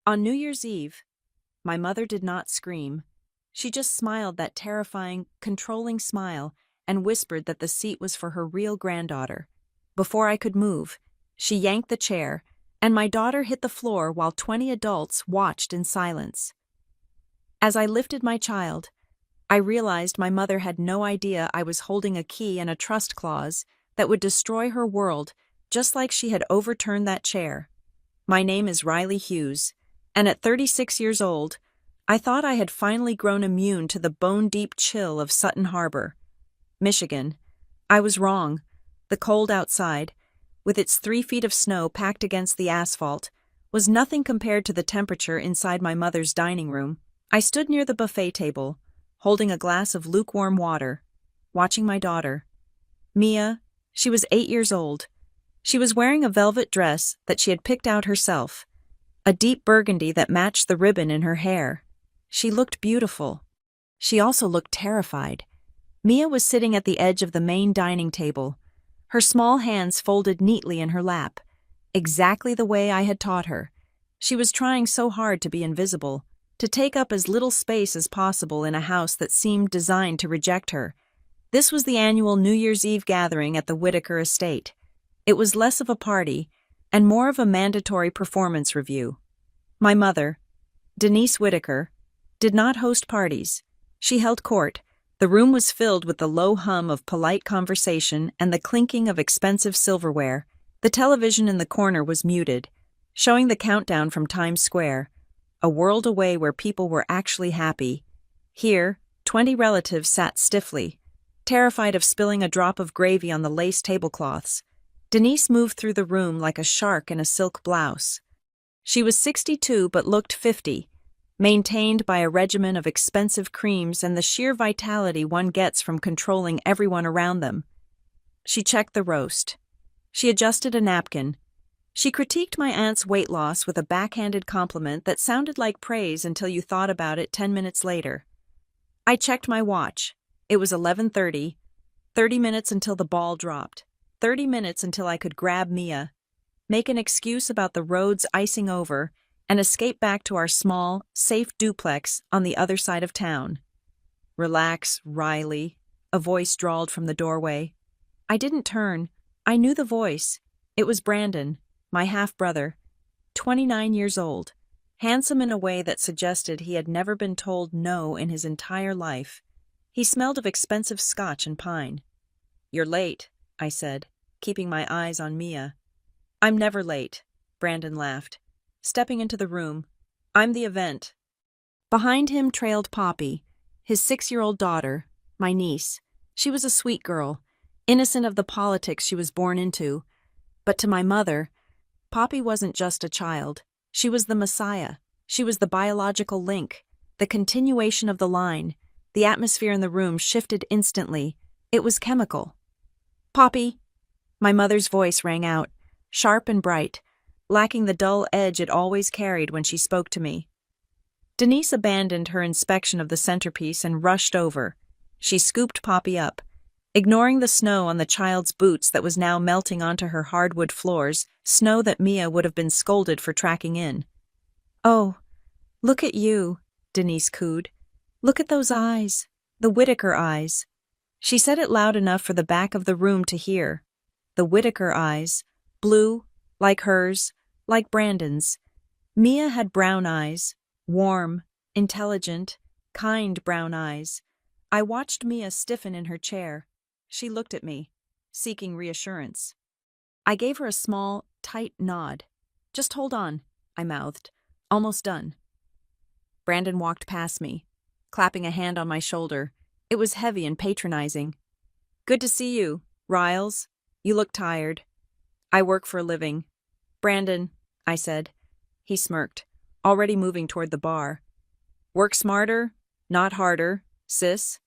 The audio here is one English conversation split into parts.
On New Year's Eve, my mother did not scream. She just smiled that terrifying, controlling smile and whispered that the seat was for her real granddaughter. Before I could move, she yanked the chair, and my daughter hit the floor while 20 adults watched in silence. As I lifted my child, I realized my mother had no idea I was holding a key and a trust clause that would destroy her world, just like she had overturned that chair. My name is Riley Hughes, and at 36 years old, I thought I had finally grown immune to the bone-deep chill of Sutton Harbor, Michigan. I was wrong. The cold outside, with its 3 feet of snow packed against the asphalt, was nothing compared to the temperature inside my mother's dining room. I stood near the buffet table, holding a glass of lukewarm water, watching my daughter. Mia, she was 8 years old. She was wearing a velvet dress that she had picked out herself, a deep burgundy that matched the ribbon in her hair. She looked beautiful. She also looked terrified. Mia was sitting at the edge of the main dining table, her small hands folded neatly in her lap, exactly the way I had taught her. She was trying so hard to be invisible, to take up as little space as possible in a house that seemed designed to reject her. This was the annual New Year's Eve gathering at the Whitaker estate. It was less of a party and more of a mandatory performance review. My mother, Denise Whitaker, did not host parties. She held court. The room was filled with the low hum of polite conversation and the clinking of expensive silverware. The television in the corner was muted, showing the countdown from Times Square, a world away where people were actually happy. Here, 20 relatives sat stiffly, terrified of spilling a drop of gravy on the lace tablecloths. Denise moved through the room like a shark in a silk blouse. She was 62 but looked 50, maintained by a regimen of expensive creams and the sheer vitality one gets from controlling everyone around them. She checked the roast. She adjusted a napkin. She critiqued my aunt's weight loss with a backhanded compliment that sounded like praise until you thought about it 10 minutes later. I checked my watch. It was 11:30, 30 minutes until the ball dropped. 30 minutes until I could grab Mia, make an excuse about the roads icing over, and escape back to our small, safe duplex on the other side of town. "Relax, Riley," a voice drawled from the doorway. I didn't turn. I knew the voice. It was Brandon, my half-brother, 29 years old, handsome in a way that suggested he had never been told no in his entire life. He smelled of expensive scotch and pine. "You're late," I said, keeping my eyes on Mia. "I'm never late," Brandon laughed, stepping into the room. "I'm the event." Behind him trailed Poppy, his 6-year-old daughter, my niece. She was a sweet girl, innocent of the politics she was born into. But to my mother, Poppy wasn't just a child. She was the Messiah. She was the biological link, the continuation of the line. The atmosphere in the room shifted instantly. It was chemical. "Poppy," my mother's voice rang out, sharp and bright, lacking the dull edge it always carried when she spoke to me. Denise abandoned her inspection of the centerpiece and rushed over. She scooped Poppy up, ignoring the snow on the child's boots that was now melting onto her hardwood floors, snow that Mia would have been scolded for tracking in. "Oh, look at you," Denise cooed. "Look at those eyes, the Whitaker eyes." She said it loud enough for the back of the room to hear. The Whitaker eyes, blue, like hers, like Brandon's. Mia had brown eyes, warm, intelligent, kind brown eyes. I watched Mia stiffen in her chair. She looked at me, seeking reassurance. I gave her a small, tight nod. "Just hold on," I mouthed. "Almost done." Brandon walked past me, clapping a hand on my shoulder. It was heavy and patronizing. "Good to see you, Riles. You look tired." "I work for a living." "Brandon," I said. He smirked, already moving toward the bar. "Work smarter, not harder, sis."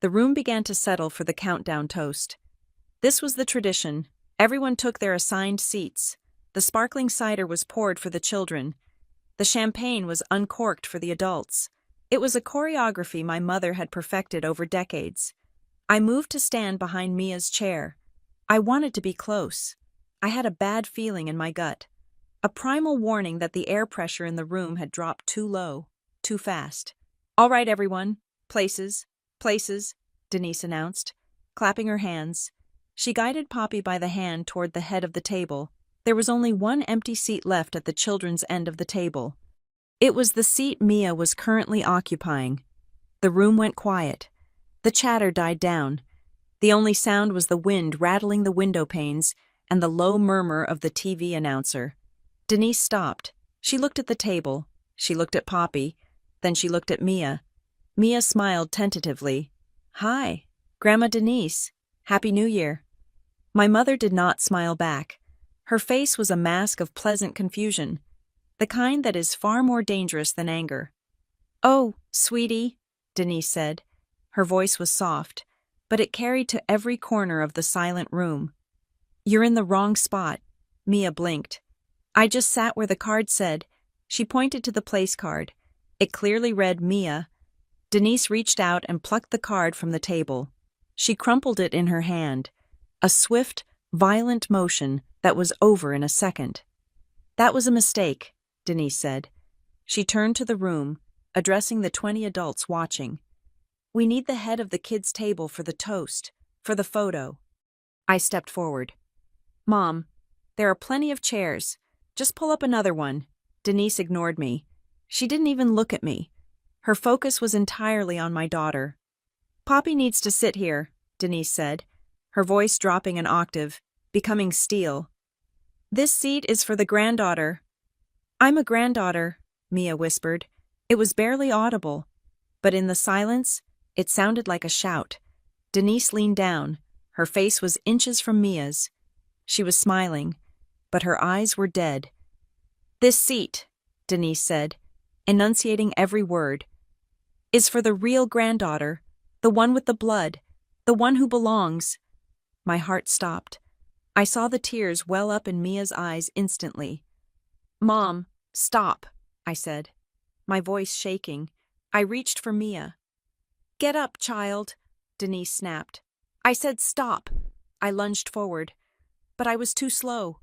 The room began to settle for the countdown toast. This was the tradition. Everyone took their assigned seats. The sparkling cider was poured for the children. The champagne was uncorked for the adults. It was a choreography my mother had perfected over decades. I moved to stand behind Mia's chair. I wanted to be close. I had a bad feeling in my gut. a primal warning that the air pressure in the room had dropped too low, too fast. "All right, everyone. Places, places," Denise announced, clapping her hands. She guided Poppy by the hand toward the head of the table. There was only one empty seat left at the children's end of the table. It was the seat Mia was currently occupying. The room went quiet. The chatter died down. The only sound was the wind rattling the window panes and the low murmur of the TV announcer. Denise stopped. She looked at the table. She looked at Poppy. Then she looked at Mia. Mia smiled tentatively. "Hi, Grandma Denise. Happy New Year." My mother did not smile back. Her face was a mask of pleasant confusion, the kind that is far more dangerous than anger. "Oh, sweetie," Denise said. Her voice was soft, but it carried to every corner of the silent room. "You're in the wrong spot." Mia blinked. "I just sat where the card said." She pointed to the place card. It clearly read Mia. Denise reached out and plucked the card from the table. She crumpled it in her hand. A swift, violent motion that was over in a second. "That was a mistake," Denise said. She turned to the room, addressing the 20 adults watching. "We need the head of the kids' table for the toast, for the photo." I stepped forward. "Mom, there are plenty of chairs. Just pull up another one." Denise ignored me. She didn't even look at me. Her focus was entirely on my daughter. "Poppy needs to sit here," Denise said, her voice dropping an octave, becoming steel. "This seat is for the granddaughter." "I'm a granddaughter," Mia whispered. It was barely audible, but in the silence, it sounded like a shout. Denise leaned down. Her face was inches from Mia's. She was smiling, but her eyes were dead. "This seat," Denise said, enunciating every word, "is for the real granddaughter, the one with the blood, the one who belongs." My heart stopped. I saw the tears well up in Mia's eyes instantly. "Mom, stop," I said, my voice shaking. I reached for Mia. "Get up, child," Denise snapped. I said stop. I lunged forward, but I was too slow.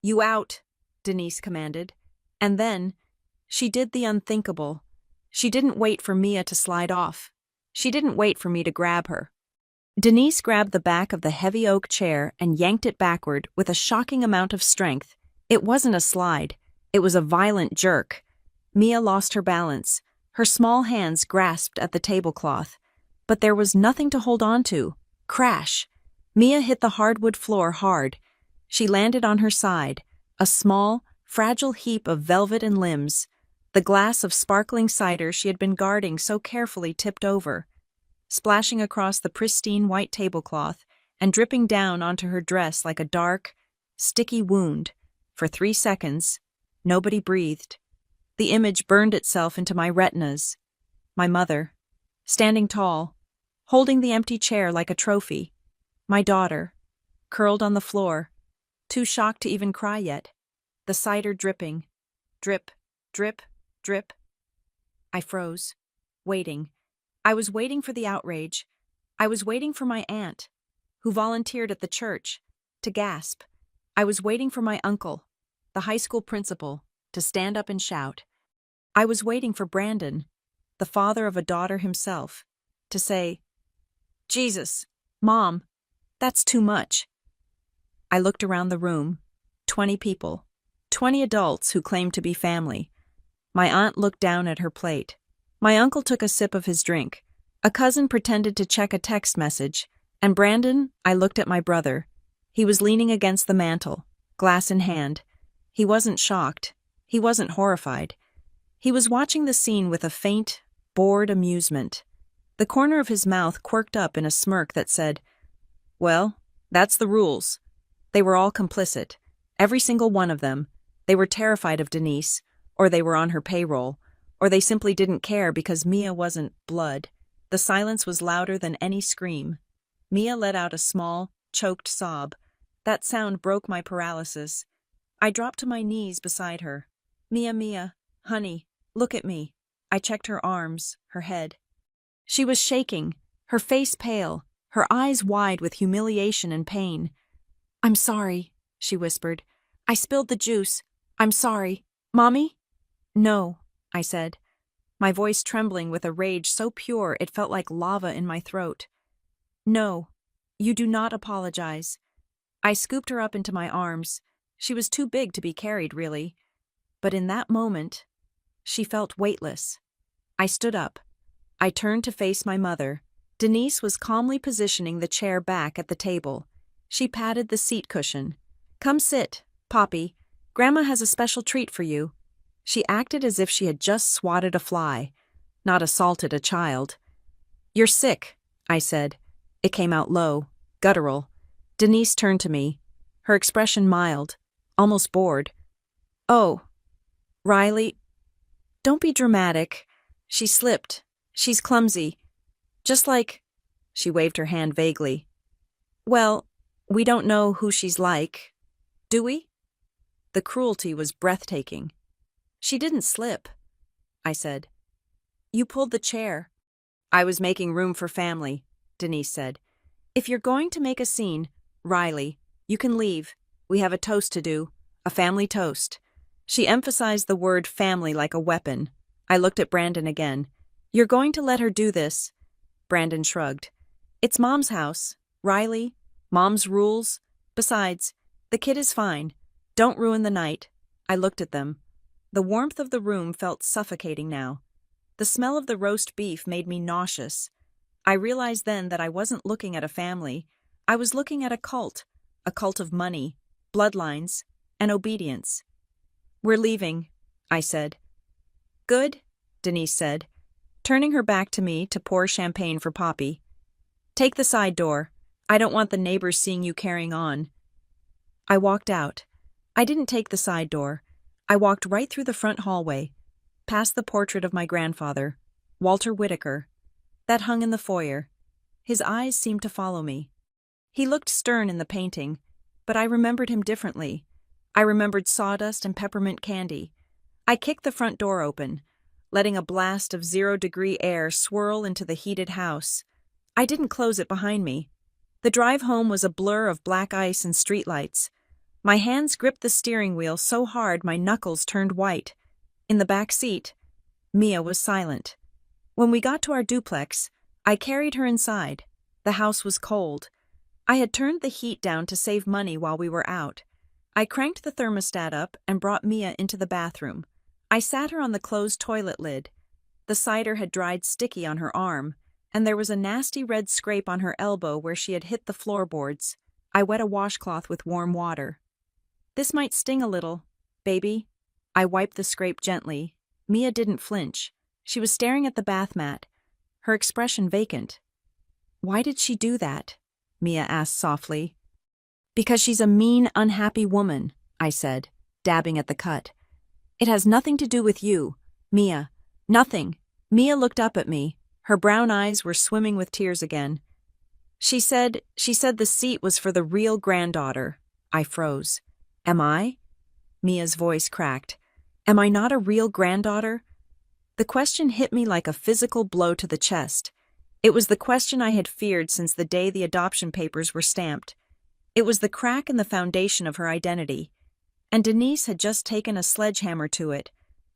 "You out," Denise commanded. And then, she did the unthinkable. She didn't wait for Mia to slide off. She didn't wait for me to grab her. Denise grabbed the back of the heavy oak chair and yanked it backward with a shocking amount of strength. It wasn't a slide. It was a violent jerk. Mia lost her balance. Her small hands grasped at the tablecloth. But there was nothing to hold on to. Crash! Mia hit the hardwood floor hard. She landed on her side, a small, fragile heap of velvet and limbs. The glass of sparkling cider she had been guarding so carefully tipped over, splashing across the pristine white tablecloth and dripping down onto her dress like a dark, sticky wound. For 3 seconds, nobody breathed. The image burned itself into my retinas. My mother, standing tall, holding the empty chair like a trophy. My daughter, curled on the floor, too shocked to even cry yet. The cider dripping. Drip, drip, drip. I froze, waiting. I was waiting for the outrage. I was waiting for my aunt, who volunteered at the church, to gasp. I was waiting for my uncle, the high school principal, to stand up and shout. I was waiting for Brandon, the father of a daughter himself, to say, "Jesus, Mom, that's too much." I looked around the room. 20 people. 20 adults who claimed to be family. My aunt looked down at her plate. My uncle took a sip of his drink. A cousin pretended to check a text message. And Brandon, I looked at my brother. He was leaning against the mantel, glass in hand. He wasn't shocked. He wasn't horrified. He was watching the scene with a faint, bored amusement. The corner of his mouth quirked up in a smirk that said, "Well, that's the rules." They were all complicit. Every single one of them. They were terrified of Denise, or they were on her payroll, or they simply didn't care because Mia wasn't blood. The silence was louder than any scream. Mia let out a small, choked sob. That sound broke my paralysis. I dropped to my knees beside her. Mia, honey, look at me." I checked her arms, her head. She was shaking, her face pale, her eyes wide with humiliation and pain. "I'm sorry," she whispered. "I spilled the juice. I'm sorry. Mommy? No, I said, my voice trembling with a rage so pure it felt like lava in my throat. No, you do not apologize. I scooped her up into my arms. She was too big to be carried, really. But in that moment, she felt weightless. I stood up. I turned to face my mother. Denise was calmly positioning the chair back at the table. She patted the seat cushion. Come sit, Poppy. Grandma has a special treat for you. She acted as if she had just swatted a fly, not assaulted a child. You're sick, I said. It came out low, guttural. Denise turned to me, her expression mild, almost bored. Oh, Riley, don't be dramatic. She slipped. She's clumsy. Just like, she waved her hand vaguely. Well, we don't know who she's like, do we? The cruelty was breathtaking. She didn't slip, I said. You pulled the chair. I was making room for family, Denise said. If you're going to make a scene, Riley, you can leave. We have a toast to do, a family toast. She emphasized the word family like a weapon. I looked at Brandon again. You're going to let her do this? Brandon shrugged. It's Mom's house, Riley. Mom's rules. Besides, the kid is fine. Don't ruin the night. I looked at them. The warmth of the room felt suffocating now. The smell of the roast beef made me nauseous. I realized then that I wasn't looking at a family. I was looking at a cult of money, bloodlines, and obedience. We're leaving, I said. Good, Denise said, turning her back to me to pour champagne for Poppy. Take the side door. I don't want the neighbors seeing you carrying on. I walked out. I didn't take the side door. I walked right through the front hallway, past the portrait of my grandfather, Walter Whitaker, that hung in the foyer. His eyes seemed to follow me. He looked stern in the painting, but I remembered him differently. I remembered sawdust and peppermint candy. I kicked the front door open, letting a blast of 0-degree air swirl into the heated house. I didn't close it behind me. The drive home was a blur of black ice and streetlights. My hands gripped the steering wheel so hard my knuckles turned white. In the back seat, Mia was silent. When we got to our duplex, I carried her inside. The house was cold. I had turned the heat down to save money while we were out. I cranked the thermostat up and brought Mia into the bathroom. I sat her on the closed toilet lid. The cider had dried sticky on her arm, and there was a nasty red scrape on her elbow where she had hit the floorboards. I wet a washcloth with warm water. This might sting a little, baby. I wiped the scrape gently. Mia didn't flinch. She was staring at the bath mat, her expression vacant. Why did she do that? Mia asked softly. Because she's a mean, unhappy woman, I said, dabbing at the cut. It has nothing to do with you, Mia. Nothing. Mia looked up at me. Her brown eyes were swimming with tears again. She said the seat was for the real granddaughter. I froze. Am I? Mia's voice cracked. Am I not a real granddaughter? The question hit me like a physical blow to the chest. It was the question I had feared since the day the adoption papers were stamped. It was the crack in the foundation of her identity. And Denise had just taken a sledgehammer to it.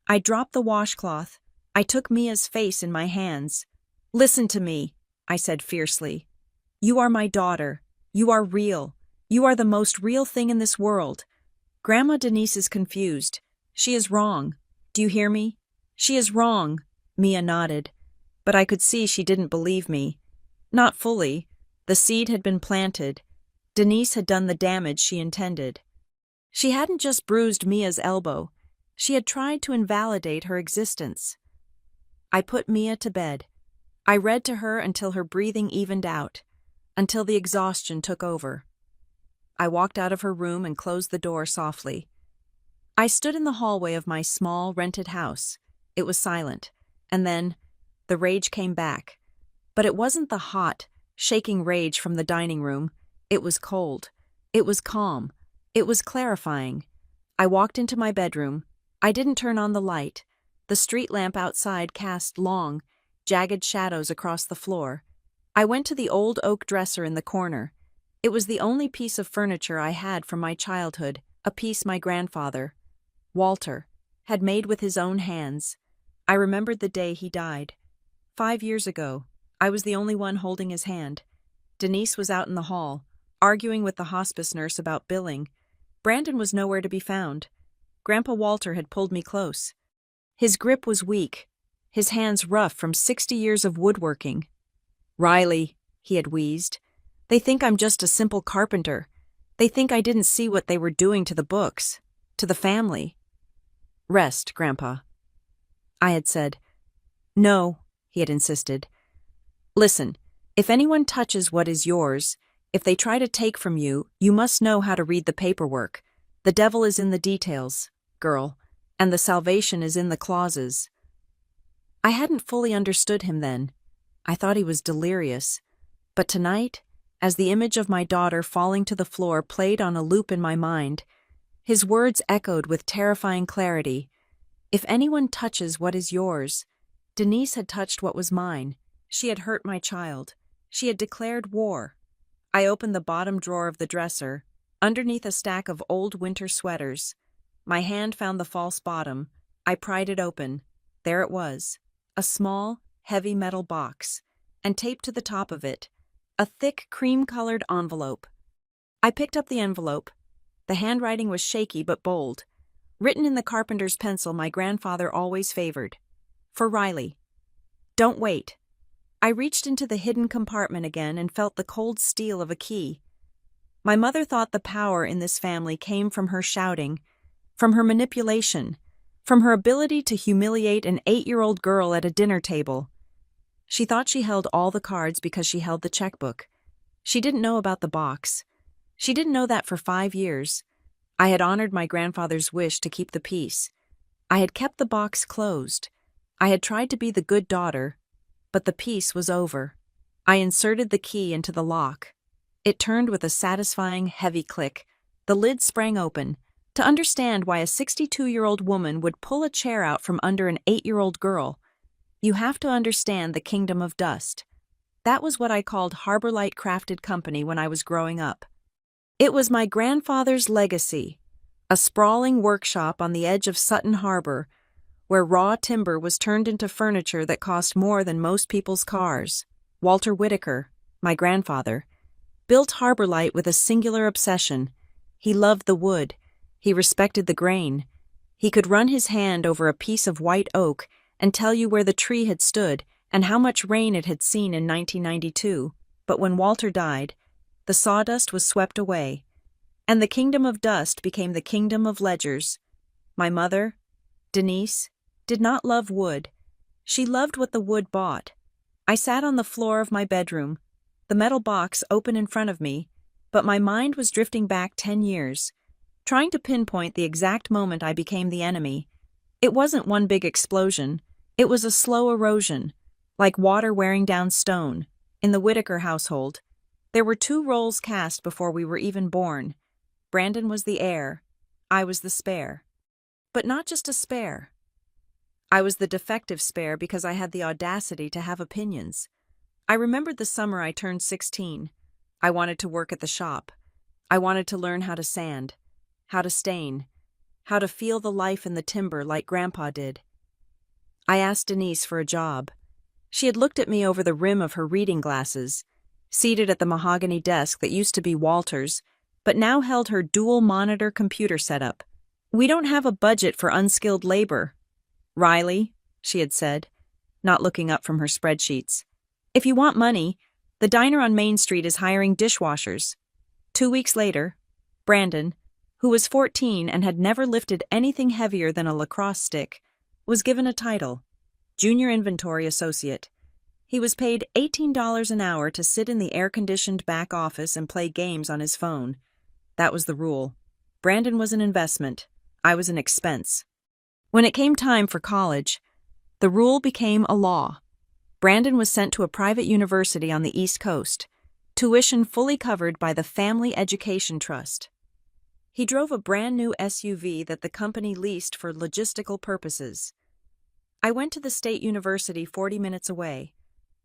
I dropped the washcloth. I took Mia's face in my hands. Listen to me, I said fiercely. You are my daughter. You are real. You are the most real thing in this world. Grandma Denise is confused. She is wrong. Do you hear me? She is wrong. Mia nodded. But I could see she didn't believe me. Not fully. The seed had been planted. Denise had done the damage she intended. She hadn't just bruised Mia's elbow. She had tried to invalidate her existence. I put Mia to bed. I read to her until her breathing evened out, until the exhaustion took over. I walked out of her room and closed the door softly. I stood in the hallway of my small, rented house. It was silent, and then the rage came back. But it wasn't the hot, shaking rage from the dining room. It was cold. It was calm. It was clarifying. I walked into my bedroom. I didn't turn on the light. The street lamp outside cast long, jagged shadows across the floor. I went to the old oak dresser in the corner. It was the only piece of furniture I had from my childhood, a piece my grandfather. Walter, had made with his own hands. I remembered the day he died. 5 years ago, I was the only one holding his hand. Denise was out in the hall, arguing with the hospice nurse about billing. Brandon was nowhere to be found. Grandpa Walter had pulled me close. His grip was weak, his hands rough from 60 years of woodworking. "Riley," he had wheezed, "they think I'm just a simple carpenter. They think I didn't see what they were doing to the books, to the family." "Rest, Grandpa," I had said. "No," he had insisted. "Listen, if anyone touches what is yours, if they try to take from you, you must know how to read the paperwork. The devil is in the details, girl, and the salvation is in the clauses." I hadn't fully understood him then. I thought he was delirious. But tonight, as the image of my daughter falling to the floor played on a loop in my mind, his words echoed with terrifying clarity. If anyone touches what is yours, Denise had touched what was mine. She had hurt my child. She had declared war. I opened the bottom drawer of the dresser, underneath a stack of old winter sweaters. My hand found the false bottom. I pried it open. There it was, a small, heavy metal box, and taped to the top of it, a thick cream-colored envelope. I picked up the envelope. The handwriting was shaky but bold, written in the carpenter's pencil my grandfather always favored. For Riley. Don't wait. I reached into the hidden compartment again and felt the cold steel of a key. My mother thought the power in this family came from her shouting, from her manipulation, from her ability to humiliate an 8-year-old girl at a dinner table. She thought she held all the cards because she held the checkbook. She didn't know about the box. She didn't know that for 5 years. I had honored my grandfather's wish to keep the peace. I had kept the box closed. I had tried to be the good daughter, but the peace was over. I inserted the key into the lock. It turned with a satisfying, heavy click. The lid sprang open. To understand why a 62-year-old woman would pull a chair out from under an 8-year-old girl, you have to understand the kingdom of dust. That was what I called Harbor Light Crafted Company when I was growing up. It was my grandfather's legacy, a sprawling workshop on the edge of Sutton Harbor, where raw timber was turned into furniture that cost more than most people's cars. Walter Whitaker, my grandfather, built Harbor Light with a singular obsession. He loved the wood. He respected the grain. He could run his hand over a piece of white oak and tell you where the tree had stood and how much rain it had seen in 1992. But when Walter died, the sawdust was swept away, and the kingdom of dust became the kingdom of ledgers. My mother, Denise, did not love wood. She loved what the wood bought. I sat on the floor of my bedroom, the metal box open in front of me, but my mind was drifting back 10 years, trying to pinpoint the exact moment I became the enemy. It wasn't one big explosion. It was a slow erosion, like water wearing down stone. In the Whitaker household, there were 2 roles cast before we were even born. Brandon was the heir. I was the spare. But not just a spare. I was the defective spare because I had the audacity to have opinions. I remembered the summer I turned 16. I wanted to work at the shop. I wanted to learn how to sand, how to stain, how to feel the life in the timber like Grandpa did. I asked Denise for a job. She had looked at me over the rim of her reading glasses, seated at the mahogany desk that used to be Walter's, but now held her dual-monitor computer setup. "We don't have a budget for unskilled labor, Riley," she had said, not looking up from her spreadsheets. "If you want money, the diner on Main Street is hiring dishwashers." 2 weeks later, Brandon, who was 14 and had never lifted anything heavier than a lacrosse stick, was given a title, Junior Inventory Associate. He was paid $18 an hour to sit in the air-conditioned back office and play games on his phone. That was the rule. Brandon was an investment. I was an expense. When it came time for college, the rule became a law. Brandon was sent to a private university on the East Coast, tuition fully covered by the Family Education Trust. He drove a brand-new SUV that the company leased for logistical purposes. I went to the state university 40 minutes away.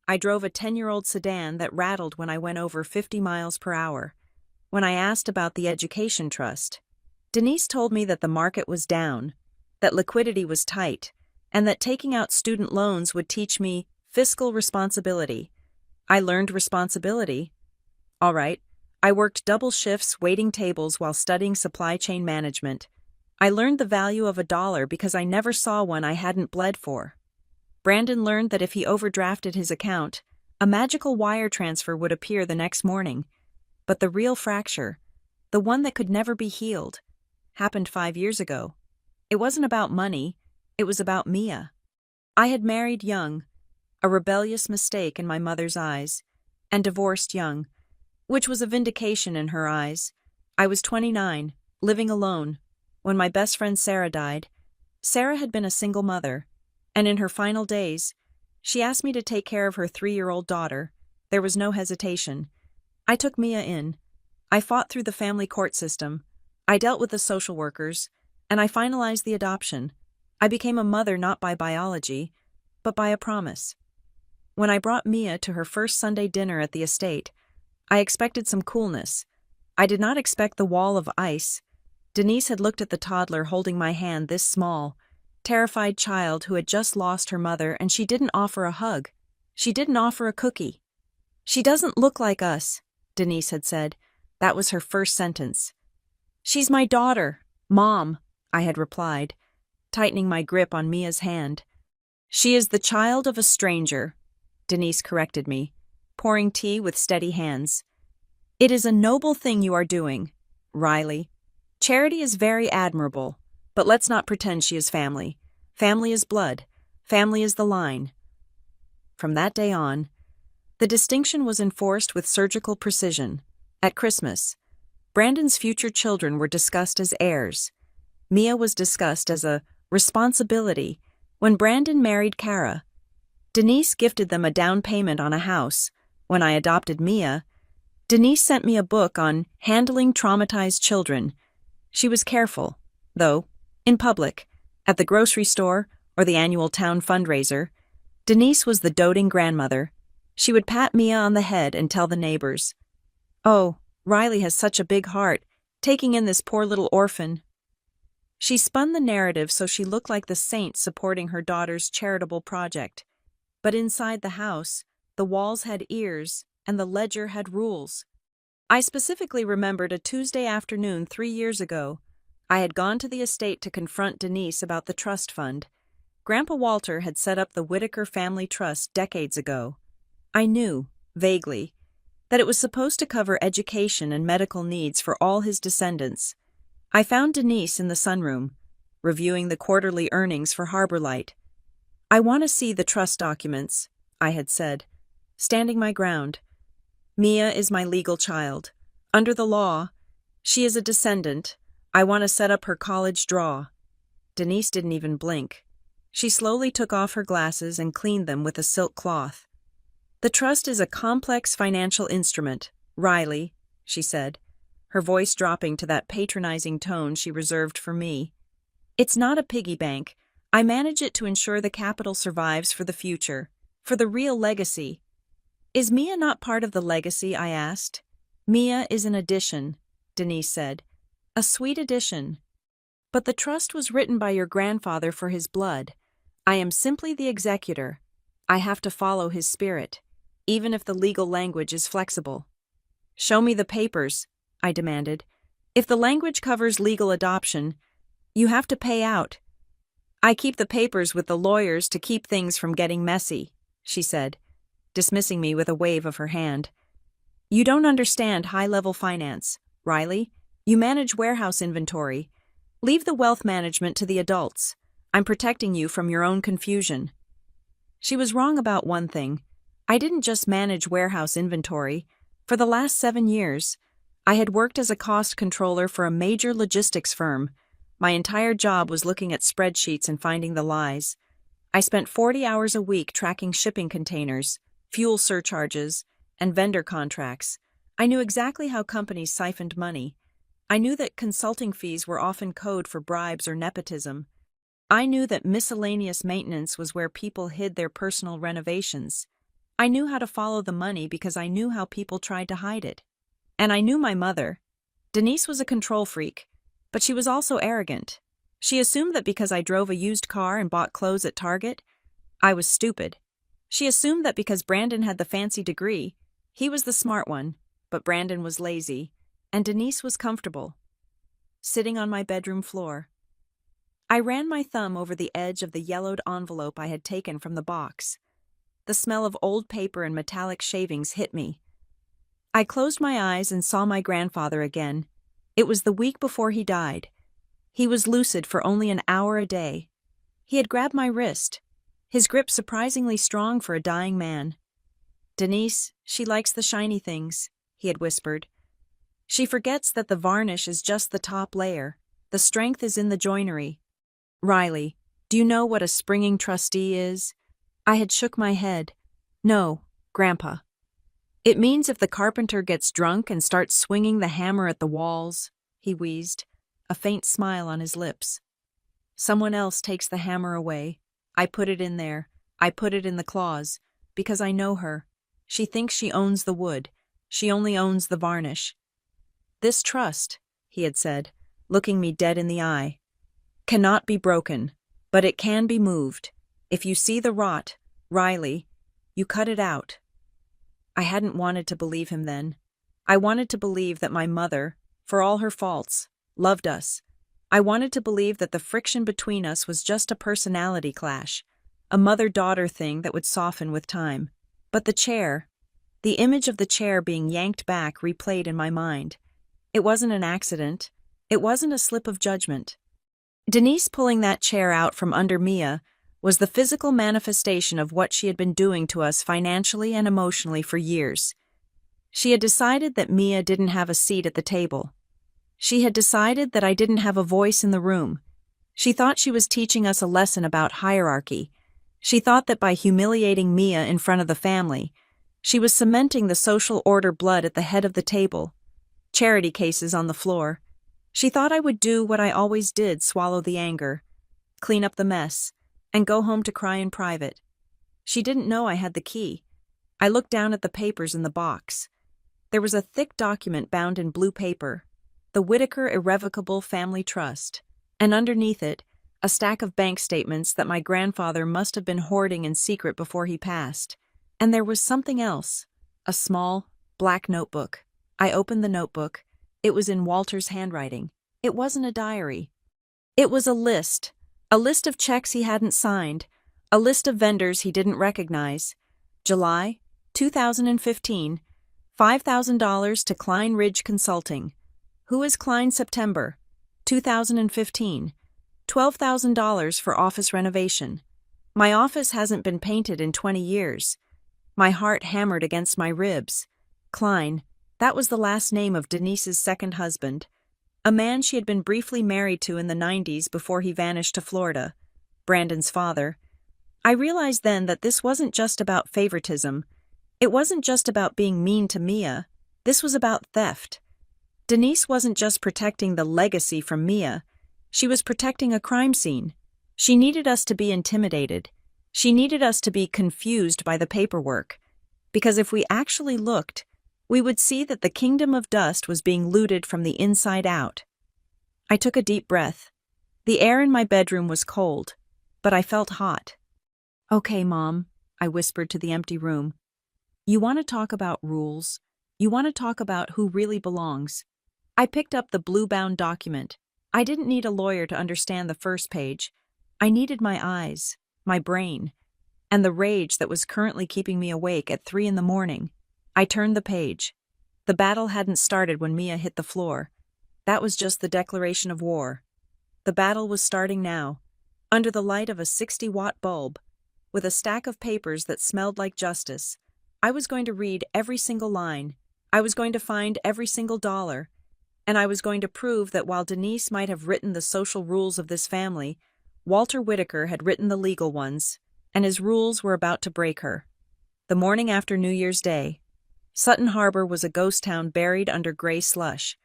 I drove a 10-year-old sedan that rattled when I went over 50 miles per hour. When I asked about the education trust, Denise told me that the market was down. that liquidity was tight, and that taking out student loans would teach me fiscal responsibility. I learned responsibility. All right, I worked double shifts waiting tables while studying supply chain management. I learned the value of $1 because I never saw one I hadn't bled for. Brandon learned that if he overdrafted his account, a magical wire transfer would appear the next morning. But the real fracture, the one that could never be healed, happened 5 years ago. It wasn't about money, it was about Mia. I had married young, a rebellious mistake in my mother's eyes, and divorced young, which was a vindication in her eyes. I was 29, living alone, when my best friend Sarah died. Sarah had been a single mother, and in her final days, she asked me to take care of her 3-year-old daughter. There was no hesitation. I took Mia in. I fought through the family court system. I dealt with the social workers, and I finalized the adoption. I became a mother not by biology, but by a promise. When I brought Mia to her first Sunday dinner at the estate, I expected some coolness. I did not expect the wall of ice. Denise had looked at the toddler holding my hand this small, terrified child who had just lost her mother, and she didn't offer a hug. She didn't offer a cookie. "She doesn't look like us," Denise had said. That was her first sentence. "She's my daughter, Mom," I had replied, tightening my grip on Mia's hand. "She is the child of a stranger," Denise corrected me, pouring tea with steady hands. "It is a noble thing you are doing, Riley. Charity is very admirable, but let's not pretend she is family. Family is blood. Family is the line." From that day on, the distinction was enforced with surgical precision. At Christmas, Brandon's future children were discussed as heirs. Mia was discussed as a responsibility when Brandon married Kara. Denise gifted them a down payment on a house. When I adopted Mia, Denise sent me a book on handling traumatized children. She was careful, though, in public, at the grocery store or the annual town fundraiser. Denise was the doting grandmother. She would pat Mia on the head and tell the neighbors, "Oh, Riley has such a big heart, taking in this poor little orphan." She spun the narrative so she looked like the saint supporting her daughter's charitable project. But inside the house, the walls had ears and the ledger had rules. I specifically remembered a Tuesday afternoon 3 years ago. I had gone to the estate to confront Denise about the trust fund. Grandpa Walter had set up the Whitaker Family Trust decades ago. I knew, vaguely, that it was supposed to cover education and medical needs for all his descendants. I found Denise in the sunroom, reviewing the quarterly earnings for Harbor Light. "I want to see the trust documents," I had said, standing my ground. "Mia is my legal child. Under the law, she is a descendant. I want to set up her college draw." Denise didn't even blink. She slowly took off her glasses and cleaned them with a silk cloth. "The trust is a complex financial instrument, Riley," she said, her voice dropping to that patronizing tone she reserved for me. "It's not a piggy bank. I manage it to ensure the capital survives for the future, for the real legacy." "Is Mia not part of the legacy?" I asked. "Mia is an addition," Denise said. "A sweet addition. But the trust was written by your grandfather for his blood. I am simply the executor. I have to follow his spirit, even if the legal language is flexible." "Show me the papers," I demanded. "If the language covers legal adoption, you have to pay out." "I keep the papers with the lawyers to keep things from getting messy," she said, dismissing me with a wave of her hand. "You don't understand high-level finance, Riley. You manage warehouse inventory. Leave the wealth management to the adults. I'm protecting you from your own confusion." She was wrong about one thing. I didn't just manage warehouse inventory. For the last 7 years, I had worked as a cost controller for a major logistics firm. My entire job was looking at spreadsheets and finding the lies. I spent 40 hours a week tracking shipping containers, fuel surcharges, and vendor contracts. I knew exactly how companies siphoned money. I knew that consulting fees were often code for bribes or nepotism. I knew that miscellaneous maintenance was where people hid their personal renovations. I knew how to follow the money because I knew how people tried to hide it. And I knew my mother. Denise was a control freak, but she was also arrogant. She assumed that because I drove a used car and bought clothes at Target, I was stupid. She assumed that because Brandon had the fancy degree, he was the smart one, but Brandon was lazy, and Denise was comfortable, sitting on my bedroom floor. I ran my thumb over the edge of the yellowed envelope I had taken from the box. The smell of old paper and metallic shavings hit me. I closed my eyes and saw my grandfather again. It was the week before he died. He was lucid for only an hour a day. He had grabbed my wrist, his grip surprisingly strong for a dying man. "Denise, she likes the shiny things," he had whispered. "She forgets that the varnish is just the top layer. The strength is in the joinery." "Riley, do you know what a springing trustee is?" I had shook my head. "No, Grandpa." "It means if the carpenter gets drunk and starts swinging the hammer at the walls," he wheezed, a faint smile on his lips. "Someone else takes the hammer away. I put it in there. I put it in the claws. Because I know her. She thinks she owns the wood. She only owns the varnish." "This trust," he had said, looking me dead in the eye, "cannot be broken, but it can be moved. If you see the rot, Riley, you cut it out." I hadn't wanted to believe him then. I wanted to believe that my mother, for all her faults, loved us. I wanted to believe that the friction between us was just a personality clash, a mother-daughter thing that would soften with time. But the image of the chair being yanked back replayed in my mind. It wasn't an accident. It wasn't a slip of judgment. Denise pulling that chair out from under Mia was the physical manifestation of what she had been doing to us financially and emotionally for years. She had decided that Mia didn't have a seat at the table. She had decided that I didn't have a voice in the room. She thought she was teaching us a lesson about hierarchy. She thought that by humiliating Mia in front of the family, she was cementing the social order blood at the head of the table, charity cases on the floor. She thought I would do what I always did, swallow the anger, clean up the mess, and go home to cry in private. She didn't know I had the key. I looked down at the papers in the box. There was a thick document bound in blue paper, the Whitaker Irrevocable Family Trust, and underneath it, a stack of bank statements that my grandfather must have been hoarding in secret before he passed. And there was something else, a small, black notebook. I opened the notebook. It was in Walter's handwriting. It wasn't a diary. It was a list of checks he hadn't signed, a list of vendors he didn't recognize. July 2015, $5,000 to Klein Ridge Consulting. Who is Klein? September 2015, $12,000 for office renovation. My office hasn't been painted in 20 years. My heart hammered against my ribs. Klein, that was the last name of Denise's second husband, a man she had been briefly married to in the 90s before he vanished to Florida, Brandon's father. I realized then that this wasn't just about favoritism. It wasn't just about being mean to Mia. This was about theft. Denise wasn't just protecting the legacy from Mia. She was protecting a crime scene. She needed us to be intimidated. She needed us to be confused by the paperwork. Because if we actually looked, we would see that the kingdom of dust was being looted from the inside out. I took a deep breath. The air in my bedroom was cold, but I felt hot. "Okay, Mom," I whispered to the empty room. "You want to talk about rules? You want to talk about who really belongs?" I picked up the blue-bound document. I didn't need a lawyer to understand the first page. I needed my eyes, my brain, and the rage that was currently keeping me awake at 3 a.m. I turned the page. The battle hadn't started when Mia hit the floor. That was just the declaration of war. The battle was starting now, under the light of a 60-watt bulb, with a stack of papers that smelled like justice. I was going to read every single line. I was going to find every single dollar. And I was going to prove that while Denise might have written the social rules of this family, Walter Whitaker had written the legal ones, and his rules were about to break her. The morning after New Year's Day, Sutton Harbor was a ghost town buried under gray slush.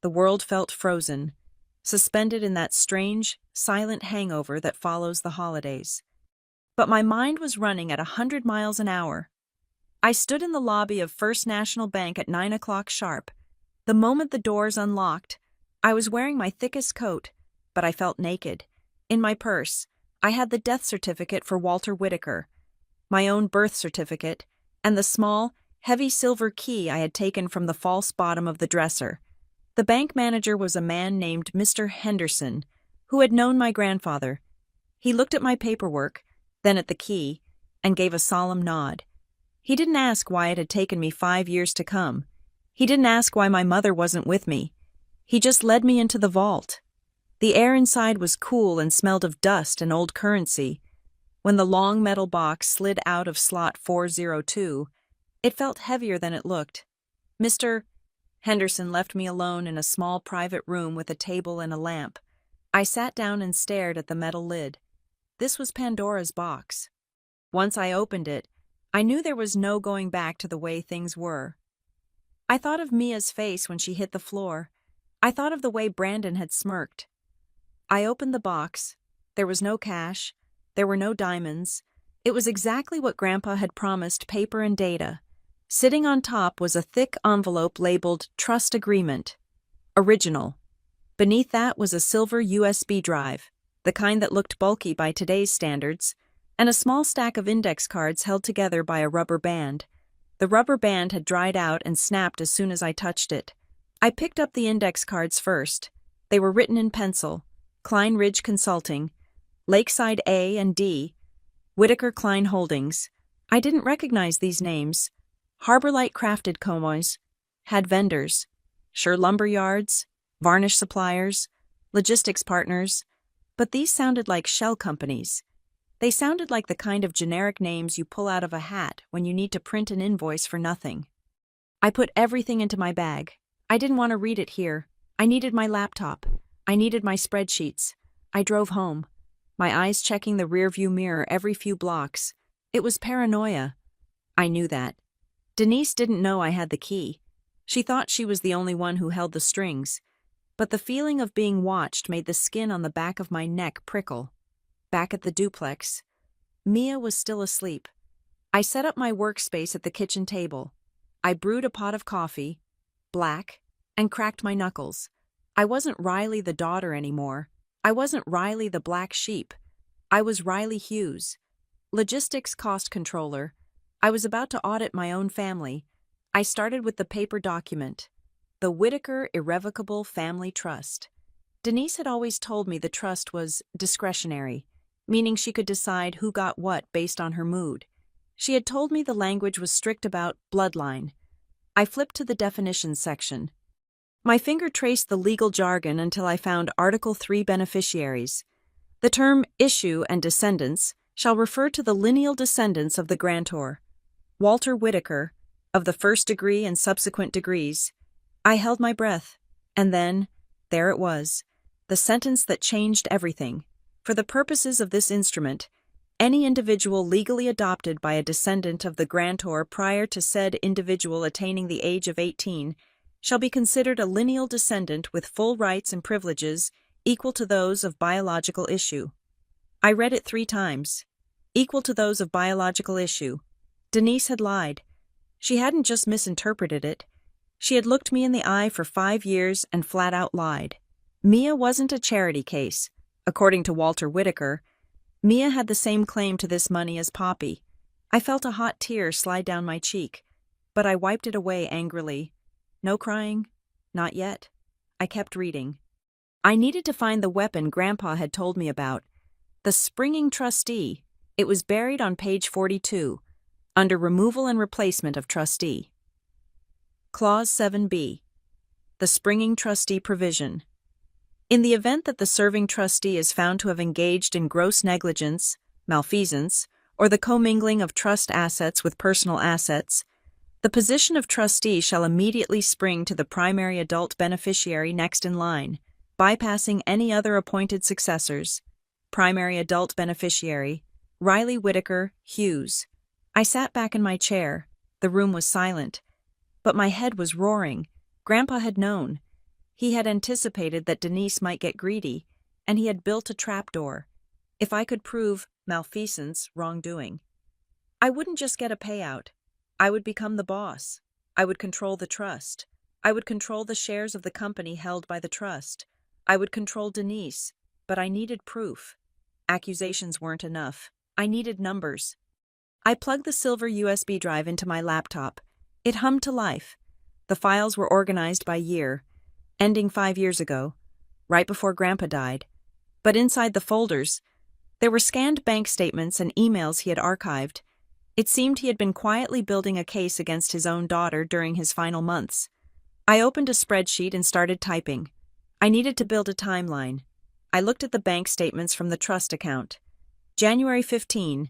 The world felt frozen, suspended in that strange, silent hangover that follows the holidays. But my mind was running at 100 miles an hour. I stood in the lobby of First National Bank at 9 o'clock sharp. The moment the doors unlocked, I was wearing my thickest coat, but I felt naked. In my purse, I had the death certificate for Walter Whitaker, my own birth certificate, and the small, heavy silver key I had taken from the false bottom of the dresser. The bank manager was a man named Mr. Henderson, who had known my grandfather. He looked at my paperwork, then at the key, and gave a solemn nod. He didn't ask why it had taken me 5 years to come. He didn't ask why my mother wasn't with me. He just led me into the vault. The air inside was cool and smelled of dust and old currency. When the long metal box slid out of slot 402, it felt heavier than it looked. Mr. Henderson left me alone in a small private room with a table and a lamp. I sat down and stared at the metal lid. This was Pandora's box. Once I opened it, I knew there was no going back to the way things were. I thought of Mia's face when she hit the floor. I thought of the way Brandon had smirked. I opened the box. There was no cash. There were no diamonds. It was exactly what Grandpa had promised: paper and data. Sitting on top was a thick envelope labeled Trust Agreement. Original. Beneath that was a silver USB drive, the kind that looked bulky by today's standards, and a small stack of index cards held together by a rubber band. The rubber band had dried out and snapped as soon as I touched it. I picked up the index cards first. They were written in pencil: Klein Ridge Consulting, Lakeside A and D, Whitaker Klein Holdings. I didn't recognize these names. Harborlight Crafted Comoys had vendors. Sure Lumber Yards, Varnish Suppliers, Logistics Partners. But these sounded like shell companies. They sounded like the kind of generic names you pull out of a hat when you need to print an invoice for nothing. I put everything into my bag. I didn't want to read it here. I needed my laptop. I needed my spreadsheets. I drove home, my eyes checking the rearview mirror every few blocks. It was paranoia. I knew that. Denise didn't know I had the key. She thought she was the only one who held the strings. But the feeling of being watched made the skin on the back of my neck prickle. Back at the duplex, Mia was still asleep. I set up my workspace at the kitchen table. I brewed a pot of coffee, black, and cracked my knuckles. I wasn't Riley the daughter anymore. I wasn't Riley the black sheep. I was Riley Hughes, logistics cost controller. I was about to audit my own family. I started with the paper document, the Whitaker Irrevocable Family Trust. Denise had always told me the trust was discretionary, meaning she could decide who got what based on her mood. She had told me the language was strict about bloodline. I flipped to the definitions section. My finger traced the legal jargon until I found Article 3 beneficiaries. The term issue and descendants shall refer to the lineal descendants of the grantor, Walter Whitaker, of the first degree and subsequent degrees. I held my breath, and then, there it was, the sentence that changed everything. For the purposes of this instrument, any individual legally adopted by a descendant of the grantor prior to said individual attaining the age of 18 shall be considered a lineal descendant with full rights and privileges equal to those of biological issue. I read it 3 times. Equal to those of biological issue. Denise had lied. She hadn't just misinterpreted it. She had looked me in the eye for 5 years and flat out lied. Mia wasn't a charity case. According to Walter Whitaker, Mia had the same claim to this money as Poppy. I felt a hot tear slide down my cheek, but I wiped it away angrily. No crying? Not yet. I kept reading. I needed to find the weapon Grandpa had told me about. The springing trustee. It was buried on page 42, under removal and replacement of trustee. Clause 7b. The springing trustee provision. In the event that the serving trustee is found to have engaged in gross negligence, malfeasance, or the commingling of trust assets with personal assets, the position of trustee shall immediately spring to the primary adult beneficiary next in line, bypassing any other appointed successors. Primary adult beneficiary, Riley Whitaker, Hughes. I sat back in my chair. The room was silent. But my head was roaring. Grandpa had known. He had anticipated that Denise might get greedy, and he had built a trapdoor. If I could prove malfeasance, wrongdoing, I wouldn't just get a payout. I would become the boss. I would control the trust. I would control the shares of the company held by the trust. I would control Denise. But I needed proof. Accusations weren't enough. I needed numbers. I plugged the silver USB drive into my laptop. It hummed to life. The files were organized by year, ending 5 years ago, right before Grandpa died. But inside the folders, there were scanned bank statements and emails he had archived. It seemed he had been quietly building a case against his own daughter during his final months. I opened a spreadsheet and started typing. I needed to build a timeline. I looked at the bank statements from the trust account. January 15,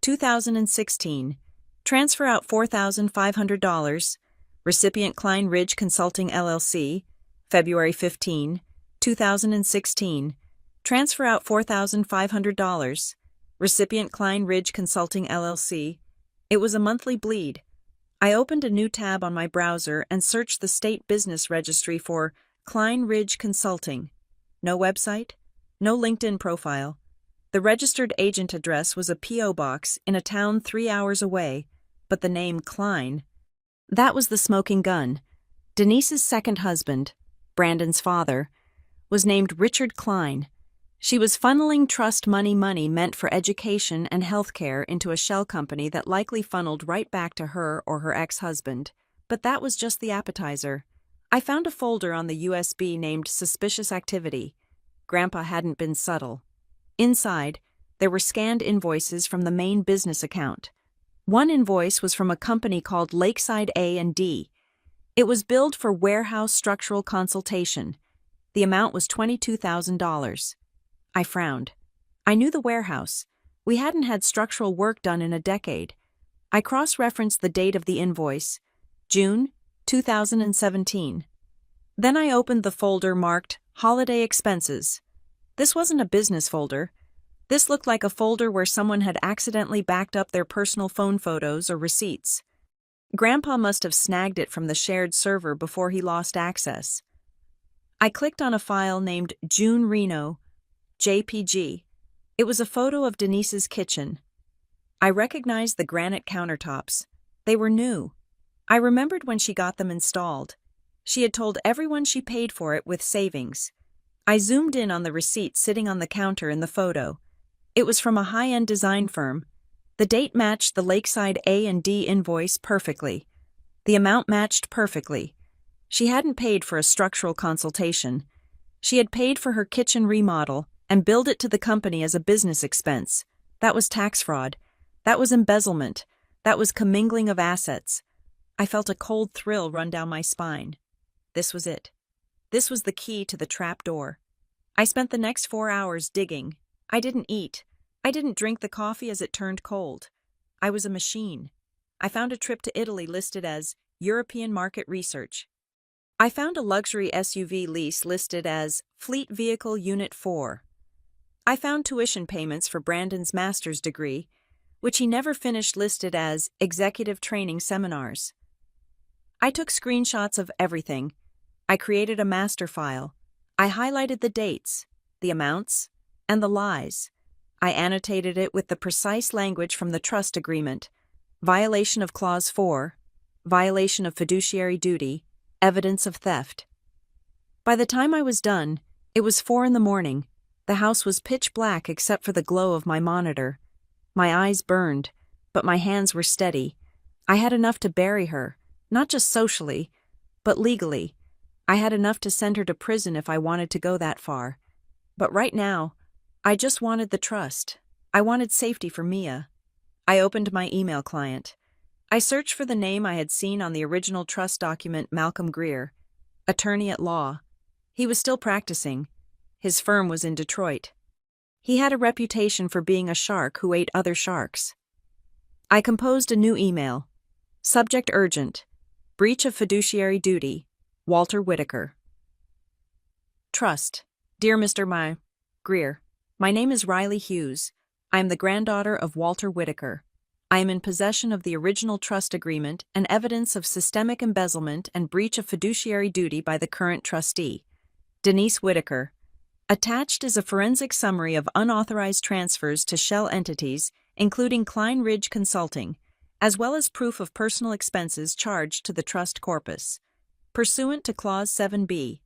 2016. Transfer out $4,500. Recipient Klein Ridge Consulting LLC. February 15, 2016. Transfer out $4,500. Recipient Klein Ridge Consulting LLC. It was a monthly bleed. I opened a new tab on my browser and searched the state business registry for Klein Ridge Consulting. No website, no LinkedIn profile. The registered agent address was a P.O. box in a town 3 hours away, but the name Klein. That was the smoking gun. Denise's second husband, Brandon's father, was named Richard Klein. She was funneling trust money meant for education and health care into a shell company that likely funneled right back to her or her ex-husband. But that was just the appetizer. I found a folder on the USB named Suspicious Activity. Grandpa hadn't been subtle. Inside, there were scanned invoices from the main business account. One invoice was from a company called Lakeside A&D. It was billed for warehouse structural consultation. The amount was $22,000. I frowned. I knew the warehouse. We hadn't had structural work done in a decade. I cross-referenced the date of the invoice, June 2017. Then I opened the folder marked Holiday Expenses. This wasn't a business folder. This looked like a folder where someone had accidentally backed up their personal phone photos or receipts. Grandpa must have snagged it from the shared server before he lost access. I clicked on a file named June Reno, JPG. It was a photo of Denise's kitchen. I recognized the granite countertops. They were new. I remembered when she got them installed. She had told everyone she paid for it with savings. I zoomed in on the receipt sitting on the counter in the photo. It was from a high-end design firm. The date matched the Lakeside A&D invoice perfectly. The amount matched perfectly. She hadn't paid for a structural consultation. She had paid for her kitchen remodel and billed it to the company as a business expense. That was tax fraud. That was embezzlement. That was commingling of assets. I felt a cold thrill run down my spine. This was it. This was the key to the trap door. I spent the next 4 hours digging. I didn't eat. I didn't drink the coffee as it turned cold. I was a machine. I found a trip to Italy listed as European Market Research. I found a luxury SUV lease listed as Fleet Vehicle Unit 4. I found tuition payments for Brandon's master's degree, which he never finished, listed as Executive Training Seminars. I took screenshots of everything. I created a master file. I highlighted the dates, the amounts, and the lies. I annotated it with the precise language from the trust agreement: violation of Clause 4, violation of fiduciary duty, evidence of theft. By the time I was done, it was 4 a.m. The house was pitch black except for the glow of my monitor. My eyes burned, but my hands were steady. I had enough to bury her, not just socially, but legally. I had enough to send her to prison if I wanted to go that far. But right now, I just wanted the trust. I wanted safety for Mia. I opened my email client. I searched for the name I had seen on the original trust document: Malcolm Greer, attorney at law. He was still practicing. His firm was in Detroit. He had a reputation for being a shark who ate other sharks. I composed a new email. Subject urgent. Breach of fiduciary duty. Walter Whitaker. Trust. Dear Mr. Greer, my name is Riley Hughes. I am the granddaughter of Walter Whitaker. I am in possession of the original trust agreement and evidence of systemic embezzlement and breach of fiduciary duty by the current trustee, Denise Whitaker. Attached is a forensic summary of unauthorized transfers to shell entities, including Klein Ridge Consulting, as well as proof of personal expenses charged to the trust corpus. Pursuant to Clause 7b,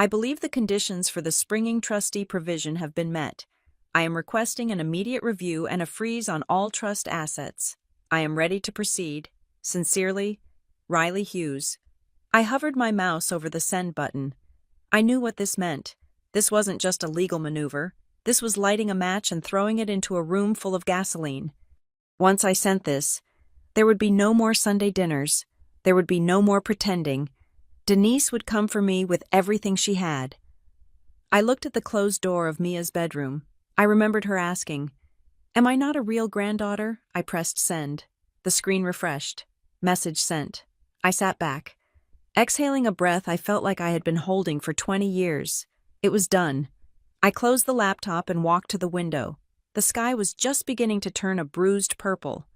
I believe the conditions for the springing trustee provision have been met. I am requesting an immediate review and a freeze on all trust assets. I am ready to proceed. Sincerely, Riley Hughes. I hovered my mouse over the send button. I knew what this meant. This wasn't just a legal maneuver. This was lighting a match and throwing it into a room full of gasoline. Once I sent this, there would be no more Sunday dinners. There would be no more pretending. Denise would come for me with everything she had. I looked at the closed door of Mia's bedroom. I remembered her asking, "Am I not a real granddaughter?" I pressed send. The screen refreshed. Message sent. I sat back. Exhaling a breath I felt like I had been holding for 20 years. It was done. I closed the laptop and walked to the window. The sky was just beginning to turn a bruised purple.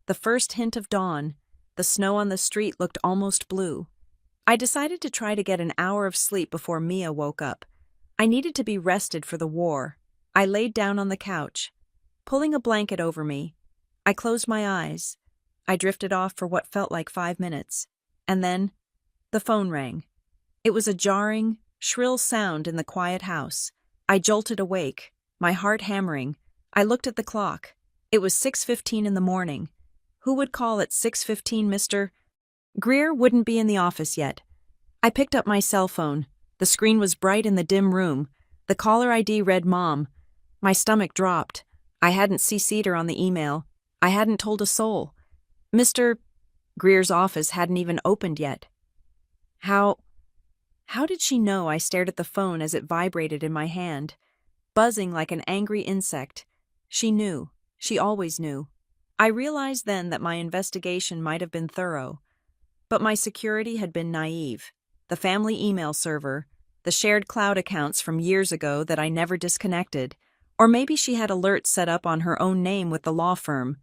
The first hint of dawn. The snow on the street looked almost blue. I decided to try to get an hour of sleep before Mia woke up. I needed to be rested for the war. I laid down on the couch, pulling a blanket over me. I closed my eyes. I drifted off for what felt like 5 minutes. And then, the phone rang. It was a jarring, shrill sound in the quiet house. I jolted awake, my heart hammering. I looked at the clock. It was 6:15 in the morning. Who would call at 6:15, Mr. Greer wouldn't be in the office yet. I picked up my cell phone. The screen was bright in the dim room. The caller ID read Mom. My stomach dropped. I hadn't CC'd her on the email. I hadn't told a soul. Mr. Greer's office hadn't even opened yet. How did she know? I stared at the phone as it vibrated in my hand, buzzing like an angry insect. She knew. She always knew. I realized then that my investigation might have been thorough, but my security had been naive. The family email server, the shared cloud accounts from years ago that I never disconnected, or maybe she had alerts set up on her own name with the law firm.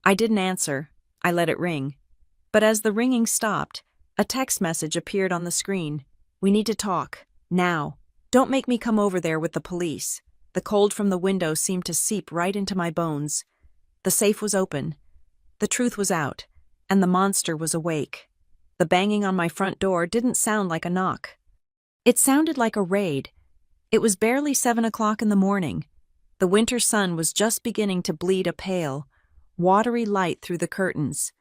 I didn't answer. I let it ring. But as the ringing stopped, a text message appeared on the screen. "We need to talk. Now. Don't make me come over there with the police." The cold from the window seemed to seep right into my bones. The safe was open. The truth was out, and the monster was awake. The banging on my front door didn't sound like a knock. It sounded like a raid. It was barely 7 o'clock in the morning. The winter sun was just beginning to bleed a pale, watery light through the curtains.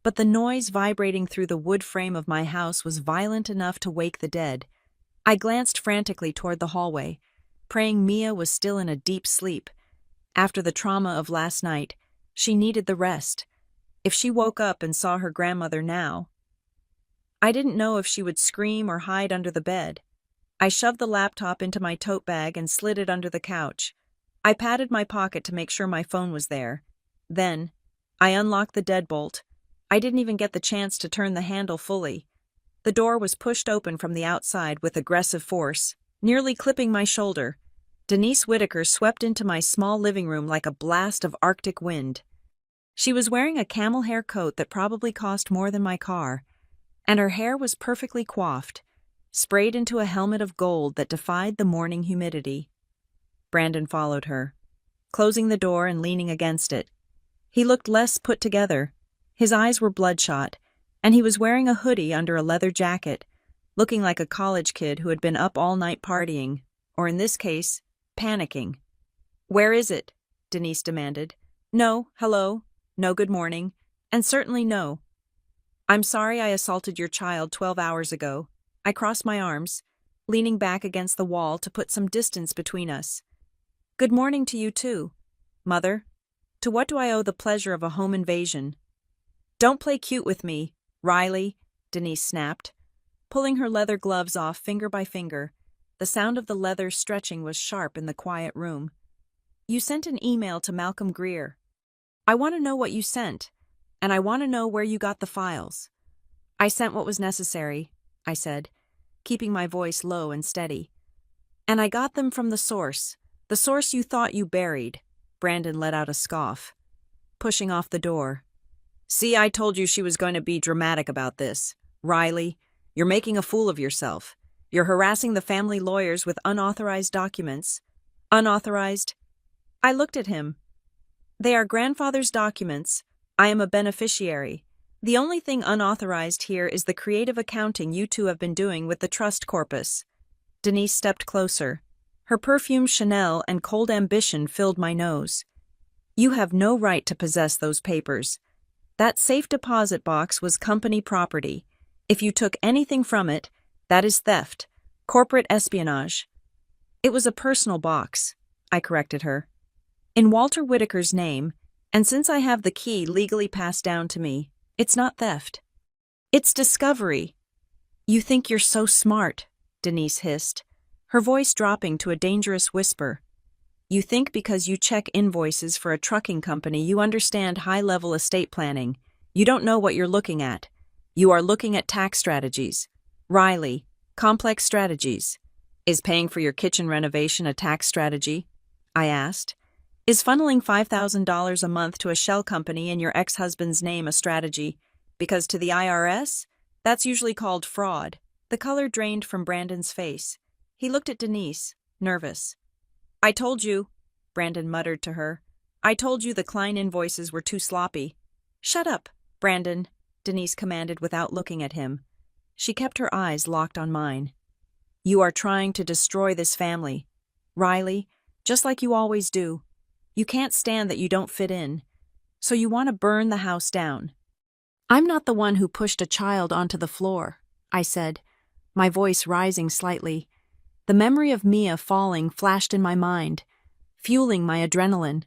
But the noise vibrating through the wood frame of my house was violent enough to wake the dead. I glanced frantically toward the hallway, praying Mia was still in a deep sleep. After the trauma of last night, she needed the rest. If she woke up and saw her grandmother now, I didn't know if she would scream or hide under the bed. I shoved the laptop into my tote bag and slid it under the couch. I patted my pocket to make sure my phone was there. Then, I unlocked the deadbolt. I didn't even get the chance to turn the handle fully. The door was pushed open from the outside with aggressive force, nearly clipping my shoulder. Denise Whitaker swept into my small living room like a blast of Arctic wind. She was wearing a camel hair coat that probably cost more than my car, and her hair was perfectly coiffed, sprayed into a helmet of gold that defied the morning humidity. Brandon followed her, closing the door and leaning against it. He looked less put together. His eyes were bloodshot, and he was wearing a hoodie under a leather jacket, looking like a college kid who had been up all night partying, or in this case, panicking. "Where is it?" Denise demanded. "No, hello, no good morning, and certainly no. I'm sorry I assaulted your child 12 hours ago." I crossed my arms, leaning back against the wall to put some distance between us. "Good morning to you too, Mother. To what do I owe the pleasure of a home invasion?" "Don't play cute with me, Riley," Denise snapped, pulling her leather gloves off finger by finger. The sound of the leather stretching was sharp in the quiet room. "You sent an email to Malcolm Greer. I want to know what you sent, and I want to know where you got the files." "I sent what was necessary," I said, keeping my voice low and steady. "And I got them from the source you thought you buried." Brandon let out a scoff, pushing off the door. "See, I told you she was going to be dramatic about this. Riley, you're making a fool of yourself. You're harassing the family lawyers with unauthorized documents." "Unauthorized?" I looked at him. "They are grandfather's documents. I am a beneficiary. The only thing unauthorized here is the creative accounting you two have been doing with the trust corpus." Denise stepped closer. Her perfume Chanel and cold ambition filled my nose. You have no right to possess those papers. That safe deposit box was company property. If you took anything from it, that is theft, corporate espionage. It was a personal box, I corrected her. In Walter Whitaker's name, and since I have the key legally passed down to me, it's not theft. It's discovery. You think you're so smart, Denise hissed, her voice dropping to a dangerous whisper. You think because you check invoices for a trucking company you understand high-level estate planning. You don't know what you're looking at. You are looking at tax strategies. Riley, complex strategies. Is paying for your kitchen renovation a tax strategy? I asked. Is funneling $5,000 a month to a shell company in your ex-husband's name a strategy? Because to the IRS, that's usually called fraud. The color drained from Brandon's face. He looked at Denise, nervous. I told you, Brandon muttered to her. I told you the Klein invoices were too sloppy. Shut up, Brandon, Denise commanded without looking at him. She kept her eyes locked on mine. You are trying to destroy this family. Riley, just like you always do. You can't stand that you don't fit in. So you want to burn the house down. I'm not the one who pushed a child onto the floor, I said, my voice rising slightly. The memory of Mia falling flashed in my mind, fueling my adrenaline.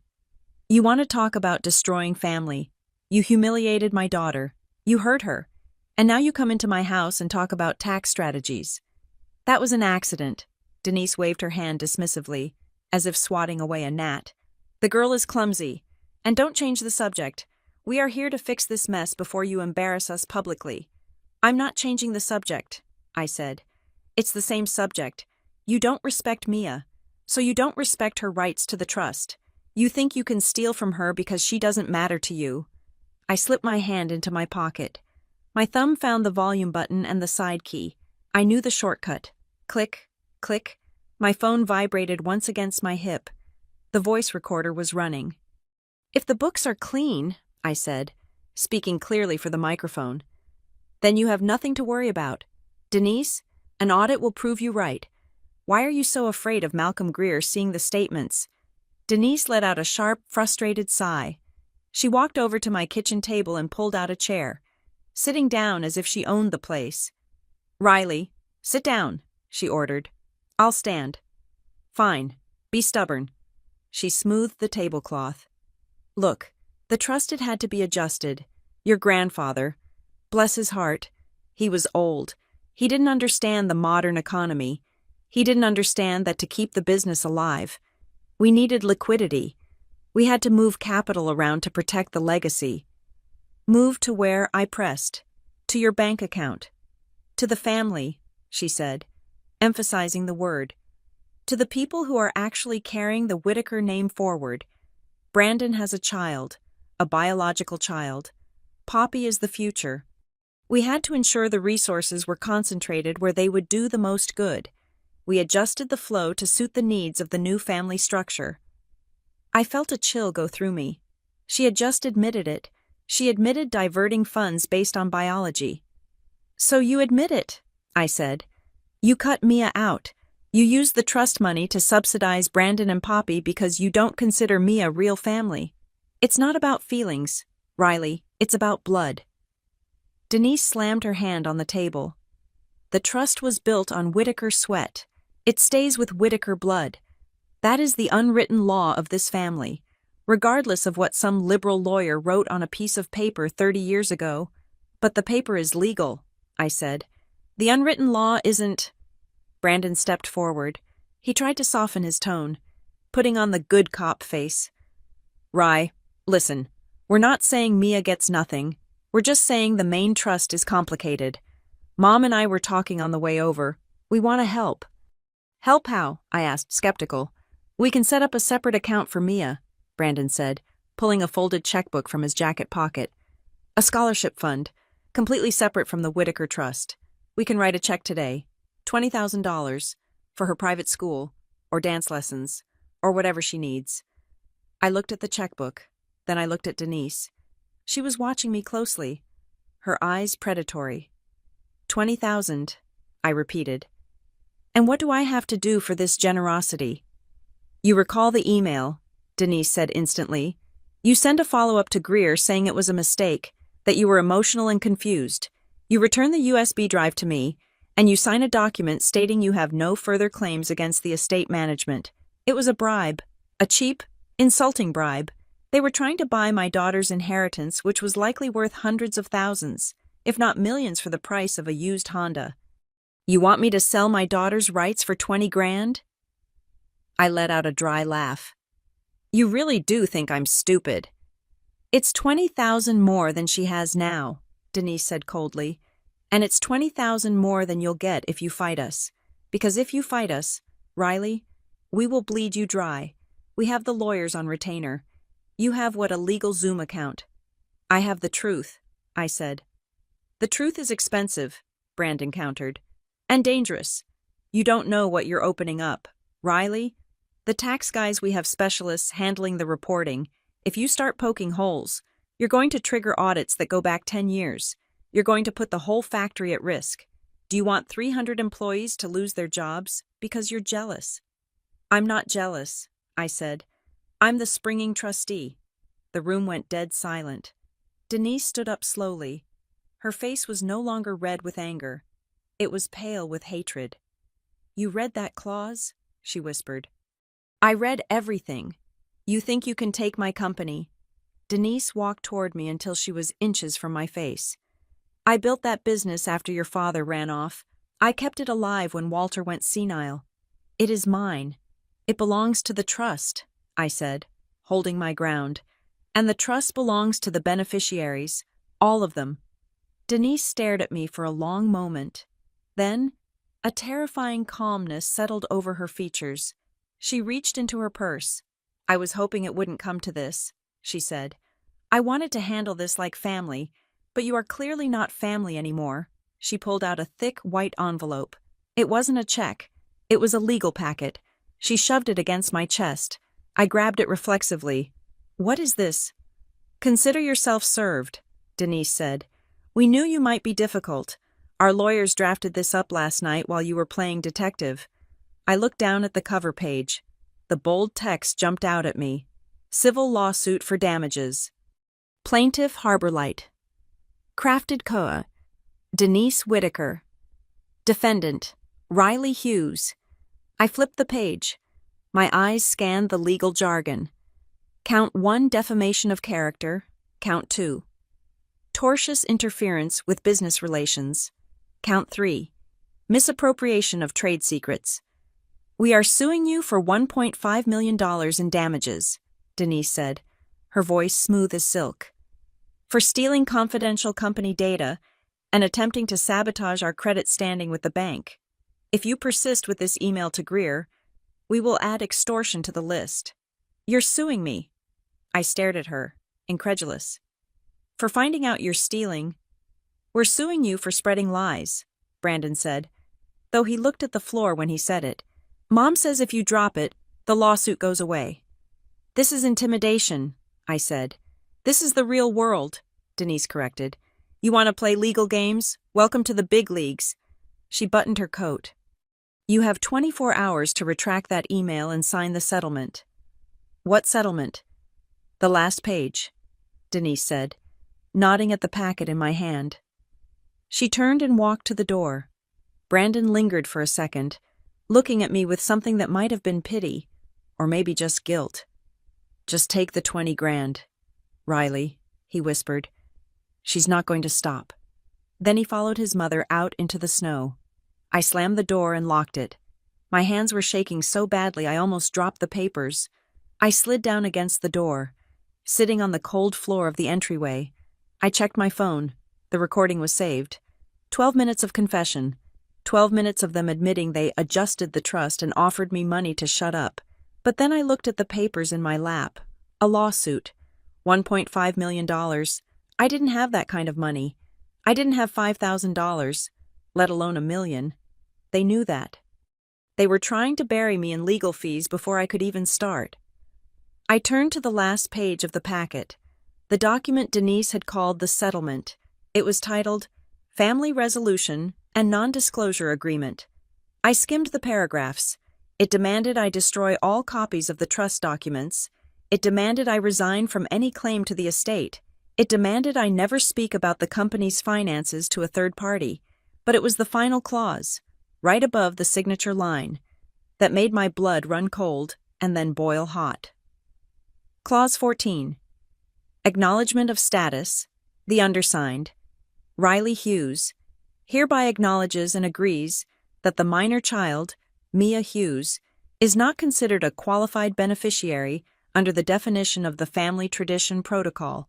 You want to talk about destroying family. You humiliated my daughter. You hurt her. And now you come into my house and talk about tax strategies. That was an accident. Denise waved her hand dismissively, as if swatting away a gnat. The girl is clumsy. And don't change the subject. We are here to fix this mess before you embarrass us publicly. I'm not changing the subject, I said. It's the same subject. You don't respect Mia, so you don't respect her rights to the trust. You think you can steal from her because she doesn't matter to you. I slipped my hand into my pocket. My thumb found the volume button and the side key. I knew the shortcut. Click, click. My phone vibrated once against my hip. The voice recorder was running. If the books are clean, I said, speaking clearly for the microphone, then you have nothing to worry about. Denise, an audit will prove you right. Why are you so afraid of Malcolm Greer seeing the statements? Denise let out a sharp, frustrated sigh. She walked over to my kitchen table and pulled out a chair, sitting down as if she owned the place. Riley, sit down, she ordered. I'll stand. Fine. Be stubborn. She smoothed the tablecloth. Look, the trust had to be adjusted. Your grandfather, bless his heart, he was old. He didn't understand the modern economy. He didn't understand that to keep the business alive, we needed liquidity. We had to move capital around to protect the legacy. Move to where? I pressed. To your bank account. To the family, she said, emphasizing the word. To the people who are actually carrying the Whitaker name forward. Brandon has a child, a biological child. Poppy is the future. We had to ensure the resources were concentrated where they would do the most good. We adjusted the flow to suit the needs of the new family structure. I felt a chill go through me. She had just admitted it. She admitted diverting funds based on biology. So you admit it, I said. You cut Mia out. You used the trust money to subsidize Brandon and Poppy because you don't consider Mia real family. It's not about feelings, Riley. It's about blood. Denise slammed her hand on the table. The trust was built on Whitaker sweat. It stays with Whitaker blood. That is the unwritten law of this family, regardless of what some liberal lawyer wrote on a piece of paper 30 years ago. But the paper is legal, I said. The unwritten law isn't... Brandon stepped forward. He tried to soften his tone, putting on the good cop face. Rye, listen, we're not saying Mia gets nothing. We're just saying the main trust is complicated. Mom and I were talking on the way over. We want to help. Help how? I asked, skeptical. We can set up a separate account for Mia, Brandon said, pulling a folded checkbook from his jacket pocket. A scholarship fund, completely separate from the Whitaker Trust. We can write a check today, $20,000, for her private school, or dance lessons, or whatever she needs. I looked at the checkbook, then I looked at Denise. She was watching me closely, her eyes predatory. 20,000, I repeated. And what do I have to do for this generosity? You recall the email, Denise said instantly. You sent a follow-up to Greer saying it was a mistake, that you were emotional and confused. You return the USB drive to me, and you sign a document stating you have no further claims against the estate management. It was a bribe, a cheap, insulting bribe. They were trying to buy my daughter's inheritance, which was likely worth hundreds of thousands, if not millions for the price of a used Honda. You want me to sell my daughter's rights for 20 grand? I let out a dry laugh. You really do think I'm stupid. It's 20,000 more than she has now, Denise said coldly, and it's 20,000 more than you'll get if you fight us. Because if you fight us, Riley, we will bleed you dry. We have the lawyers on retainer. You have a legal Zoom account. I have the truth, I said. The truth is expensive, Brandon countered. And dangerous. You don't know what you're opening up. Riley, the tax guys, we have specialists handling the reporting. If you start poking holes, you're going to trigger audits that go back 10 years. You're going to put the whole factory at risk. Do you want 300 employees to lose their jobs because you're jealous? I'm not jealous, I said. I'm the springing trustee. The room went dead silent. Denise stood up slowly. Her face was no longer red with anger. It was pale with hatred. You read that clause? She whispered. I read everything. You think you can take my company? Denise walked toward me until she was inches from my face. I built that business after your father ran off. I kept it alive when Walter went senile. It is mine. It belongs to the trust, I said, holding my ground. And the trust belongs to the beneficiaries, all of them. Denise stared at me for a long moment. Then, a terrifying calmness settled over her features. She reached into her purse. I was hoping it wouldn't come to this, she said. I wanted to handle this like family, but you are clearly not family anymore. She pulled out a thick white envelope. It wasn't a check. It was a legal packet. She shoved it against my chest. I grabbed it reflexively. What is this? Consider yourself served, Denise said. We knew you might be difficult. Our lawyers drafted this up last night while you were playing detective. I looked down at the cover page. The bold text jumped out at me. Civil lawsuit for damages. Plaintiff Harborlight. Crafted Coa. Denise Whitaker. Defendant. Riley Hughes. I flipped the page. My eyes scanned the legal jargon. Count 1, defamation of character. Count 2. Tortious interference with business relations. Count 3. Misappropriation of trade secrets. We are suing you for $1.5 million in damages, Denise said, her voice smooth as silk. For stealing confidential company data and attempting to sabotage our credit standing with the bank. If you persist with this email to Greer, we will add extortion to the list. You're suing me. I stared at her, incredulous. For finding out you're stealing. We're suing you for spreading lies, Brandon said, though he looked at the floor when he said it. Mom says if you drop it, the lawsuit goes away. This is intimidation, I said. This is the real world, Denise corrected. You want to play legal games? Welcome to the big leagues. She buttoned her coat. You have 24 hours to retract that email and sign the settlement. What settlement? The last page, Denise said, nodding at the packet in my hand. She turned and walked to the door. Brandon lingered for a second, looking at me with something that might have been pity, or maybe just guilt. Just take the 20 grand, Riley, he whispered. She's not going to stop. Then he followed his mother out into the snow. I slammed the door and locked it. My hands were shaking so badly I almost dropped the papers. I slid down against the door. Sitting on the cold floor of the entryway, I checked my phone. The recording was saved. 12 minutes of confession. 12 minutes of them admitting they adjusted the trust and offered me money to shut up. But then I looked at the papers in my lap. A lawsuit. $1.5 million. I didn't have that kind of money. I didn't have $5,000, let alone $1 million. They knew that. They were trying to bury me in legal fees before I could even start. I turned to the last page of the packet. The document Denise had called the settlement. It was titled, Family Resolution and Non-Disclosure Agreement. I skimmed the paragraphs. It demanded I destroy all copies of the trust documents. It demanded I resign from any claim to the estate. It demanded I never speak about the company's finances to a third party. But it was the final clause, right above the signature line, that made my blood run cold and then boil hot. Clause 14. Acknowledgement of status. The undersigned, Riley Hughes, hereby acknowledges and agrees that the minor child, Mia Hughes, is not considered a qualified beneficiary under the definition of the Family Tradition Protocol,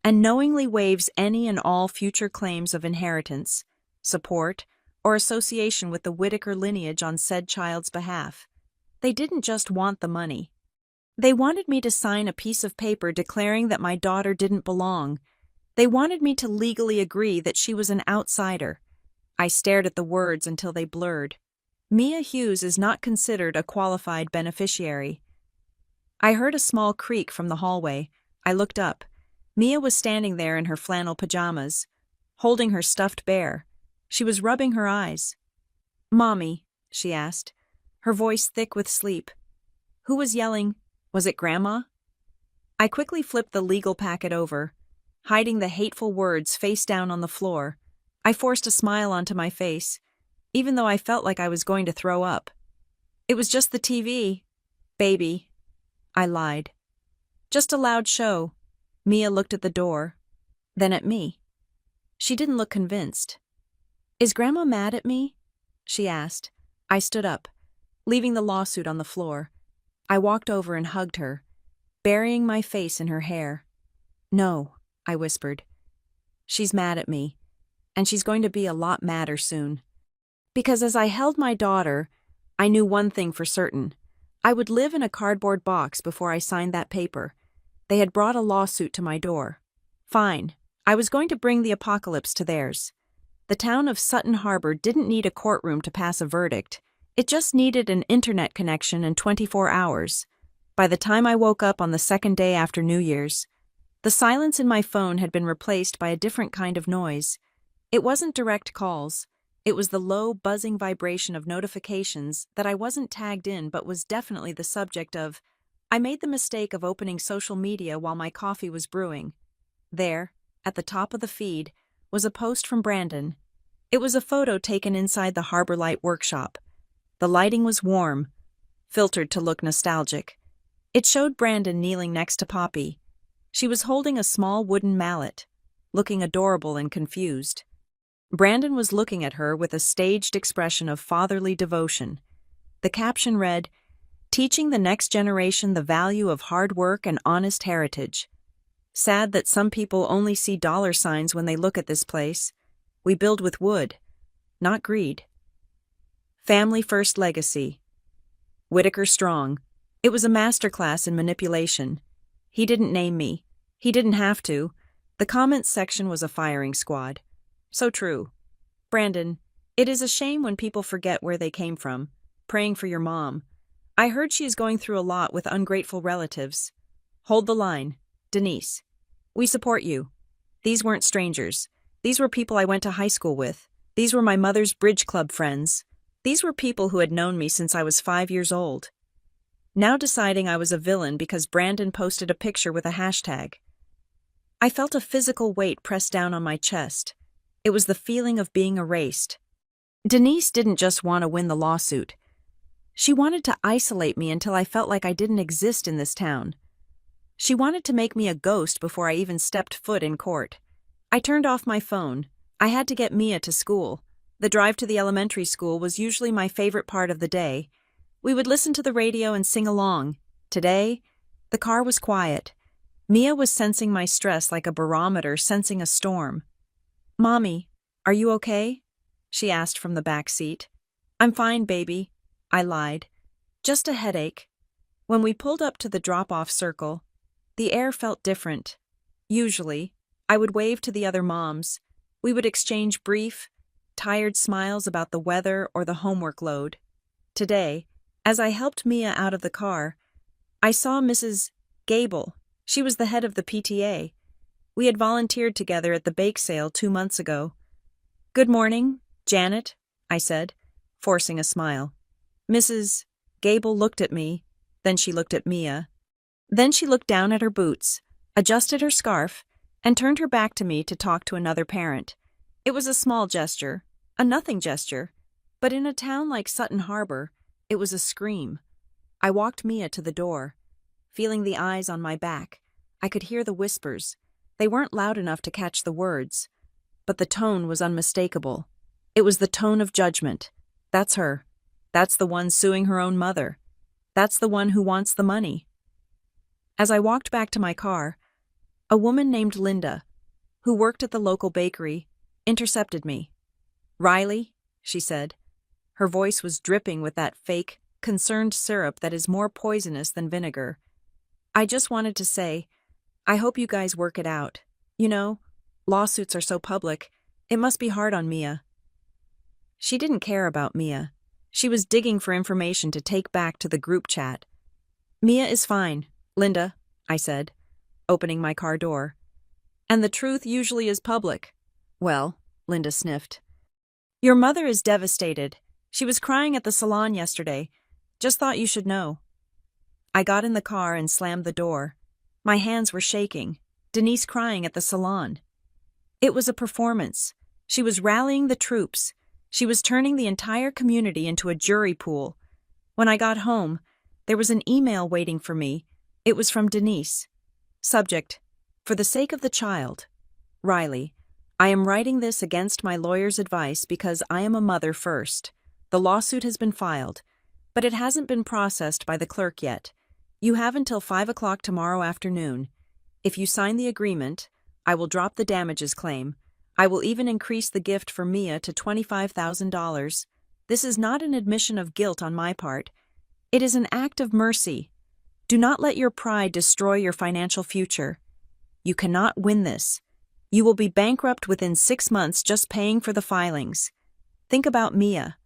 and knowingly waives any and all future claims of inheritance, support, or association with the Whittaker lineage on said child's behalf. They didn't just want the money. They wanted me to sign a piece of paper declaring that my daughter didn't belong. They wanted me to legally agree that she was an outsider. I stared at the words until they blurred. Mia Hughes is not considered a qualified beneficiary. I heard a small creak from the hallway. I looked up. Mia was standing there in her flannel pajamas, holding her stuffed bear. She was rubbing her eyes. "Mommy," she asked, her voice thick with sleep. Who was yelling? Was it Grandma? I quickly flipped the legal packet over, hiding the hateful words face down on the floor. I forced a smile onto my face, even though I felt like I was going to throw up. "It was just the TV, baby," I lied. "Just a loud show." Mia looked at the door, then at me. She didn't look convinced. "Is Grandma mad at me?" she asked. I stood up, leaving the lawsuit on the floor. I walked over and hugged her, burying my face in her hair. "No," I whispered. "She's mad at me, and she's going to be a lot madder soon." Because as I held my daughter, I knew one thing for certain. I would live in a cardboard box before I signed that paper. They had brought a lawsuit to my door. Fine, I was going to bring the apocalypse to theirs. The town of Sutton Harbor didn't need a courtroom to pass a verdict. It just needed an internet connection and 24 hours. By the time I woke up on the second day after New Year's, the silence in my phone had been replaced by a different kind of noise. It wasn't direct calls. It was the low, buzzing vibration of notifications that I wasn't tagged in but was definitely the subject of. I made the mistake of opening social media while my coffee was brewing. There, at the top of the feed, was a post from Brandon. It was a photo taken inside the Harbor Light workshop. The lighting was warm, filtered to look nostalgic. It showed Brandon kneeling next to Poppy. She was holding a small wooden mallet, looking adorable and confused. Brandon was looking at her with a staged expression of fatherly devotion. The caption read, "Teaching the next generation the value of hard work and honest heritage. Sad that some people only see dollar signs when they look at this place. We build with wood, not greed. Family First Legacy. Whittaker Strong." It was a masterclass in manipulation. He didn't name me. He didn't have to. The comments section was a firing squad. So true. "Brandon, it is a shame when people forget where they came from. Praying for your mom. I heard she is going through a lot with ungrateful relatives. Hold the line. Denise. We support you. These weren't strangers. These were people I went to high school with. These were my mother's bridge club friends. These were people who had known me since I was 5 years old. Now deciding I was a villain because Brandon posted a picture with a hashtag. I felt a physical weight press down on my chest. It was the feeling of being erased. Denise didn't just want to win the lawsuit. She wanted to isolate me until I felt like I didn't exist in this town. She wanted to make me a ghost before I even stepped foot in court. I turned off my phone. I had to get Mia to school. The drive to the elementary school was usually my favorite part of the day. We would listen to the radio and sing along. Today, the car was quiet. Mia was sensing my stress like a barometer sensing a storm. "Mommy, are you okay?" she asked from the back seat. "I'm fine, baby," I lied. "Just a headache." When we pulled up to the drop-off circle, the air felt different. Usually, I would wave to the other moms. We would exchange brief, tired smiles about the weather or the homework load. Today, as I helped Mia out of the car, I saw Mrs. Gable. She was the head of the PTA. We had volunteered together at the bake sale 2 months ago. "Good morning, Janet," I said. forcing a smile. Mrs. Gable looked at me, then she looked at Mia. Then she looked down at her boots, adjusted her scarf, and turned her back to me to talk to another parent. It was a small gesture, a nothing gesture, but in a town like Sutton Harbor, it was a scream. I walked Mia to the door. Feeling the eyes on my back, I could hear the whispers. They weren't loud enough to catch the words, but the tone was unmistakable. It was the tone of judgment. That's her. That's the one suing her own mother. That's the one who wants the money. As I walked back to my car, a woman named Linda, who worked at the local bakery, intercepted me. "Riley," she said. Her voice was dripping with that fake, concerned syrup that is more poisonous than vinegar. "I just wanted to say, I hope you guys work it out. You know, lawsuits are so public, it must be hard on Mia." She didn't care about Mia. She was digging for information to take back to the group chat. "Mia is fine, Linda," I said, opening my car door. "And the truth usually is public." "Well," Linda sniffed. "Your mother is devastated. She was crying at the salon yesterday. Just thought you should know." I got in the car and slammed the door. My hands were shaking. Denise crying at the salon. It was a performance. She was rallying the troops. She was turning the entire community into a jury pool. When I got home, there was an email waiting for me. It was from Denise. Subject: "For the sake of the child. Riley, I am writing this against my lawyer's advice because I am a mother first. The lawsuit has been filed, but it hasn't been processed by the clerk yet. You have until 5 o'clock tomorrow afternoon. If you sign the agreement, I will drop the damages claim. I will even increase the gift for Mia to $25,000. This is not an admission of guilt on my part. It is an act of mercy. Do not let your pride destroy your financial future. You cannot win this. You will be bankrupt within 6 months just paying for the filings. Think about Mia.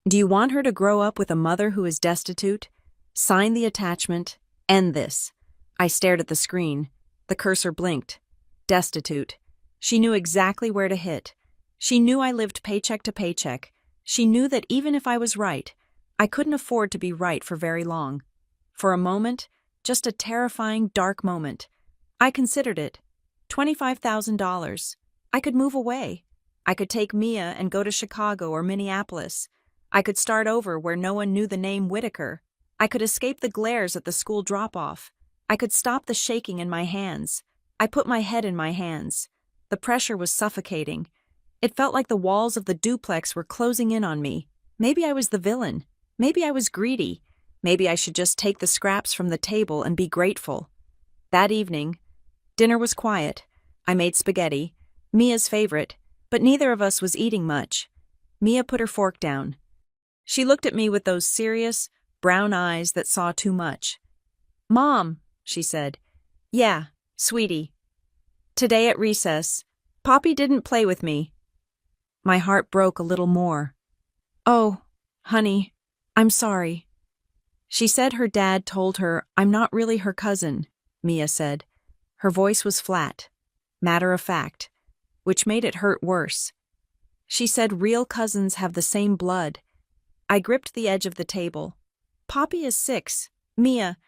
Do you want her to grow up with a mother who is destitute? Sign the attachment. End this." I stared at the screen. The cursor blinked. Destitute. She knew exactly where to hit. She knew I lived paycheck to paycheck. She knew that even if I was right, I couldn't afford to be right for very long. For a moment, just a terrifying, dark moment, I considered it. $25,000. I could move away. I could take Mia and go to Chicago or Minneapolis. I could start over where no one knew the name Whitaker. I could escape the glares at the school drop-off. I could stop the shaking in my hands. I put my head in my hands. The pressure was suffocating. It felt like the walls of the duplex were closing in on me. Maybe I was the villain. Maybe I was greedy. Maybe I should just take the scraps from the table and be grateful. That evening, dinner was quiet. I made spaghetti, Mia's favorite, but neither of us was eating much. Mia put her fork down. She looked at me with those serious, brown eyes that saw too much. "Mom," she said. "Yeah, sweetie. Today at recess, Poppy didn't play with me." My heart broke a little more. "Oh, honey, I'm sorry." She said her dad told her I'm not really her cousin, Mia said. Her voice was flat, matter of fact, which made it hurt worse. She said real cousins have the same blood. I gripped the edge of the table. "Poppy is 6. Mia,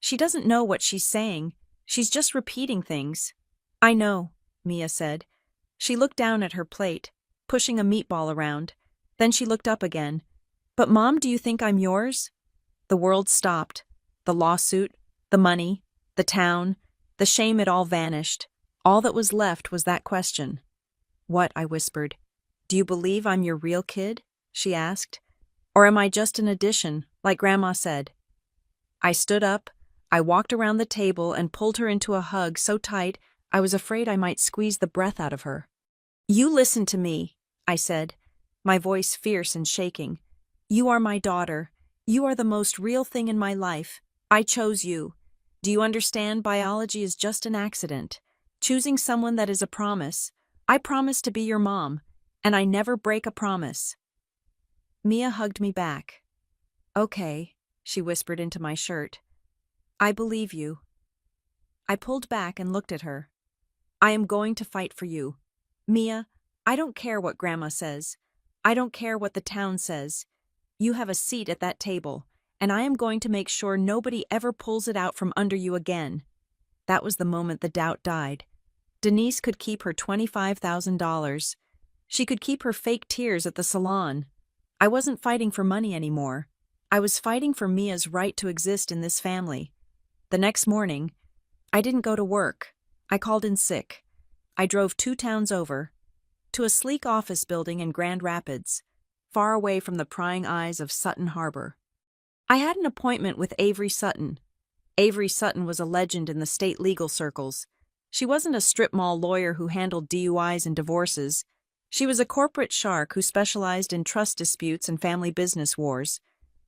she doesn't know what she's saying. She's just repeating things." "I know," Mia said. She looked down at her plate, pushing a meatball around. Then she looked up again. "But Mom, do you think I'm yours?" The world stopped. The lawsuit, the money, the town, the shame, it all vanished. All that was left was that question. "What?" I whispered. "Do you believe I'm your real kid?" she asked. "Or am I just an addition, like Grandma said?" I stood up. I walked around the table and pulled her into a hug so tight I was afraid I might squeeze the breath out of her. "You listen to me," I said, my voice fierce and shaking. "You are my daughter. You are the most real thing in my life. I chose you. Do you understand? Biology is just an accident. Choosing someone that is a promise. I promise to be your mom, and I never break a promise." Mia hugged me back. "Okay," she whispered into my shirt. "I believe you." I pulled back and looked at her. "I am going to fight for you. Mia, I don't care what Grandma says. I don't care what the town says. You have a seat at that table, and I am going to make sure nobody ever pulls it out from under you again." That was the moment the doubt died. Denise could keep her $25,000. She could keep her fake tears at the salon. I wasn't fighting for money anymore. I was fighting for Mia's right to exist in this family. The next morning, I didn't go to work. I called in sick. I drove 2 towns over, to a sleek office building in Grand Rapids, far away from the prying eyes of Sutton Harbor. I had an appointment with Avery Sutton. Avery Sutton was a legend in the state legal circles. She wasn't a strip mall lawyer who handled DUIs and divorces. She was a corporate shark who specialized in trust disputes and family business wars.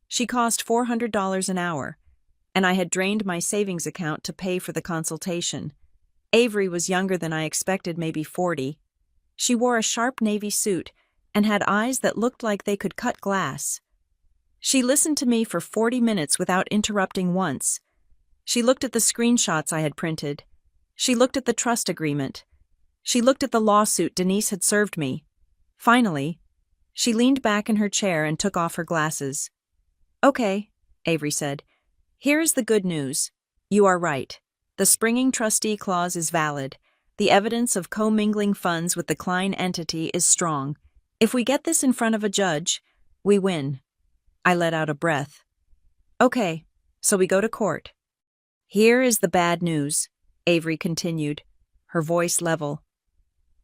She cost $400 an hour, and I had drained my savings account to pay for the consultation. Avery was younger than I expected, maybe 40. She wore a sharp navy suit and had eyes that looked like they could cut glass. She listened to me for 40 minutes without interrupting once. She looked at the screenshots I had printed. She looked at the trust agreement. She looked at the lawsuit Denise had served me. Finally, she leaned back in her chair and took off her glasses. "Okay," Avery said. "Here is the good news. You are right. The springing trustee clause is valid. The evidence of commingling funds with the Klein entity is strong. If we get this in front of a judge, we win." I let out a breath. "Okay, so we go to court." "Here is the bad news," Avery continued, her voice level.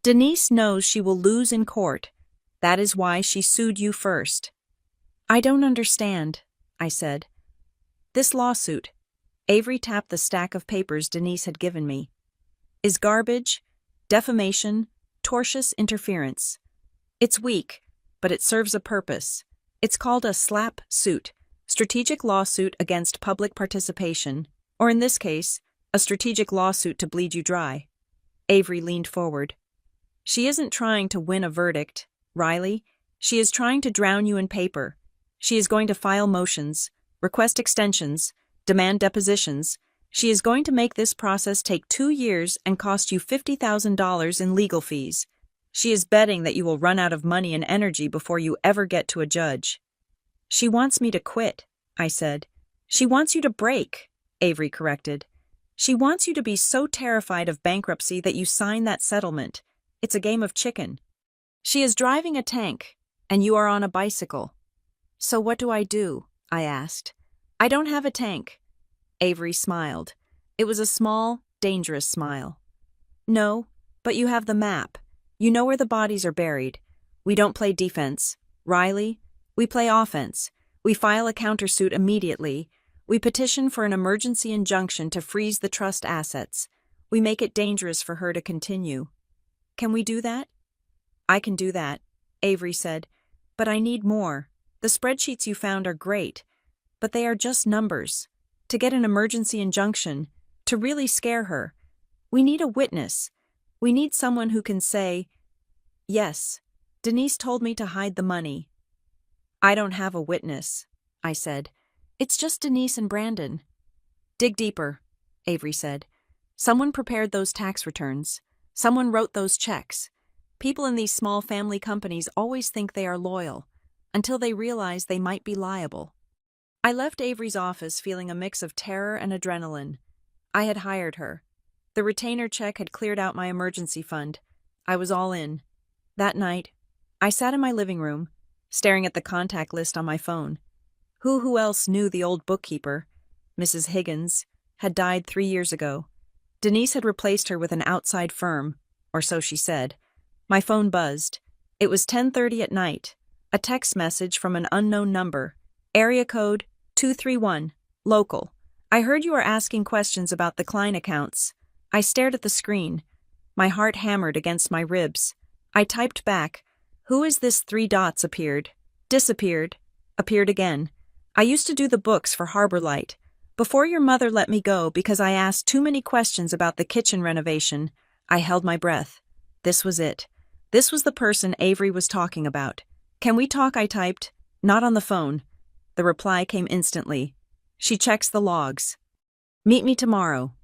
"Denise knows she will lose in court. That is why she sued you first." "I don't understand," I said. "This lawsuit," Avery tapped the stack of papers Denise had given me, "is garbage, defamation, tortious interference. It's weak, but it serves a purpose. It's called a SLAP suit, strategic lawsuit against public participation, or in this case, a strategic lawsuit to bleed you dry." Avery leaned forward. "She isn't trying to win a verdict, Riley. She is trying to drown you in paper. She is going to file motions, request extensions, demand depositions. She is going to make this process take 2 years and cost you $50,000 in legal fees. She is betting that you will run out of money and energy before you ever get to a judge." "She wants me to quit," I said. "She wants you to break," Avery corrected. "She wants you to be so terrified of bankruptcy that you sign that settlement. It's a game of chicken. She is driving a tank, and you are on a bicycle." "So what do I do?" I asked. "I don't have a tank." Avery smiled. It was a small, dangerous smile. "No, but you have the map. You know where the bodies are buried. We don't play defense, Riley. We play offense. We file a countersuit immediately. We petition for an emergency injunction to freeze the trust assets. We make it dangerous for her to continue. Can we do that?" "I can do that," Avery said. "But I need more. The spreadsheets you found are great, but they are just numbers. To get an emergency injunction, to really scare her, we need a witness. We need someone who can say, 'Yes, Denise told me to hide the money.'" "I don't have a witness," I said. "It's just Denise and Brandon." "Dig deeper," Avery said. "Someone prepared those tax returns. Someone wrote those checks. People in these small family companies always think they are loyal, until they realize they might be liable." I left Avery's office feeling a mix of terror and adrenaline. I had hired her. The retainer check had cleared out my emergency fund. I was all in. That night, I sat in my living room, staring at the contact list on my phone. Who else knew the old bookkeeper, Mrs. Higgins, had died 3 years ago. Denise had replaced her with an outside firm, or so she said. My phone buzzed. It was 10:30 at night. A text message from an unknown number. Area code 231, local. "I heard you are asking questions about the Klein accounts." I stared at the screen. My heart hammered against my ribs. I typed back, "Who is this 3 dots appeared? Disappeared. Appeared again. I used to do the books for Harbor Light. Before your mother let me go because I asked too many questions about the kitchen renovation, I held my breath. This was it. This was the person Avery was talking about. "Can we talk?" I typed. "Not on the phone." The reply came instantly. "She checks the logs. Meet me tomorrow.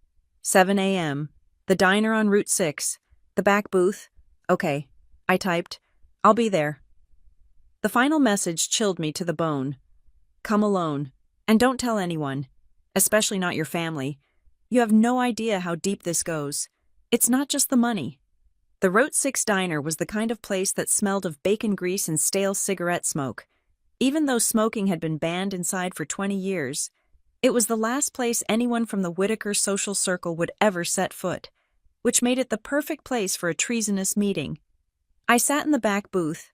7 a.m. The diner on Route 6. The back booth." "Okay," I typed. "I'll be there." The final message chilled me to the bone. Come alone. And don't tell anyone, especially not your family. You have no idea how deep this goes. It's not just the money. The Route 6 diner was the kind of place that smelled of bacon grease and stale cigarette smoke. Even though smoking had been banned inside for 20 years, it was the last place anyone from the Whitaker social circle would ever set foot, which made it the perfect place for a treasonous meeting. I sat in the back booth,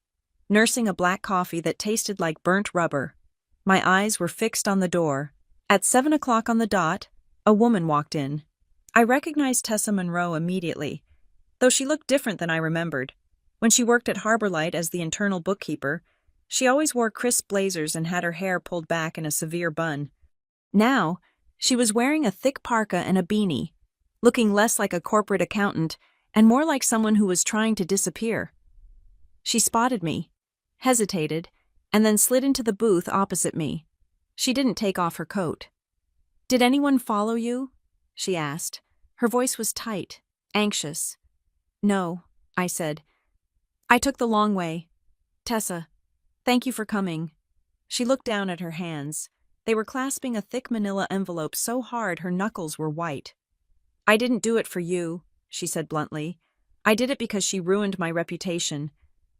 nursing a black coffee that tasted like burnt rubber. My eyes were fixed on the door. At 7 o'clock on the dot, a woman walked in. I recognized Tessa Monroe immediately, though she looked different than I remembered. When she worked at Harbor Light as the internal bookkeeper, she always wore crisp blazers and had her hair pulled back in a severe bun. Now, she was wearing a thick parka and a beanie, looking less like a corporate accountant and more like someone who was trying to disappear. She spotted me, hesitated, and then slid into the booth opposite me. She didn't take off her coat. "Did anyone follow you?" she asked. Her voice was tight, anxious. "No," I said. "I took the long way. Tessa, thank you for coming." She looked down at her hands. They were clasping a thick manila envelope so hard her knuckles were white. "I didn't do it for you," she said bluntly. "I did it because she ruined my reputation.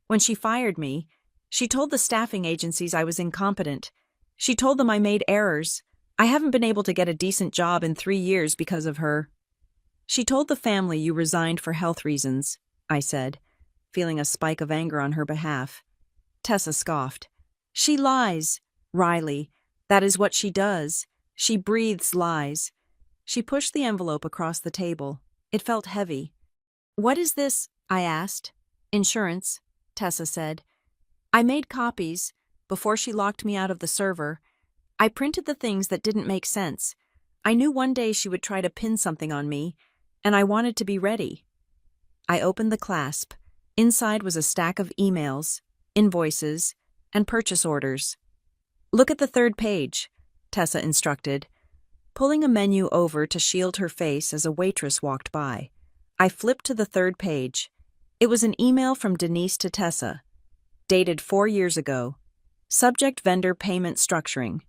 When she fired me, she told the staffing agencies I was incompetent. She told them I made errors. I haven't been able to get a decent job in 3 years because of her." "She told the family you resigned for health reasons," I said, feeling a spike of anger on her behalf. Tessa scoffed. "She lies, Riley. That is what she does. She breathes lies." She pushed the envelope across the table. It felt heavy. "What is this?" I asked. "Insurance," Tessa said. "I made copies before she locked me out of the server. I printed the things that didn't make sense. I knew one day she would try to pin something on me, and I wanted to be ready." I opened the clasp. Inside was a stack of emails, invoices, and purchase orders. "Look at the third page," Tessa instructed, pulling a menu over to shield her face as a waitress walked by. I flipped to the third page. It was an email from Denise to Tessa, dated 4 years ago. Subject: vendor payment structuring.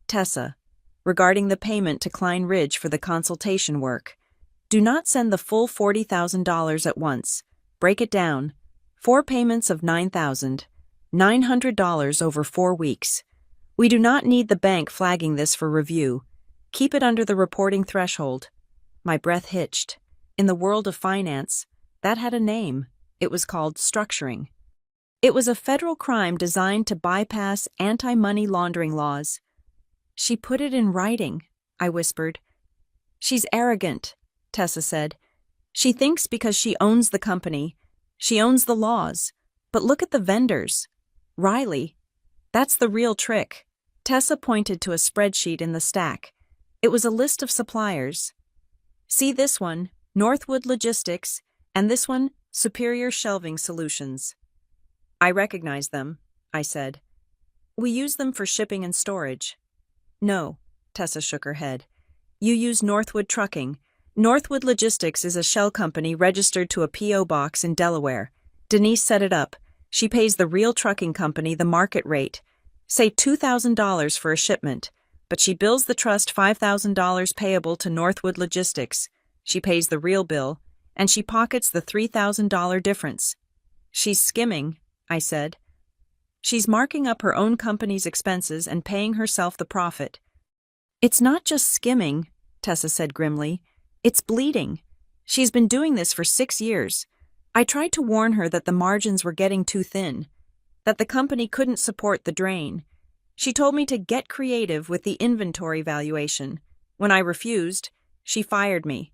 Tessa, regarding the payment to Klein Ridge for the consultation work. Do not send the full $40,000 at once. Break it down. 4 payments of $9,900 over 4 weeks. We do not need the bank flagging this for review. Keep it under the reporting threshold." My breath hitched. In the world of finance, that had a name. It was called structuring. It was a federal crime designed to bypass anti-money laundering laws. "She put it in writing," I whispered. "She's arrogant," Tessa said. "She thinks because she owns the company, she owns the laws. But look at the vendors. Riley, that's the real trick." Tessa pointed to a spreadsheet in the stack. It was a list of suppliers. "See this one, Northwood Logistics, and this one, Superior Shelving Solutions." "I recognize them," I said. "We use them for shipping and storage." "No," Tessa shook her head. "You use Northwood Trucking. Northwood Logistics is a shell company registered to a P.O. box in Delaware. Denise set it up. She pays the real trucking company the market rate, say $2,000 for a shipment, but she bills the trust $5,000 payable to Northwood Logistics. She pays the real bill, and she pockets the $3,000 difference." "She's skimming," I said. "She's marking up her own company's expenses and paying herself the profit." "It's not just skimming," Tessa said grimly. "It's bleeding. She's been doing this for 6 years. I tried to warn her that the margins were getting too thin, that the company couldn't support the drain. She told me to get creative with the inventory valuation. When I refused, she fired me."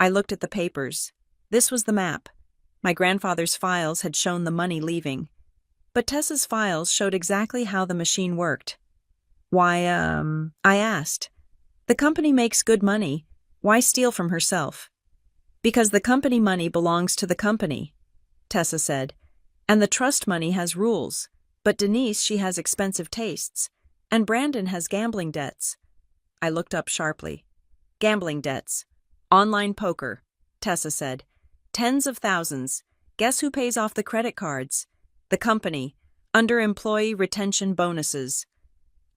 I looked at the papers. This was the map. My grandfather's files had shown the money leaving, but Tessa's files showed exactly how the machine worked. "Why, I asked. "The company makes good money. Why steal from herself?" "Because the company money belongs to the company," Tessa said. "And the trust money has rules. But Denise, she has expensive tastes. And Brandon has gambling debts." I looked up sharply. "Gambling debts. Online poker," Tessa said. "Tens of thousands. Guess who pays off the credit cards? The company. Underemployee retention bonuses.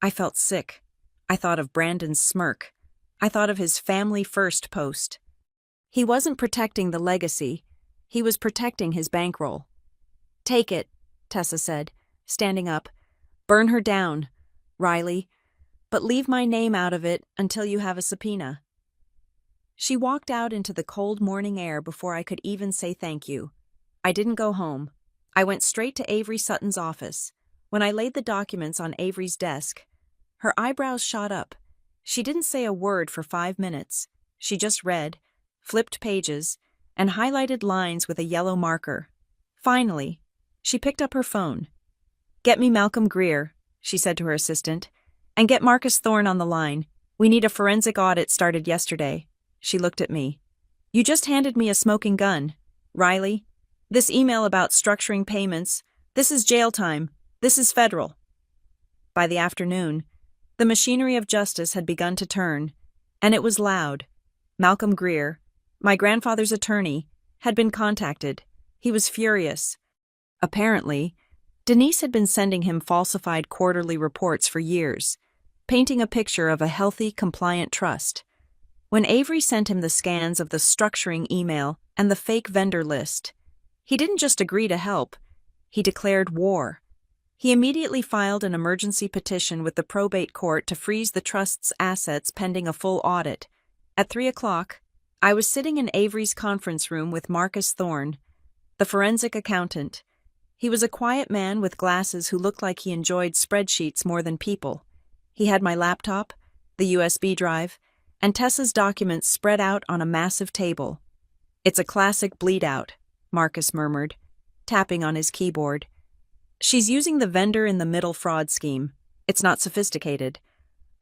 I felt sick. I thought of Brandon's smirk. I thought of his family first post. He wasn't protecting the legacy. He was protecting his bankroll. Take it, Tessa said, standing up. Burn her down, Riley, but leave my name out of it until you have a subpoena. She walked out into the cold morning air before I could even say thank you. I didn't go home. I went straight to Avery Sutton's office. When I laid the documents on Avery's desk, her eyebrows shot up. She didn't say a word for 5 minutes. She just read, flipped pages, and highlighted lines with a yellow marker. Finally, she picked up her phone. "Get me Malcolm Greer," she said to her assistant, "and get Marcus Thorne on the line. We need a forensic audit started yesterday." She looked at me. "You just handed me a smoking gun, Riley. This email about structuring payments, this is jail time. This is federal." By the afternoon, the machinery of justice had begun to turn, and it was loud. Malcolm Greer, my grandfather's attorney, had been contacted. He was furious. Apparently, Denise had been sending him falsified quarterly reports for years, painting a picture of a healthy, compliant trust. When Avery sent him the scans of the structuring email and the fake vendor list, he didn't just agree to help, he declared war. He immediately filed an emergency petition with the probate court to freeze the trust's assets pending a full audit. At 3 o'clock, I was sitting in Avery's conference room with Marcus Thorne, the forensic accountant. He was a quiet man with glasses who looked like he enjoyed spreadsheets more than people. He had my laptop, the USB drive, and Tessa's documents spread out on a massive table. "It's a classic bleed-out," Marcus murmured, tapping on his keyboard. "She's using the vendor-in-the-middle fraud scheme. It's not sophisticated,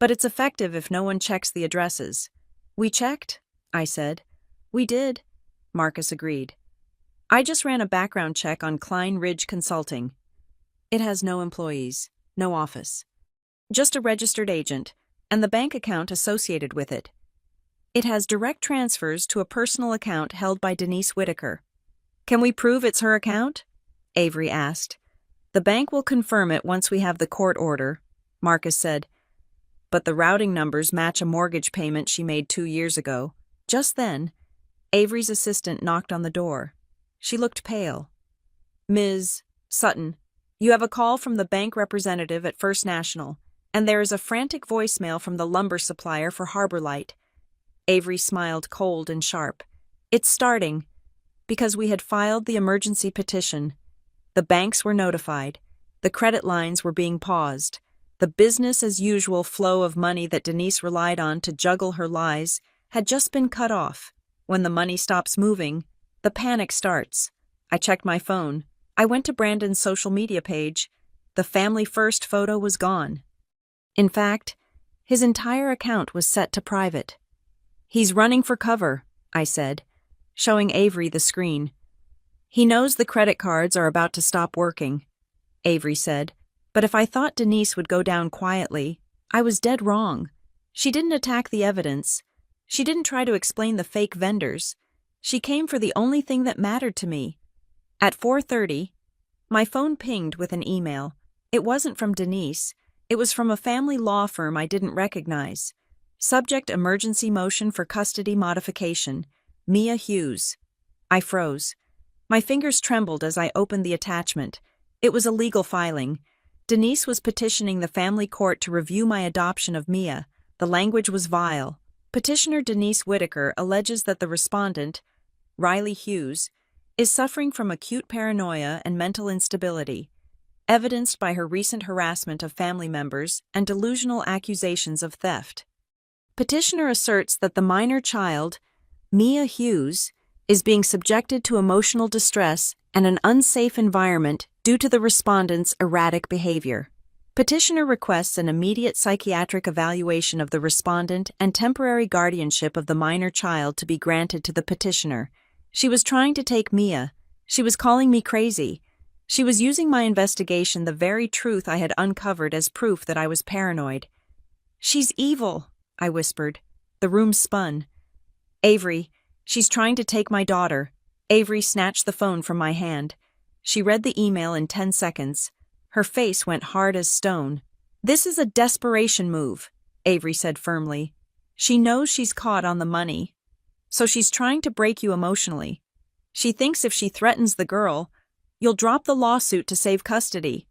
but it's effective if no one checks the addresses." "We checked," I said. "We did," Marcus agreed. "I just ran a background check on Klein Ridge Consulting. It has no employees, no office. Just a registered agent, and the bank account associated with it. It has direct transfers to a personal account held by Denise Whitaker." "Can we prove it's her account?" Avery asked. "The bank will confirm it once we have the court order," Marcus said. "But the routing numbers match a mortgage payment she made 2 years ago." Just then, Avery's assistant knocked on the door. She looked pale. "Ms. Sutton, you have a call from the bank representative at First National, and there is a frantic voicemail from the lumber supplier for Harbor Light." Avery smiled cold and sharp. "It's starting." Because we had filed the emergency petition. The banks were notified. The credit lines were being paused. The business-as-usual flow of money that Denise relied on to juggle her lies had just been cut off. When the money stops moving, the panic starts. I checked my phone. I went to Brandon's social media page. The family first photo was gone. In fact, his entire account was set to private. "He's running for cover," I said, showing Avery the screen. "He knows the credit cards are about to stop working," Avery said. But if I thought Denise would go down quietly, I was dead wrong. She didn't attack the evidence. She didn't try to explain the fake vendors. She came for the only thing that mattered to me. At 4:30, my phone pinged with an email. It wasn't from Denise. It was from a family law firm I didn't recognize. Subject: emergency motion for custody modification. Mia Hughes. I froze. My fingers trembled as I opened the attachment. It was a legal filing. Denise was petitioning the family court to review my adoption of Mia. The language was vile. Petitioner Denise Whitaker alleges that the respondent, Riley Hughes, is suffering from acute paranoia and mental instability, evidenced by her recent harassment of family members and delusional accusations of theft. Petitioner asserts that the minor child, Mia Hughes, is being subjected to emotional distress and an unsafe environment due to the respondent's erratic behavior. Petitioner requests an immediate psychiatric evaluation of the respondent and temporary guardianship of the minor child to be granted to the petitioner. She was trying to take Mia. She was calling me crazy. She was using my investigation, the very truth I had uncovered, as proof that I was paranoid. "She's evil," I whispered. The room spun. "Avery, she's trying to take my daughter." Avery snatched the phone from my hand. She read the email in 10 seconds. Her face went hard as stone. "This is a desperation move," Avery said firmly. "She knows she's caught on the money, so she's trying to break you emotionally. She thinks if she threatens the girl, you'll drop the lawsuit to save custody."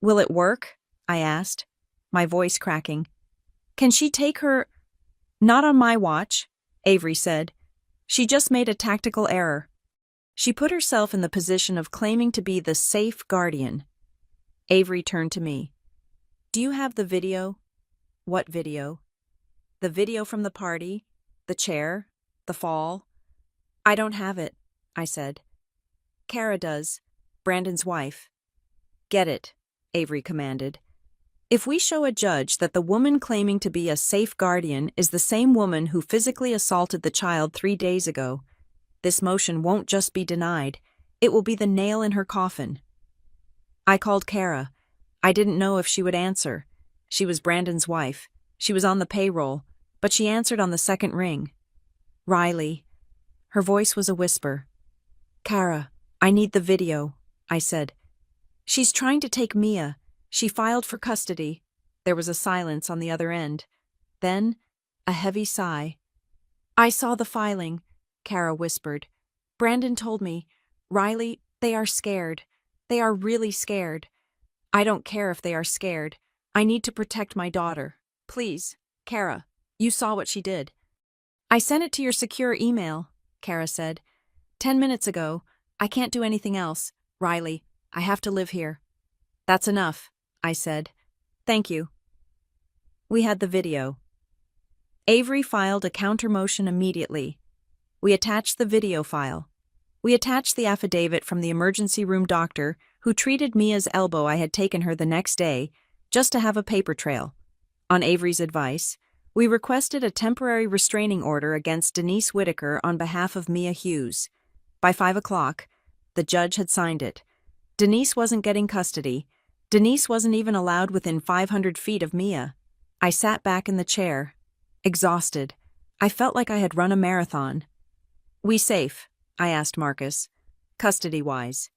"Will it work?" I asked, my voice cracking. "Can she take her—" "Not on my watch," Avery said. "She just made a tactical error. She put herself in the position of claiming to be the safe guardian." Avery turned to me. "Do you have the video?" "What video?" "The video from the party, the chair, the fall." "I don't have it," I said. "Kara does, Brandon's wife." "Get it," Avery commanded. "If we show a judge that the woman claiming to be a safe guardian is the same woman who physically assaulted the child 3 days ago, this motion won't just be denied, it will be the nail in her coffin." I called Kara. I didn't know if she would answer. She was Brandon's wife. She was on the payroll, but she answered on the second ring. "Riley." Her voice was a whisper. "Kara, I need the video," I said. "She's trying to take Mia. She filed for custody." There was a silence on the other end. Then, a heavy sigh. "I saw the filing," Kara whispered. "Brandon told me. Riley, they are scared. They are really scared. I don't care if they are scared. I need to protect my daughter. Please, Kara, you saw what she did." "I sent it to your secure email," Kara said. 10 minutes ago. I can't do anything else. Riley, I have to live here." "That's enough," I said. "Thank you." We had the video. Avery filed a counter-motion immediately. We attached the video file. We attached the affidavit from the emergency room doctor who treated Mia's elbow I had taken her the next day, just to have a paper trail. On Avery's advice, we requested a temporary restraining order against Denise Whitaker on behalf of Mia Hughes. By 5 o'clock, the judge had signed it. Denise wasn't getting custody. Denise wasn't even allowed within 500 feet of Mia. I sat back in the chair, exhausted. I felt like I had run a marathon. "We safe?" I asked Marcus. "Custody-wise."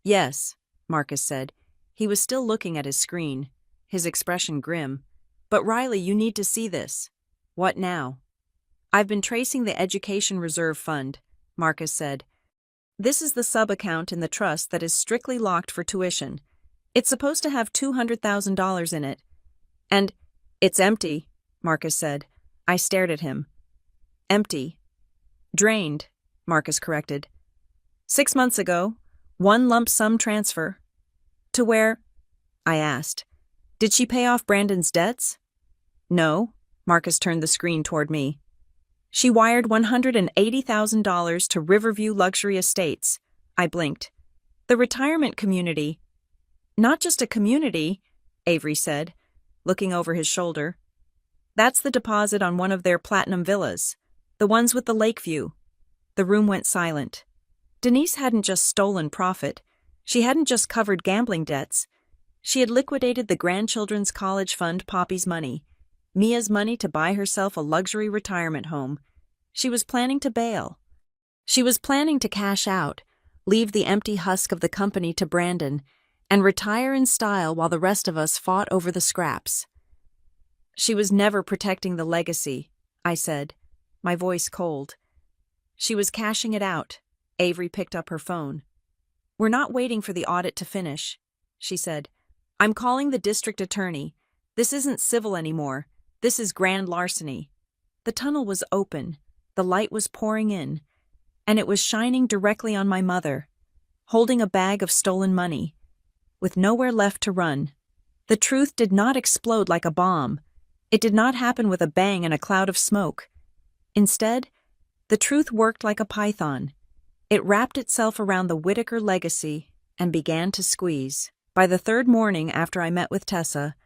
"Yes," Marcus said. He was still looking at his screen, his expression grim. "But Riley, you need to see this." "What now?" "I've been tracing the Education Reserve Fund," Marcus said. "This is the sub-account in the trust that is strictly locked for tuition. It's supposed to have $200,000 in it. And it's empty," Marcus said. I stared at him. "Empty." "Drained," Marcus corrected. 6 months ago, one lump sum transfer." "To where?" I asked. "Did she pay off Brandon's debts?" "No." Marcus turned the screen toward me. "She wired $180,000 to Riverview Luxury Estates." I blinked. "The retirement community." "Not just a community," Avery said, looking over his shoulder. "That's the deposit on one of their platinum villas, the ones with the lake view." The room went silent. Denise hadn't just stolen profit. She hadn't just covered gambling debts. She had liquidated the grandchildren's college fund Poppy's money, Mia's money to buy herself a luxury retirement home. She was planning to bail. She was planning to cash out, leave the empty husk of the company to Brandon, and retire in style while the rest of us fought over the scraps. "She was never protecting the legacy," I said, my voice cold. "She was cashing it out." Avery picked up her phone. "We're not waiting for the audit to finish," she said. "I'm calling the district attorney. This isn't civil anymore. This is grand larceny." The tunnel was open, the light was pouring in, and it was shining directly on my mother, holding a bag of stolen money, with nowhere left to run. The truth did not explode like a bomb. It did not happen with a bang and a cloud of smoke. Instead, the truth worked like a python. It wrapped itself around the Whitaker legacy and began to squeeze. By the third morning after I met with Tessa,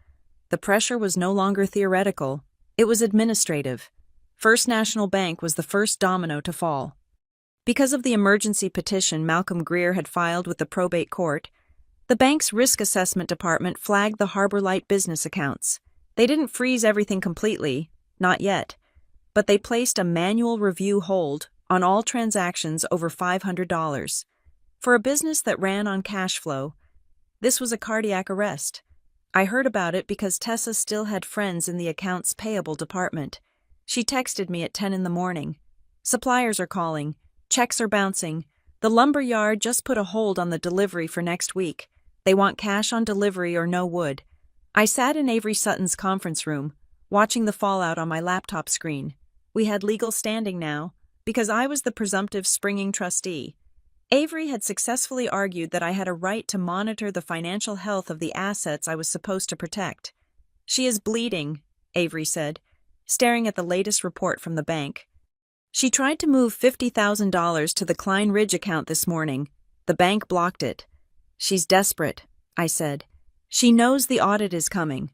the pressure was no longer theoretical. It was administrative. First National Bank was the first domino to fall. Because of the emergency petition Malcolm Greer had filed with the probate court, the bank's risk assessment department flagged the Harbor Light business accounts. They didn't freeze everything completely, not yet, but they placed a manual review hold on all transactions over $500. For a business that ran on cash flow, This was a cardiac arrest. I heard about it because Tessa still had friends in the accounts payable department. She texted me at 10 in the morning. Suppliers are calling. Checks are bouncing. The lumber yard just put a hold on the delivery for next week. They want cash on delivery or no wood. I sat in Avery Sutton's conference room, watching the fallout on my laptop screen. We had legal standing now, because I was the presumptive springing trustee. Avery had successfully argued that I had a right to monitor the financial health of the assets I was supposed to protect. She is bleeding, Avery said, staring at the latest report from the bank. She tried to move $50,000 to the Klein Ridge account this morning. The bank blocked it. She's desperate, I said. She knows the audit is coming.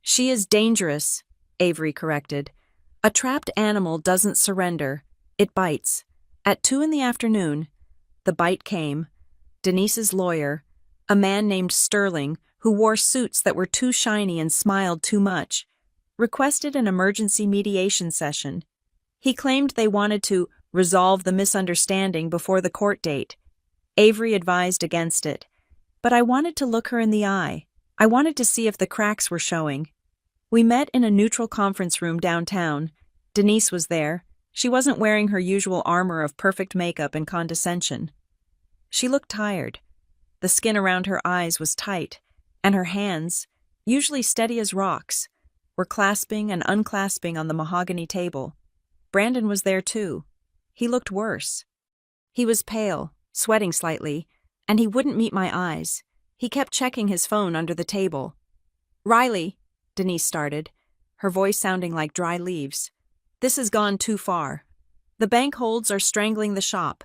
She is dangerous, Avery corrected. A trapped animal doesn't surrender. It bites. At 2 in the afternoon, the bite came. Denise's lawyer, a man named Sterling, who wore suits that were too shiny and smiled too much, requested an emergency mediation session. He claimed they wanted to resolve the misunderstanding before the court date. Avery advised against it. But I wanted to look her in the eye. I wanted to see if the cracks were showing. We met in a neutral conference room downtown. Denise was there. She wasn't wearing her usual armor of perfect makeup and condescension. She looked tired. The skin around her eyes was tight, and her hands, usually steady as rocks, were clasping and unclasping on the mahogany table. Brandon was there too. He looked worse. He was pale, sweating slightly, and he wouldn't meet my eyes. He kept checking his phone under the table. "Riley," Denise started, her voice sounding like dry leaves. "This has gone too far. The bank holds are strangling the shop.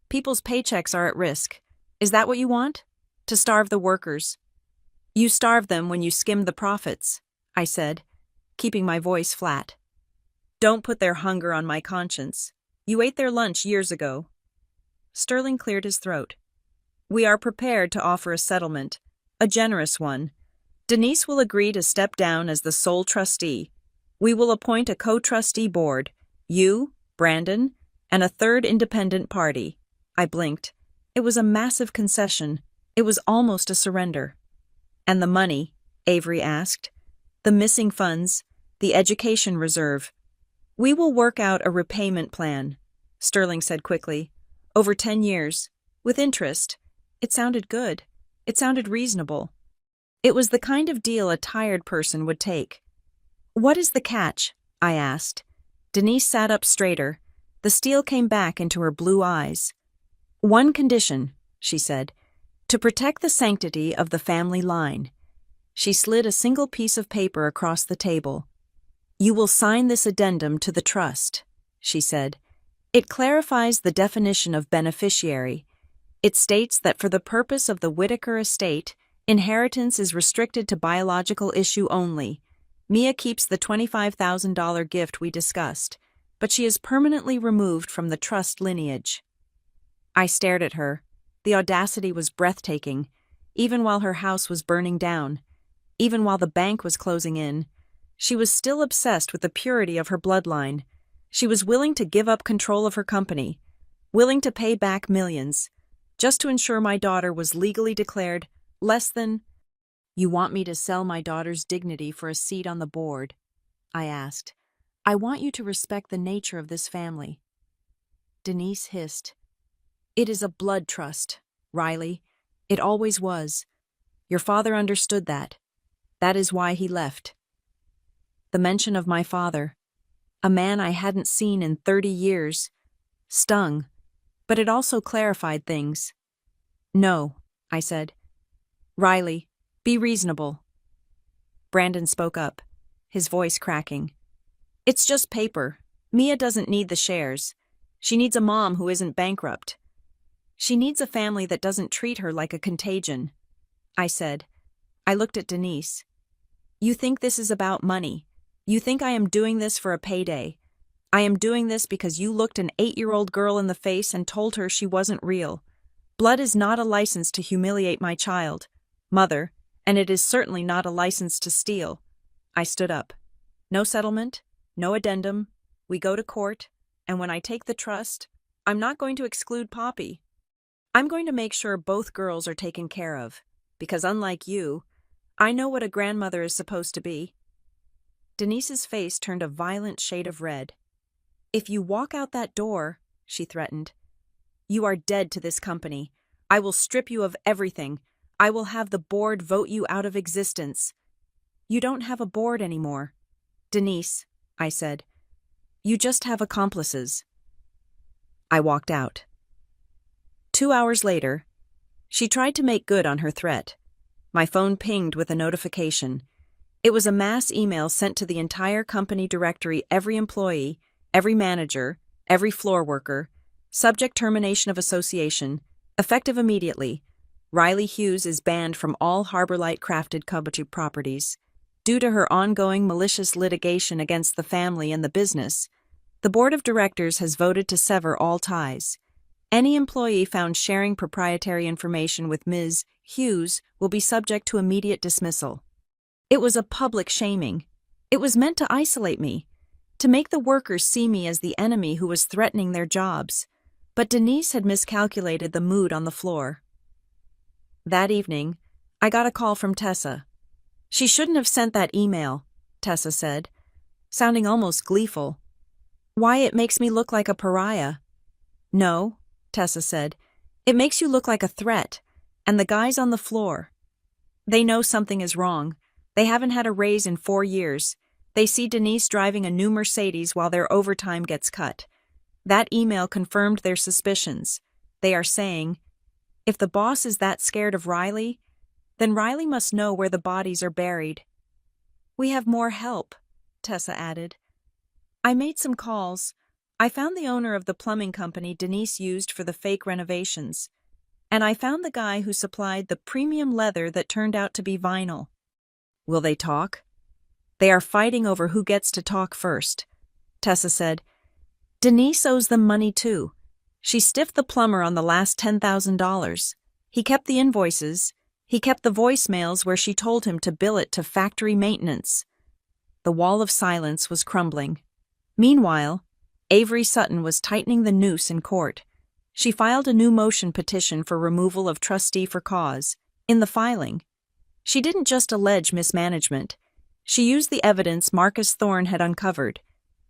People's paychecks are at risk. Is that what you want? To starve the workers?" "You starve them when you skim the profits," I said, keeping my voice flat. "Don't put their hunger on my conscience. You ate their lunch years ago." Sterling cleared his throat. "We are prepared to offer a settlement, a generous one. Denise will agree to step down as the sole trustee. We will appoint a co-trustee board, you, Brandon, and a third independent party." I blinked. It was a massive concession. It was almost a surrender. "And the money?" Avery asked. "The missing funds, the education reserve." "We will work out a repayment plan," Sterling said quickly. "Over 10 years, with interest." It sounded good. It sounded reasonable. It was the kind of deal a tired person would take. "What is the catch?" I asked. Denise sat up straighter. The steel came back into her blue eyes. "One condition," she said, "to protect the sanctity of the family line." She slid a single piece of paper across the table. "You will sign this addendum to the trust," she said. "It clarifies the definition of beneficiary. It states that for the purpose of the Whitaker estate, inheritance is restricted to biological issue only. Mia keeps the $25,000 gift we discussed, but she is permanently removed from the trust lineage." I stared at her. The audacity was breathtaking, even while her house was burning down, even while the bank was closing in. She was still obsessed with the purity of her bloodline. She was willing to give up control of her company, willing to pay back millions, just to ensure my daughter was legally declared less than. "You want me to sell my daughter's dignity for a seat on the board?" I asked. "I want you to respect the nature of this family." Denise hissed. "It is a blood trust, Riley. It always was. Your father understood that. That is why he left." The mention of my father, a man I hadn't seen in 30 years, stung, but it also clarified things. "No," I said. "Riley, be reasonable." Brandon spoke up, his voice cracking. "It's just paper. Mia doesn't need the shares. She needs a mom who isn't bankrupt. She needs a family that doesn't treat her like a contagion." I said. I looked at Denise. "You think this is about money. You think I am doing this for a payday. I am doing this because you looked an 8-year-old girl in the face and told her she wasn't real. Blood is not a license to humiliate my child, mother, and it is certainly not a license to steal." I stood up. "No settlement, no addendum. We go to court, and when I take the trust, I'm not going to exclude Poppy. I'm going to make sure both girls are taken care of. because unlike you, I know what a grandmother is supposed to be. Denise's face turned a violent shade of red. If you walk out that door, she threatened, you are dead to this company. I will strip you of everything. I will have the board vote you out of existence. You don't have a board anymore. Denise, I said. You just have accomplices. I walked out. 2 hours later, she tried to make good on her threat. My phone pinged with a notification. It was a mass email sent to the entire company directory, every employee, every manager, every floor worker. Subject: termination of association. Effective immediately. Riley Hughes is banned from all Harbor Light crafted company properties. Due to her ongoing malicious litigation against the family and the business, the board of directors has voted to sever all ties. Any employee found sharing proprietary information with Ms. Hughes will be subject to immediate dismissal. It was a public shaming. It was meant to isolate me, to make the workers see me as the enemy who was threatening their jobs. But Denise had miscalculated the mood on the floor. That evening, I got a call from Tessa. She shouldn't have sent that email, Tessa said, sounding almost gleeful. Why, it makes me look like a pariah. No, Tessa said, it makes you look like a threat, and the guys on the floor. They know something is wrong. They haven't had a raise in 4 years. They see Denise driving a new Mercedes while their overtime gets cut. That email confirmed their suspicions. They are saying, if the boss is that scared of Riley, then Riley must know where the bodies are buried. We have more help, Tessa added. I made some calls. I found the owner of the plumbing company Denise used for the fake renovations. And I found the guy who supplied the premium leather that turned out to be vinyl. Will they talk? They are fighting over who gets to talk first, Tessa said. Denise owes them money too. She stiffed the plumber on the last $10,000. He kept the invoices. He kept the voicemails where she told him to bill it to factory maintenance. The wall of silence was crumbling. Meanwhile, Avery Sutton was tightening the noose in court. She filed a new motion petition for removal of trustee for cause. In the filing, she didn't just allege mismanagement. She used the evidence Marcus Thorne had uncovered.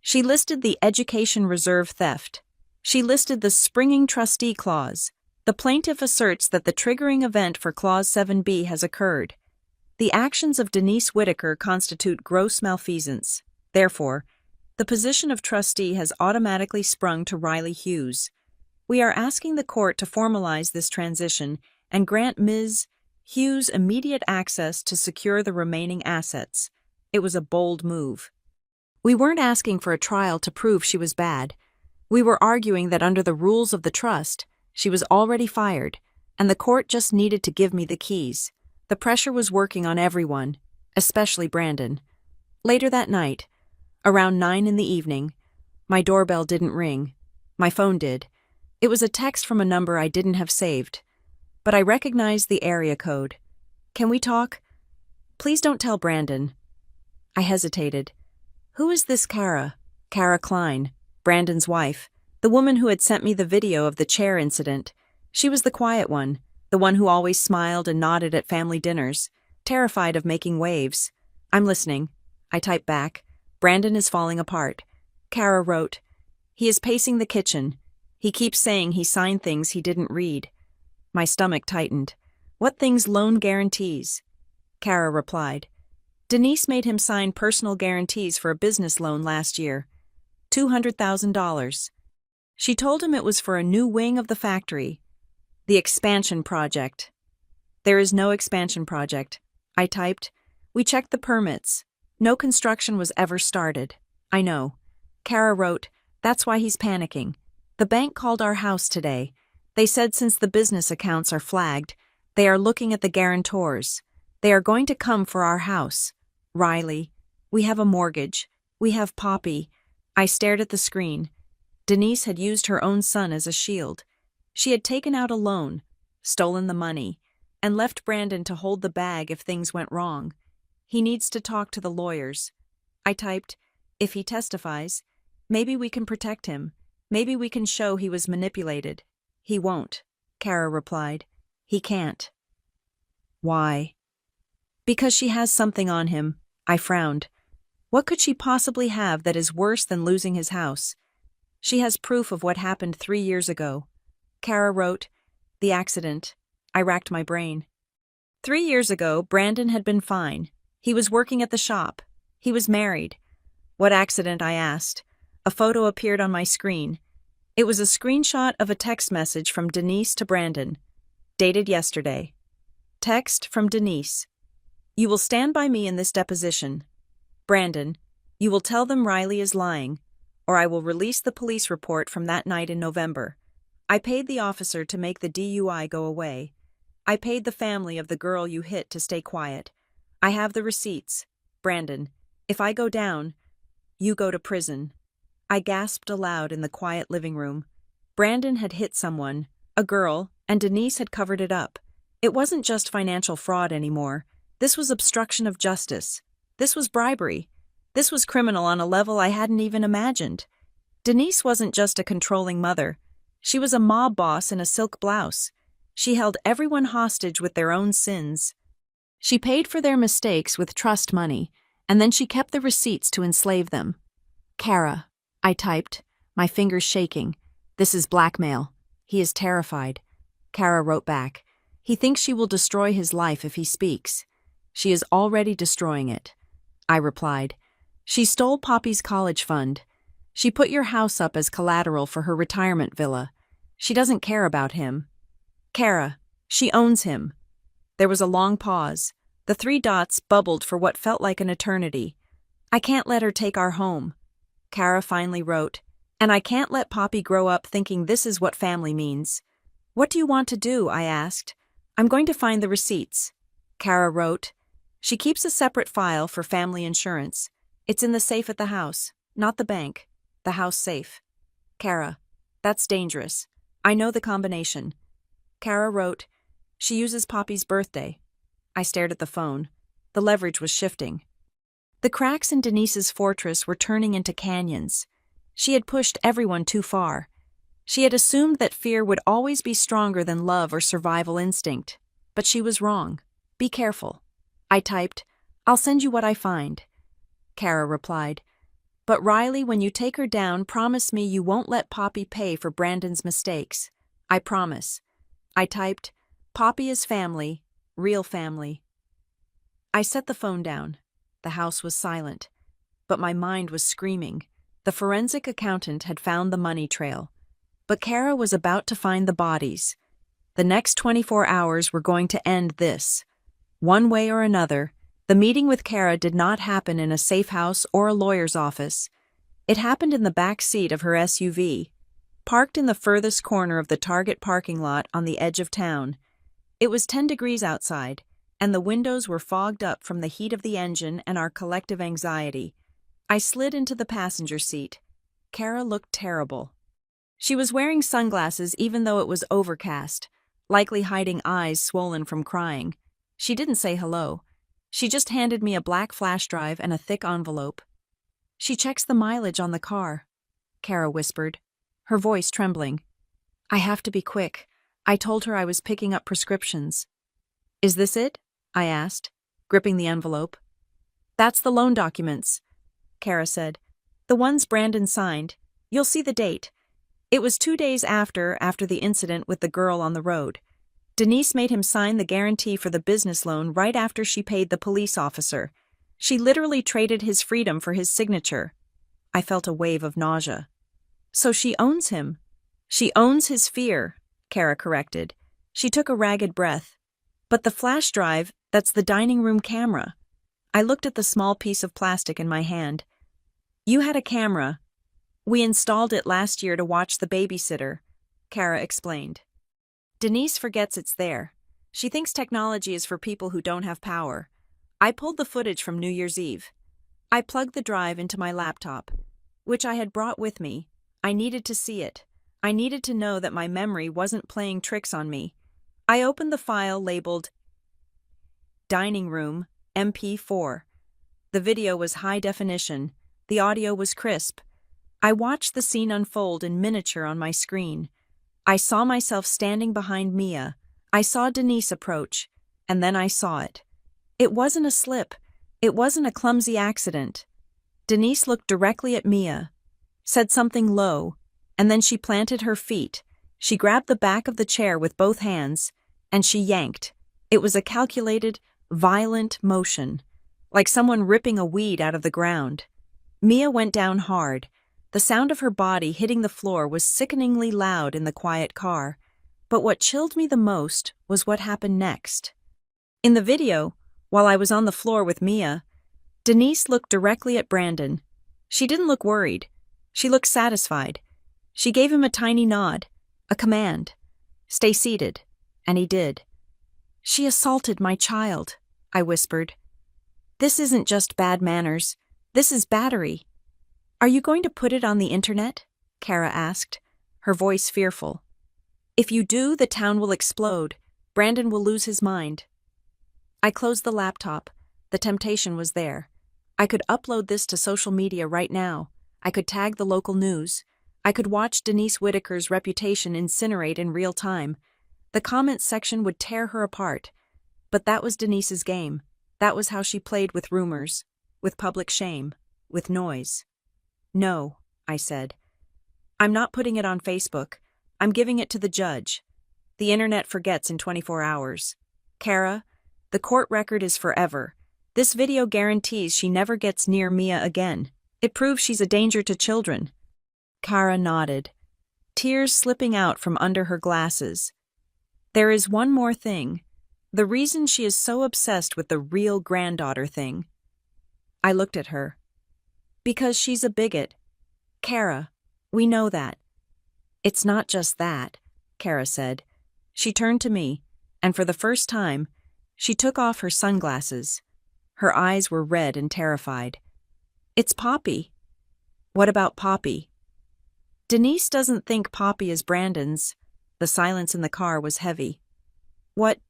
She listed the education reserve theft. She listed the springing trustee clause. The plaintiff asserts that the triggering event for Clause 7B has occurred. The actions of Denise Whitaker constitute gross malfeasance. Therefore, the position of trustee has automatically sprung to Riley Hughes. We are asking the court to formalize this transition and grant Ms. Hughes immediate access to secure the remaining assets. It was a bold move. We weren't asking for a trial to prove she was bad. We were arguing that under the rules of the trust, she was already fired, and the court just needed to give me the keys. The pressure was working on everyone, especially Brandon. Later that night, around 9 in the evening, my doorbell didn't ring. My phone did. It was a text from a number I didn't have saved, but I recognized the area code. Can we talk? Please don't tell Brandon. I hesitated. Who is this Kara? Kara Klein, Brandon's wife, the woman who had sent me the video of the chair incident. She was the quiet one, the one who always smiled and nodded at family dinners, terrified of making waves. I'm listening. I typed back. Brandon is falling apart. Kara wrote, he is pacing the kitchen. He keeps saying he signed things he didn't read. My stomach tightened. What things? Loan guarantees? Kara replied. Denise made him sign personal guarantees for a business loan last year. $200,000. She told him it was for a new wing of the factory. The expansion project. There is no expansion project. I typed. We checked the permits. No construction was ever started. I know. Kara wrote, that's why he's panicking. The bank called our house today. They said since the business accounts are flagged, they are looking at the guarantors. They are going to come for our house. Riley, we have a mortgage. We have Poppy. I stared at the screen. Denise had used her own son as a shield. She had taken out a loan, stolen the money, and left Brandon to hold the bag if things went wrong. He needs to talk to the lawyers. I typed, if he testifies, maybe we can protect him. Maybe we can show he was manipulated. He won't, Kara replied. He can't. Why? Because she has something on him. I frowned. What could she possibly have that is worse than losing his house? She has proof of what happened 3 years ago. Kara wrote, the accident. I racked my brain. 3 years ago, Brandon had been fine. He was working at the shop. He was married. What accident? I asked. A photo appeared on my screen. It was a screenshot of a text message from Denise to Brandon, dated yesterday. Text from Denise. You will stand by me in this deposition. Brandon, you will tell them Riley is lying, or I will release the police report from that night in November. I paid the officer to make the DUI go away. I paid the family of the girl you hit to stay quiet. I have the receipts. Brandon, if I go down, you go to prison. I gasped aloud in the quiet living room. Brandon had hit someone, a girl, and Denise had covered it up. It wasn't just financial fraud anymore. This was obstruction of justice. This was bribery. This was criminal on a level I hadn't even imagined. Denise wasn't just a controlling mother. She was a mob boss in a silk blouse. She held everyone hostage with their own sins. She paid for their mistakes with trust money, and then she kept the receipts to enslave them. Kara, I typed, my fingers shaking. This is blackmail. He is terrified. Kara wrote back. He thinks she will destroy his life if he speaks. She is already destroying it. I replied. She stole Poppy's college fund. She put your house up as collateral for her retirement villa. She doesn't care about him. Kara, she owns him. There was a long pause. The 3 dots bubbled for what felt like an eternity. I can't let her take our home. Kara finally wrote, and I can't let Poppy grow up thinking this is what family means. What do you want to do? I asked. I'm going to find the receipts. Kara wrote, she keeps a separate file for family insurance. It's in the safe at the house, not the bank, the house safe. Kara, that's dangerous. I know the combination. Kara wrote, she uses Poppy's birthday. I stared at the phone. The leverage was shifting. The cracks in Denise's fortress were turning into canyons. She had pushed everyone too far. She had assumed that fear would always be stronger than love or survival instinct. But she was wrong. Be careful. I typed, I'll send you what I find. Kara replied, but Riley, when you take her down, promise me you won't let Poppy pay for Brandon's mistakes. I promise. I typed, Poppy is family, real family. I set the phone down. The house was silent. But my mind was screaming. The forensic accountant had found the money trail. But Kara was about to find the bodies. The next 24 hours were going to end this. One way or another, the meeting with Kara did not happen in a safe house or a lawyer's office. It happened in the back seat of her SUV, parked in the furthest corner of the Target parking lot on the edge of town. It was 10 degrees outside, and the windows were fogged up from the heat of the engine and our collective anxiety. I slid into the passenger seat. Kara looked terrible. She was wearing sunglasses even though it was overcast, likely hiding eyes swollen from crying. She didn't say hello. She just handed me a black flash drive and a thick envelope. She checks the mileage on the car, Kara whispered, her voice trembling. I have to be quick. I told her I was picking up prescriptions. Is this it? I asked, gripping the envelope. That's the loan documents, Kara said. The ones Brandon signed. You'll see the date. It was 2 days after the incident with the girl on the road. Denise made him sign the guarantee for the business loan right after she paid the police officer. She literally traded his freedom for his signature. I felt a wave of nausea. So she owns him. She owns his fear, Kara corrected. She took a ragged breath. But the flash drive, that's the dining room camera. I looked at the small piece of plastic in my hand. You had a camera. We installed it last year to watch the babysitter, Kara explained. Denise forgets it's there. She thinks technology is for people who don't have power. I pulled the footage from New Year's Eve. I plugged the drive into my laptop, which I had brought with me. I needed to see it. I needed to know that my memory wasn't playing tricks on me. I opened the file labeled Dining Room MP4. The video was high definition. The audio was crisp. I watched the scene unfold in miniature on my screen. I saw myself standing behind Mia. I saw Denise approach, and then I saw it. It wasn't a slip. It wasn't a clumsy accident. Denise looked directly at Mia, said something low, and then she planted her feet. She grabbed the back of the chair with both hands, and she yanked. It was a calculated, violent motion, like someone ripping a weed out of the ground. Mia went down hard. The sound of her body hitting the floor was sickeningly loud in the quiet car. But what chilled me the most was what happened next. In the video, while I was on the floor with Mia, Denise looked directly at Brandon. She didn't look worried. She looked satisfied. She gave him a tiny nod, a command. "Stay seated." And he did. "She assaulted my child," I whispered. "This isn't just bad manners. This is battery." "Are you going to put it on the internet?" Kara asked, her voice fearful. "If you do, the town will explode. Brandon will lose his mind." I closed the laptop. The temptation was there. I could upload this to social media right now. I could tag the local news. I could watch Denise Whitaker's reputation incinerate in real time. The comments section would tear her apart. But that was Denise's game. That was how she played with rumors, with public shame, with noise. "No," I said. "I'm not putting it on Facebook. I'm giving it to the judge. The internet forgets in 24 hours. Kara, the court record is forever. This video guarantees she never gets near Mia again. It proves she's a danger to children." Kara nodded, tears slipping out from under her glasses. "There is one more thing. The reason she is so obsessed with the real granddaughter thing." I looked at her. "Because she's a bigot. Kara, we know that." "It's not just that," Kara said. She turned to me, and for the first time, she took off her sunglasses. Her eyes were red and terrified. "It's Poppy." "What about Poppy?" "Denise doesn't think Poppy is Brandon's." The silence in the car was heavy. "What?"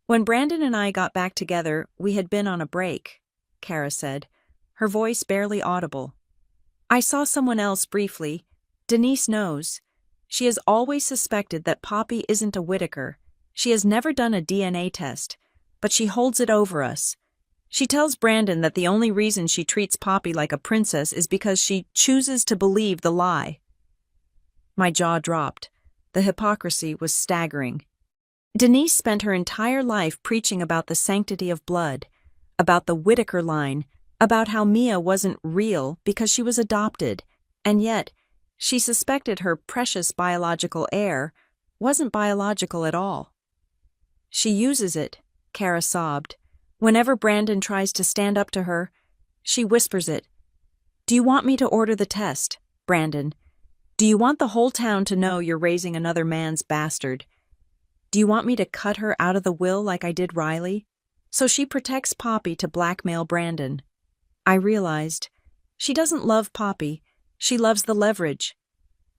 "When Brandon and I got back together, we had been on a break," Kara said, her voice barely audible. "I saw someone else briefly. Denise knows. She has always suspected that Poppy isn't a Whitaker. She has never done a DNA test, but she holds it over us. She tells Brandon that the only reason she treats Poppy like a princess is because she chooses to believe the lie." My jaw dropped. The hypocrisy was staggering. Denise spent her entire life preaching about the sanctity of blood, about the Whitaker line, about how Mia wasn't real because she was adopted, and yet she suspected her precious biological heir wasn't biological at all. "She uses it," Kara sobbed. "Whenever Brandon tries to stand up to her, she whispers it. Do you want me to order the test, Brandon? Do you want the whole town to know you're raising another man's bastard? Do you want me to cut her out of the will like I did Riley? So she protects Poppy to blackmail Brandon." I realized. She doesn't love Poppy. She loves the leverage.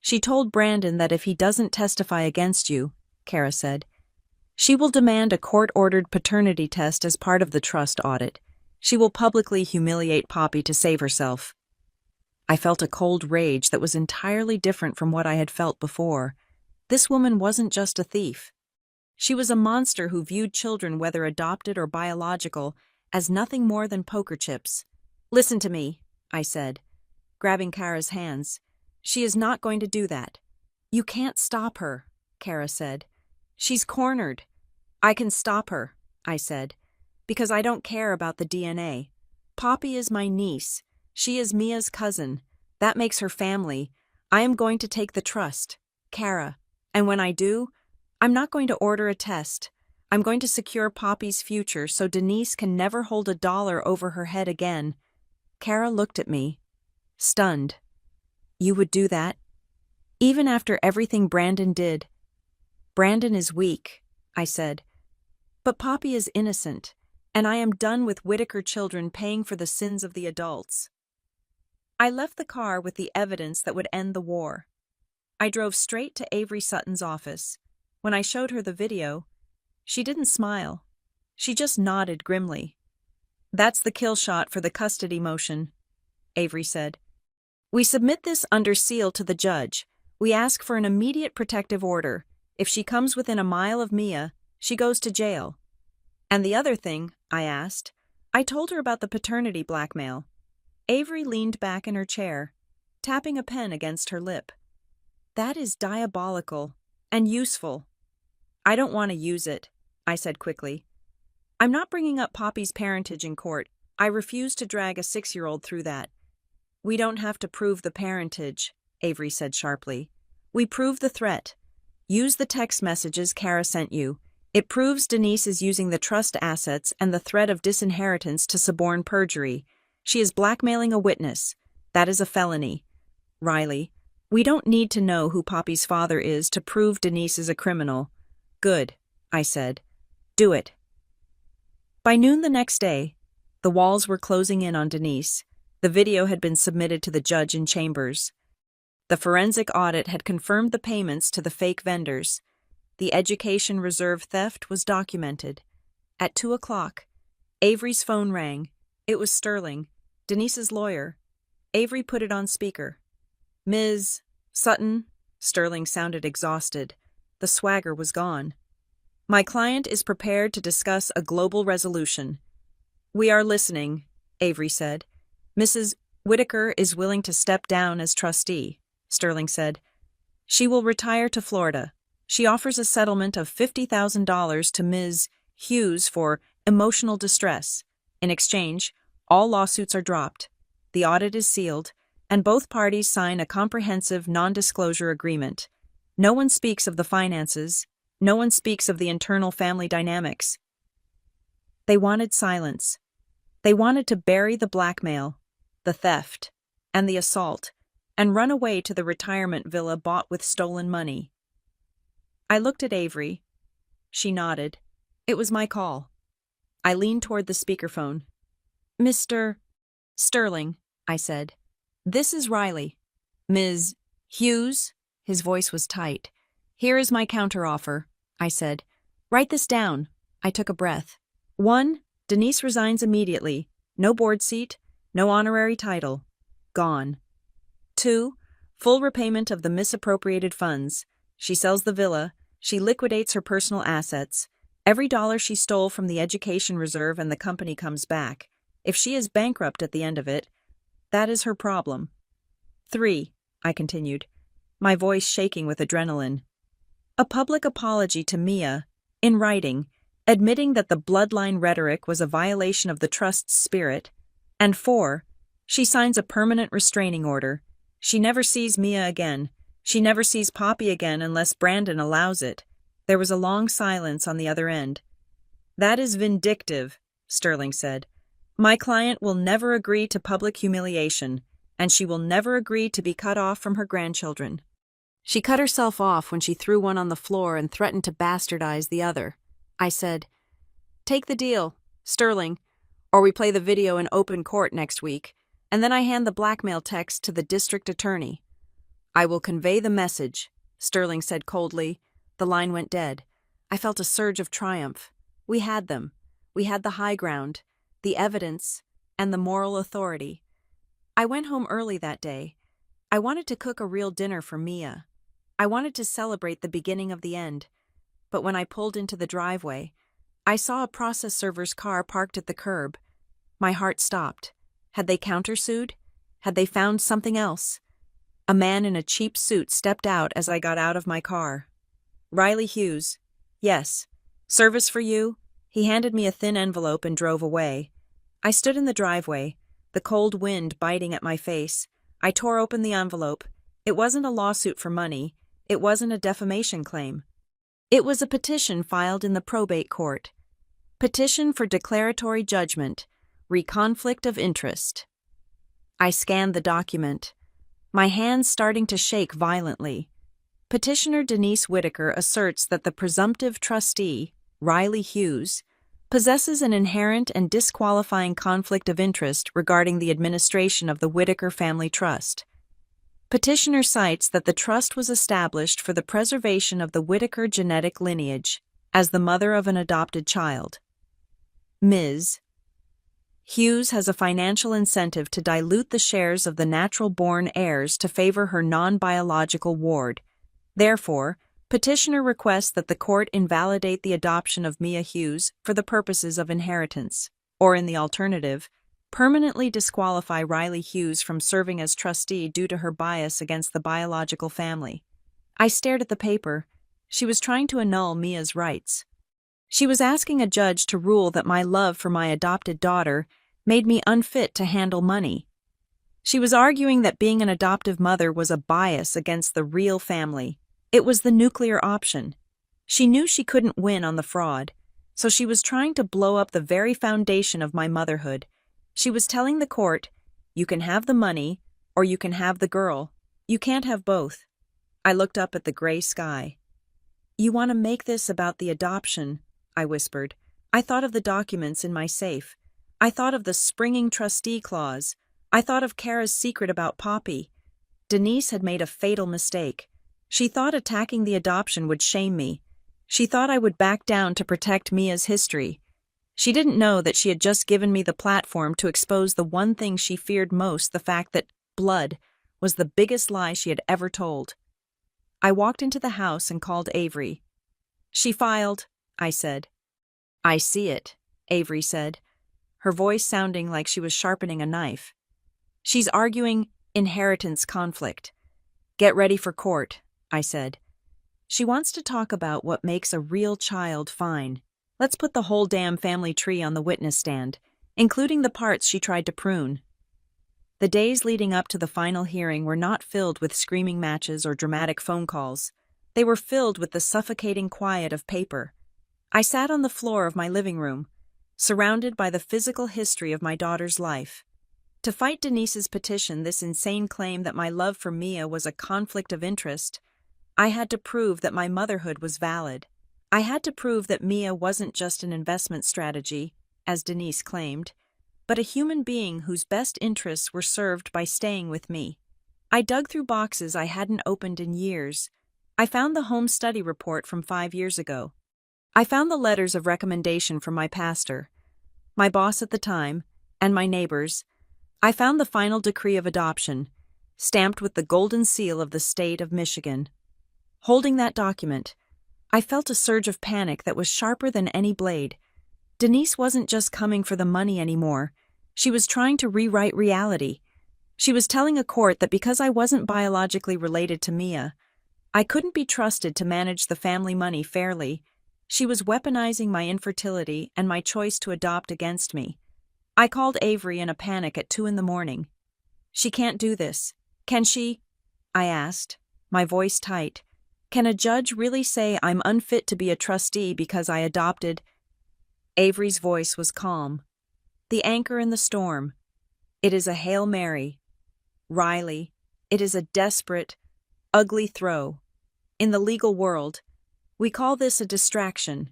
"She told Brandon that if he doesn't testify against you," Kara said, "she will demand a court-ordered paternity test as part of the trust audit. She will publicly humiliate Poppy to save herself." I felt a cold rage that was entirely different from what I had felt before. This woman wasn't just a thief. She was a monster who viewed children, whether adopted or biological, as nothing more than poker chips. "Listen to me," I said, grabbing Kara's hands. "She is not going to do that." "You can't stop her," Kara said. "She's cornered." "I can stop her," I said, "because I don't care about the DNA. Poppy is my niece. She is Mia's cousin. That makes her family. I am going to take the trust, Kara. And when I do, I'm not going to order a test. I'm going to secure Poppy's future so Denise can never hold $1 over her head again." Kara looked at me, stunned. "You would do that? Even after everything Brandon did?" "Brandon is weak," I said. "But Poppy is innocent, and I am done with Whitaker children paying for the sins of the adults." I left the car with the evidence that would end the war. I drove straight to Avery Sutton's office. When I showed her the video, she didn't smile. She just nodded grimly. "That's the kill shot for the custody motion," Avery said. "We submit this under seal to the judge. We ask for an immediate protective order. If she comes within a mile of Mia, she goes to jail." And the other thing, I asked. I told her about the paternity blackmail. Avery leaned back in her chair, tapping a pen against her lip. That is diabolical and useful. I don't want to use it, I said quickly. I'm not bringing up Poppy's parentage in court. I refuse to drag a 6-year-old through that. We don't have to prove the parentage, Avery said sharply. We prove the threat. Use the text messages Kara sent you. It proves Denise is using the trust assets and the threat of disinheritance to suborn perjury. She is blackmailing a witness. That is a felony. Riley, we don't need to know who Poppy's father is to prove Denise is a criminal. Good, I said. Do it. By noon the next day, the walls were closing in on Denise. The video had been submitted to the judge in chambers. The forensic audit had confirmed the payments to the fake vendors. The education reserve theft was documented. At 2 o'clock, Avery's phone rang. It was Sterling, Denise's lawyer. Avery put it on speaker. Ms. Sutton, Sterling sounded exhausted. The swagger was gone. My client is prepared to discuss a global resolution. We are listening, Avery said. Mrs. Whitaker is willing to step down as trustee, Sterling said. She will retire to Florida. She offers a settlement of $50,000 to Ms. Hughes for emotional distress. In exchange, all lawsuits are dropped. The audit is sealed, and both parties sign a comprehensive non-disclosure agreement. No one speaks of the finances. No one speaks of the internal family dynamics. They wanted silence. They wanted to bury the blackmail, the theft, and the assault, and run away to the retirement villa bought with stolen money. I looked at Avery. She nodded. It was my call. I leaned toward the speakerphone. Mr. Sterling, I said. This is Riley. Ms. Hughes? His voice was tight. Here is my counteroffer, I said. Write this down. I took a breath. 1. Denise resigns immediately. No board seat, no honorary title. Gone. 2. Full repayment of the misappropriated funds. She sells the villa. She liquidates her personal assets. Every dollar she stole from the education reserve and the company comes back. If she is bankrupt at the end of it, that is her problem. 3. I continued, my voice shaking with adrenaline. A public apology to Mia, in writing, admitting that the bloodline rhetoric was a violation of the trust's spirit. And 4. She signs a permanent restraining order. She never sees Mia again. She never sees Poppy again unless Brandon allows it. There was a long silence on the other end. That is vindictive, Sterling said. My client will never agree to public humiliation, and she will never agree to be cut off from her grandchildren. She cut herself off when she threw one on the floor and threatened to bastardize the other. I said, Take the deal, Sterling, or we play the video in open court next week, and then I hand the blackmail text to the district attorney. I will convey the message, Sterling said coldly. The line went dead. I felt a surge of triumph. We had them. We had the high ground, the evidence, and the moral authority. I went home early that day. I wanted to cook a real dinner for Mia. I wanted to celebrate the beginning of the end. But when I pulled into the driveway, I saw a process server's car parked at the curb. My heart stopped. Had they countersued? Had they found something else? A man in a cheap suit stepped out as I got out of my car. Riley Hughes. Yes. Service for you? He handed me a thin envelope and drove away. I stood in the driveway, the cold wind biting at my face. I tore open the envelope. It wasn't a lawsuit for money. It wasn't a defamation claim. It was a petition filed in the probate court. Petition for declaratory judgment, re-conflict of interest. I scanned the document, my hands starting to shake violently. Petitioner Denise Whitaker asserts that the presumptive trustee, Riley Hughes, possesses an inherent and disqualifying conflict of interest regarding the administration of the Whitaker Family Trust. Petitioner cites that the trust was established for the preservation of the Whitaker genetic lineage as the mother of an adopted child. Ms. Hughes has a financial incentive to dilute the shares of the natural-born heirs to favor her non-biological ward. Therefore, Petitioner requests that the court invalidate the adoption of Mia Hughes for the purposes of inheritance, or in the alternative, permanently disqualify Riley Hughes from serving as trustee due to her bias against the biological family. I stared at the paper. She was trying to annul Mia's rights. She was asking a judge to rule that my love for my adopted daughter made me unfit to handle money. She was arguing that being an adoptive mother was a bias against the real family. It was the nuclear option. She knew she couldn't win on the fraud, so she was trying to blow up the very foundation of my motherhood. She was telling the court, you can have the money, or you can have the girl. You can't have both. I looked up at the gray sky. You want to make this about the adoption, I whispered. I thought of the documents in my safe. I thought of the springing trustee clause. I thought of Kara's secret about Poppy. Denise had made a fatal mistake. She thought attacking the adoption would shame me. She thought I would back down to protect Mia's history. She didn't know that she had just given me the platform to expose the one thing she feared most, the fact that blood was the biggest lie she had ever told. I walked into the house and called Avery. She filed, I said. I see it, Avery said, her voice sounding like she was sharpening a knife. She's arguing inheritance conflict. Get ready for court, I said. She wants to talk about what makes a real child fine. Let's put the whole damn family tree on the witness stand, including the parts she tried to prune. The days leading up to the final hearing were not filled with screaming matches or dramatic phone calls. They were filled with the suffocating quiet of paper. I sat on the floor of my living room, surrounded by the physical history of my daughter's life. To fight Denise's petition, this insane claim that my love for Mia was a conflict of interest, I had to prove that my motherhood was valid. I had to prove that Mia wasn't just an investment strategy, as Denise claimed, but a human being whose best interests were served by staying with me. I dug through boxes I hadn't opened in years. I found the home study report from 5 years ago. I found the letters of recommendation from my pastor, my boss at the time, and my neighbors. I found the final decree of adoption, stamped with the golden seal of the state of Michigan. Holding that document, I felt a surge of panic that was sharper than any blade. Denise wasn't just coming for the money anymore. She was trying to rewrite reality. She was telling a court that because I wasn't biologically related to Mia, I couldn't be trusted to manage the family money fairly. She was weaponizing my infertility and my choice to adopt against me. I called Avery in a panic at 2 a.m. She can't do this. Can she? I asked, my voice tight. Can a judge really say I'm unfit to be a trustee because I adopted? Avery's voice was calm. The anchor in the storm. It is a Hail Mary. Riley, it is a desperate, ugly throw. In the legal world, we call this a distraction.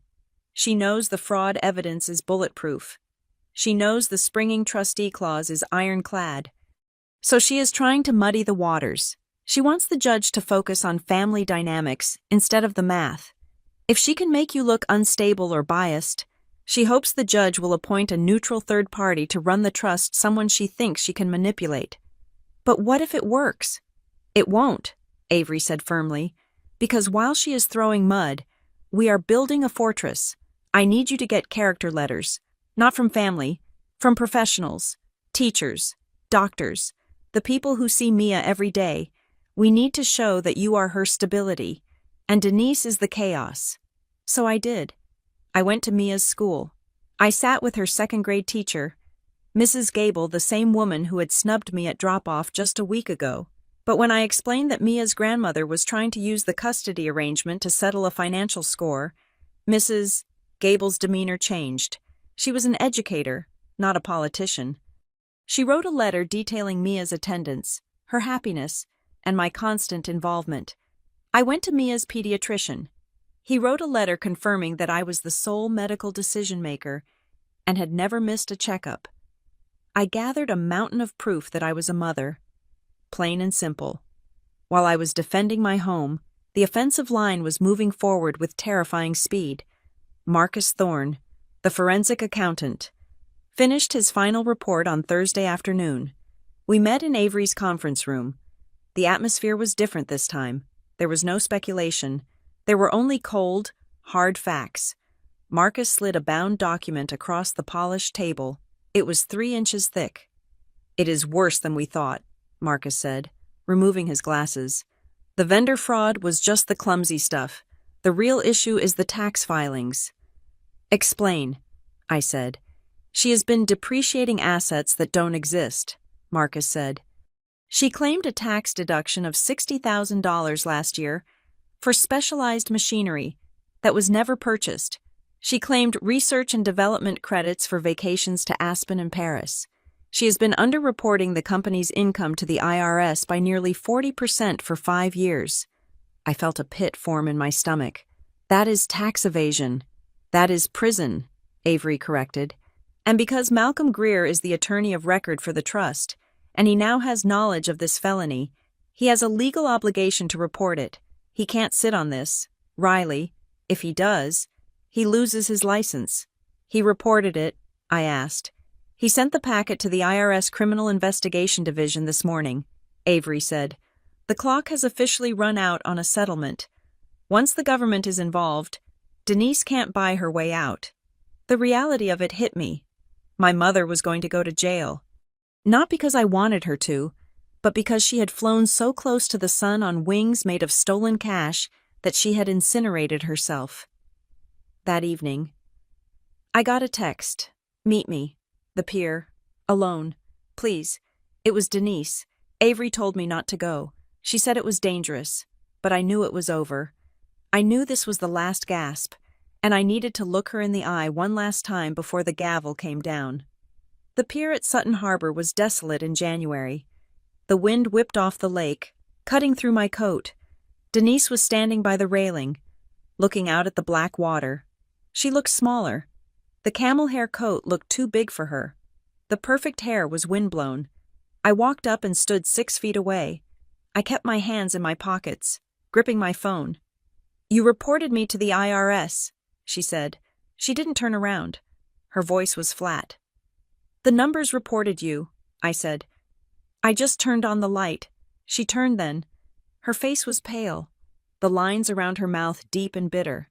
She knows the fraud evidence is bulletproof. She knows the springing trustee clause is ironclad. So she is trying to muddy the waters. She wants the judge to focus on family dynamics instead of the math. If she can make you look unstable or biased, she hopes the judge will appoint a neutral third party to run the trust, someone she thinks she can manipulate. But what if it works? It won't, Avery said firmly, because while she is throwing mud, we are building a fortress. I need you to get character letters, not from family, from professionals, teachers, doctors, the people who see Mia every day. We need to show that you are her stability, and Denise is the chaos. So I did. I went to Mia's school. I sat with her second-grade teacher, Mrs. Gable, the same woman who had snubbed me at drop-off just a week ago. But when I explained that Mia's grandmother was trying to use the custody arrangement to settle a financial score, Mrs. Gable's demeanor changed. She was an educator, not a politician. She wrote a letter detailing Mia's attendance, her happiness, and my constant involvement. I went to Mia's pediatrician. He wrote a letter confirming that I was the sole medical decision-maker and had never missed a checkup. I gathered a mountain of proof that I was a mother. Plain and simple. While I was defending my home, the offensive line was moving forward with terrifying speed. Marcus Thorne, the forensic accountant, finished his final report on Thursday afternoon. We met in Avery's conference room. The atmosphere was different this time. There was no speculation, There were only cold, hard facts. Marcus slid a bound document across the polished table. It was 3 inches thick. "It is worse than we thought," Marcus said, removing his glasses. "The vendor fraud was just the clumsy stuff. The real issue is the tax filings." "Explain," I said. "She has been depreciating assets that don't exist," Marcus said. "She claimed a tax deduction of $60,000 last year for specialized machinery that was never purchased. She claimed research and development credits for vacations to Aspen and Paris. She has been underreporting the company's income to the IRS by nearly 40% for 5 years. I felt a pit form in my stomach. "That is tax evasion. That is prison," Avery corrected. "And because Malcolm Greer is the attorney of record for the trust, and he now has knowledge of this felony, he has a legal obligation to report it. He can't sit on this. Riley, if he does, he loses his license." "He reported it?" I asked. "He sent the packet to the IRS Criminal Investigation Division this morning," Avery said. "The clock has officially run out on a settlement. Once the government is involved, Denise can't buy her way out." The reality of it hit me. My mother was going to go to jail. Not because I wanted her to, but because she had flown so close to the sun on wings made of stolen cash that she had incinerated herself. That evening, I got a text. "Meet me. The pier. Alone. Please." It was Denise. Avery told me not to go. She said it was dangerous, but I knew it was over. I knew this was the last gasp, and I needed to look her in the eye one last time before the gavel came down. The pier at Sutton Harbor was desolate in January. The wind whipped off the lake, cutting through my coat. Denise was standing by the railing, looking out at the black water. She looked smaller. The camel hair coat looked too big for her. The perfect hair was windblown. I walked up and stood 6 feet away. I kept my hands in my pockets, gripping my phone. "You reported me to the IRS," she said. She didn't turn around. Her voice was flat. "The numbers reported you," I said. "I just turned on the light." She turned then. Her face was pale, the lines around her mouth deep and bitter.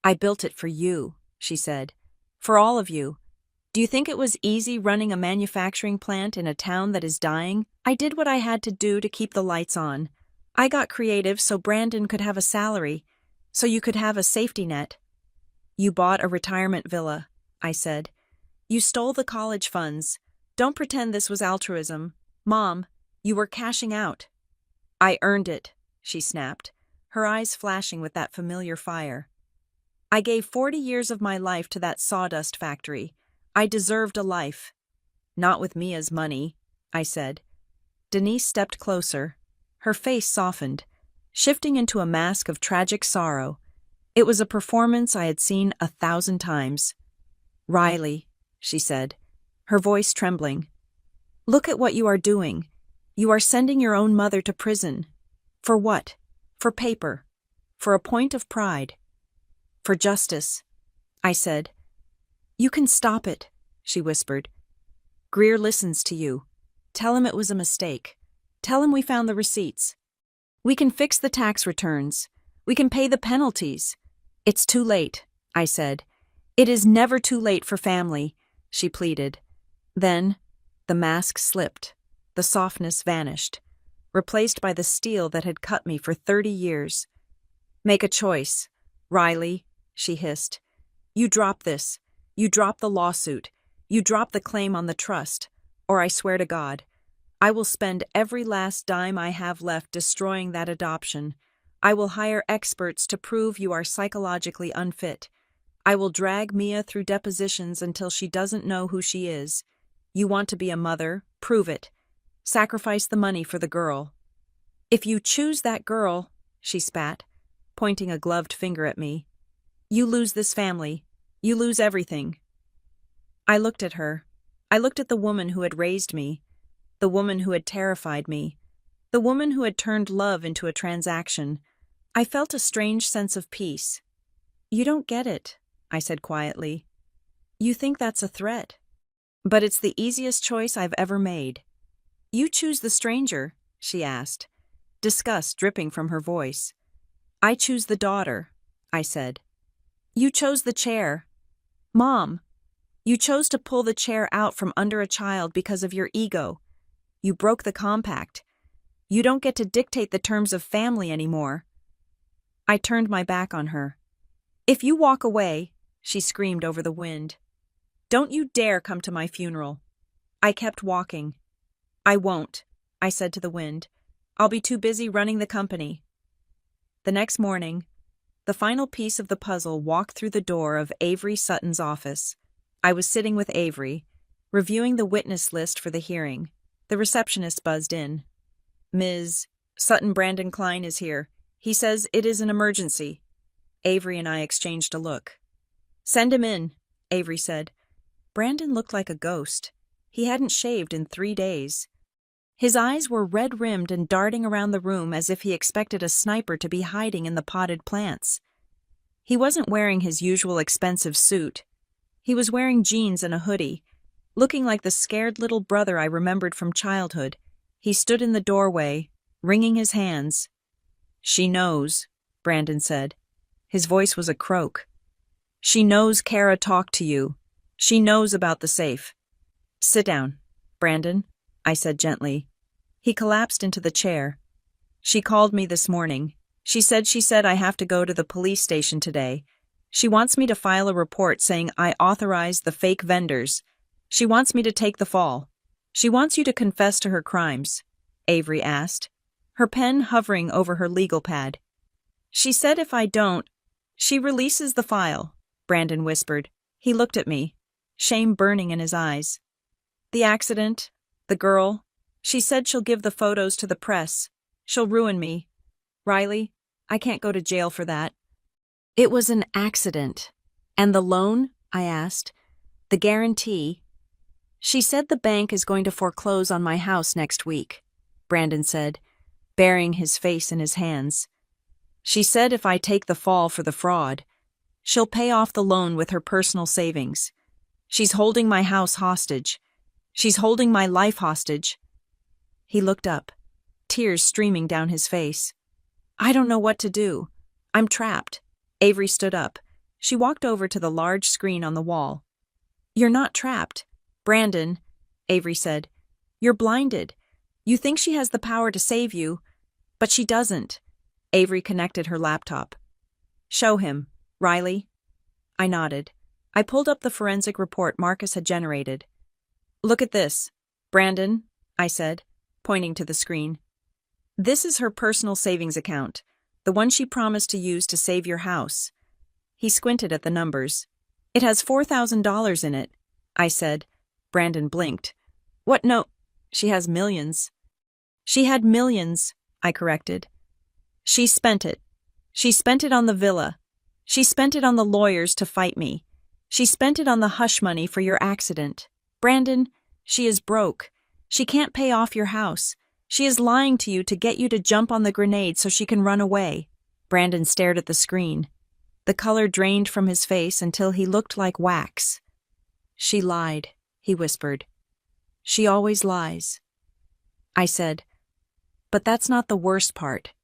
"I built it for you," she said. "For all of you. Do you think it was easy running a manufacturing plant in a town that is dying? I did what I had to do to keep the lights on. I got creative so Brandon could have a salary, so you could have a safety net." "You bought a retirement villa," I said. "You stole the college funds. Don't pretend this was altruism. Mom, you were cashing out." "I earned it," she snapped, her eyes flashing with that familiar fire. "I gave 40 years of my life to that sawdust factory. I deserved a life." "Not with Mia's money," I said. Denise stepped closer. Her face softened, shifting into a mask of tragic sorrow. It was a performance I had seen 1,000 times. "Riley," she said, her voice trembling. "Look at what you are doing. You are sending your own mother to prison. For what? For paper. For a point of pride. For justice." I said. "You can stop it," she whispered. "Greer listens to you. Tell him it was a mistake. Tell him we found the receipts. We can fix the tax returns. We can pay the penalties." "It's too late," I said. "It is never too late for family," she pleaded. Then, the mask slipped. The softness vanished, replaced by the steel that had cut me for 30 years. "Make a choice, Riley," she hissed. "You drop this. You drop the lawsuit. You drop the claim on the trust, or I swear to God, I will spend every last dime I have left destroying that adoption. I will hire experts to prove you are psychologically unfit. I will drag Mia through depositions until she doesn't know who she is. You want to be a mother? Prove it. Sacrifice the money for the girl." "If you choose that girl," she spat, pointing a gloved finger at me, "you lose this family. You lose everything." I looked at her. I looked at the woman who had raised me, the woman who had terrified me, the woman who had turned love into a transaction. I felt a strange sense of peace. "You don't get it," I said quietly. "You think that's a threat. But it's the easiest choice I've ever made." "You choose the stranger?" she asked, disgust dripping from her voice. I choose the daughter, I said. You chose the chair. Mom, you chose to pull the chair out from under a child because of your ego. You broke the compact. You don't get to dictate the terms of family anymore. I turned my back on her. If you walk away, she screamed over the wind. Don't you dare come to my funeral. I kept walking. I won't, I said to the wind. I'll be too busy running the company. The next morning, the final piece of the puzzle walked through the door of Avery Sutton's office. I was sitting with Avery, reviewing the witness list for the hearing. The receptionist buzzed in. Ms. Sutton Brandon Klein is here. He says it is an emergency. Avery and I exchanged a look. Send him in, Avery said. Brandon looked like a ghost. He hadn't shaved in 3 days. His eyes were red-rimmed and darting around the room as if he expected a sniper to be hiding in the potted plants. He wasn't wearing his usual expensive suit. He was wearing jeans and a hoodie, looking like the scared little brother I remembered from childhood. He stood in the doorway, wringing his hands. She knows, Brandon said. His voice was a croak. She knows Kara talked to you. She knows about the safe. Sit down, Brandon, I said gently. He collapsed into the chair. She called me this morning. She said I have to go to the police station today. She wants me to file a report saying I authorized the fake vendors. She wants me to take the fall. She wants you to confess to her crimes, Avery asked, her pen hovering over her legal pad. She said if I don't, she releases the file, Brandon whispered. He looked at me, shame burning in his eyes. The accident, the girl, she said she'll give the photos to the press. She'll ruin me. Riley, I can't go to jail for that. It was an accident. And the loan? I asked. The guarantee? She said the bank is going to foreclose on my house next week, Brandon said, burying his face in his hands. She said if I take the fall for the fraud, she'll pay off the loan with her personal savings. She's holding my house hostage. She's holding my life hostage. He looked up, tears streaming down his face. I don't know what to do. I'm trapped. Avery stood up. She walked over to the large screen on the wall. You're not trapped, Brandon, Avery said. You're blinded. You think she has the power to save you, but she doesn't. Avery connected her laptop. Show him, Riley. I nodded. I pulled up the forensic report Marcus had generated. Look at this, Brandon, I said, pointing to the screen. This is her personal savings account, the one she promised to use to save your house. He squinted at the numbers. It has $4,000 in it, I said. Brandon blinked. What no? She has millions. She had millions, I corrected. She spent it. She spent it on the villa. She spent it on the lawyers to fight me. She spent it on the hush money for your accident. Brandon, she is broke. She can't pay off your house. She is lying to you to get you to jump on the grenade so she can run away. Brandon stared at the screen. The color drained from his face until he looked like wax. She lied, he whispered. She always lies. I said, but that's not the worst part.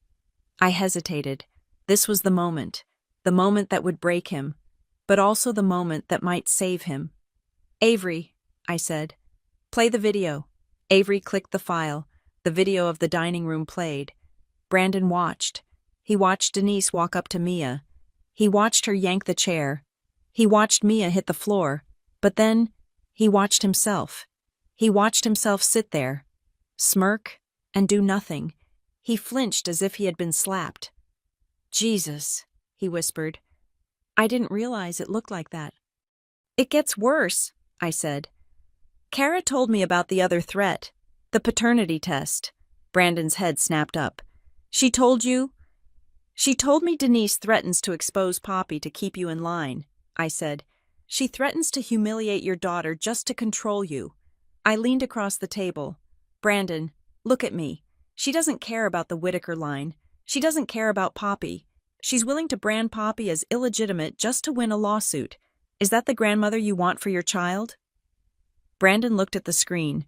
I hesitated. This was the moment that would break him, but also the moment that might save him. Avery, I said, play the video. Avery clicked the file. The video of the dining room played. Brandon watched. He watched Denise walk up to Mia. He watched her yank the chair. He watched Mia hit the floor. But then, he watched himself. He watched himself sit there, smirk, and do nothing. He flinched as if he had been slapped. Jesus, he whispered. I didn't realize it looked like that. It gets worse, I said. Kara told me about the other threat, the paternity test. Brandon's head snapped up. She told you? She told me Denise threatens to expose Poppy to keep you in line, I said. She threatens to humiliate your daughter just to control you. I leaned across the table. Brandon, look at me. She doesn't care about the Whitaker line. She doesn't care about Poppy. She's willing to brand Poppy as illegitimate just to win a lawsuit. Is that the grandmother you want for your child? Brandon looked at the screen,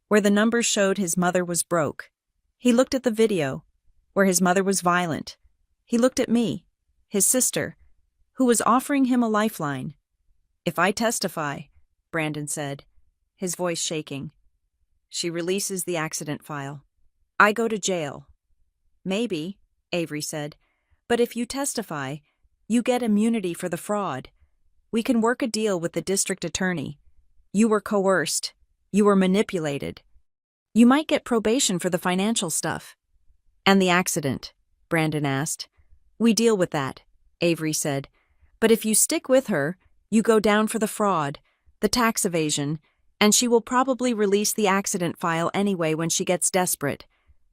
where the numbers showed his mother was broke. He looked at the video, where his mother was violent. He looked at me, his sister, who was offering him a lifeline. "If I testify," Brandon said, his voice shaking, "she releases the accident file. I go to jail." "Maybe," Avery said, "but if you testify, you get immunity for the fraud. We can work a deal with the district attorney. You were coerced. You were manipulated. You might get probation for the financial stuff." "And the accident?" Brandon asked. "We deal with that," Avery said. "But if you stick with her, you go down for the fraud, the tax evasion, and she will probably release the accident file anyway when she gets desperate.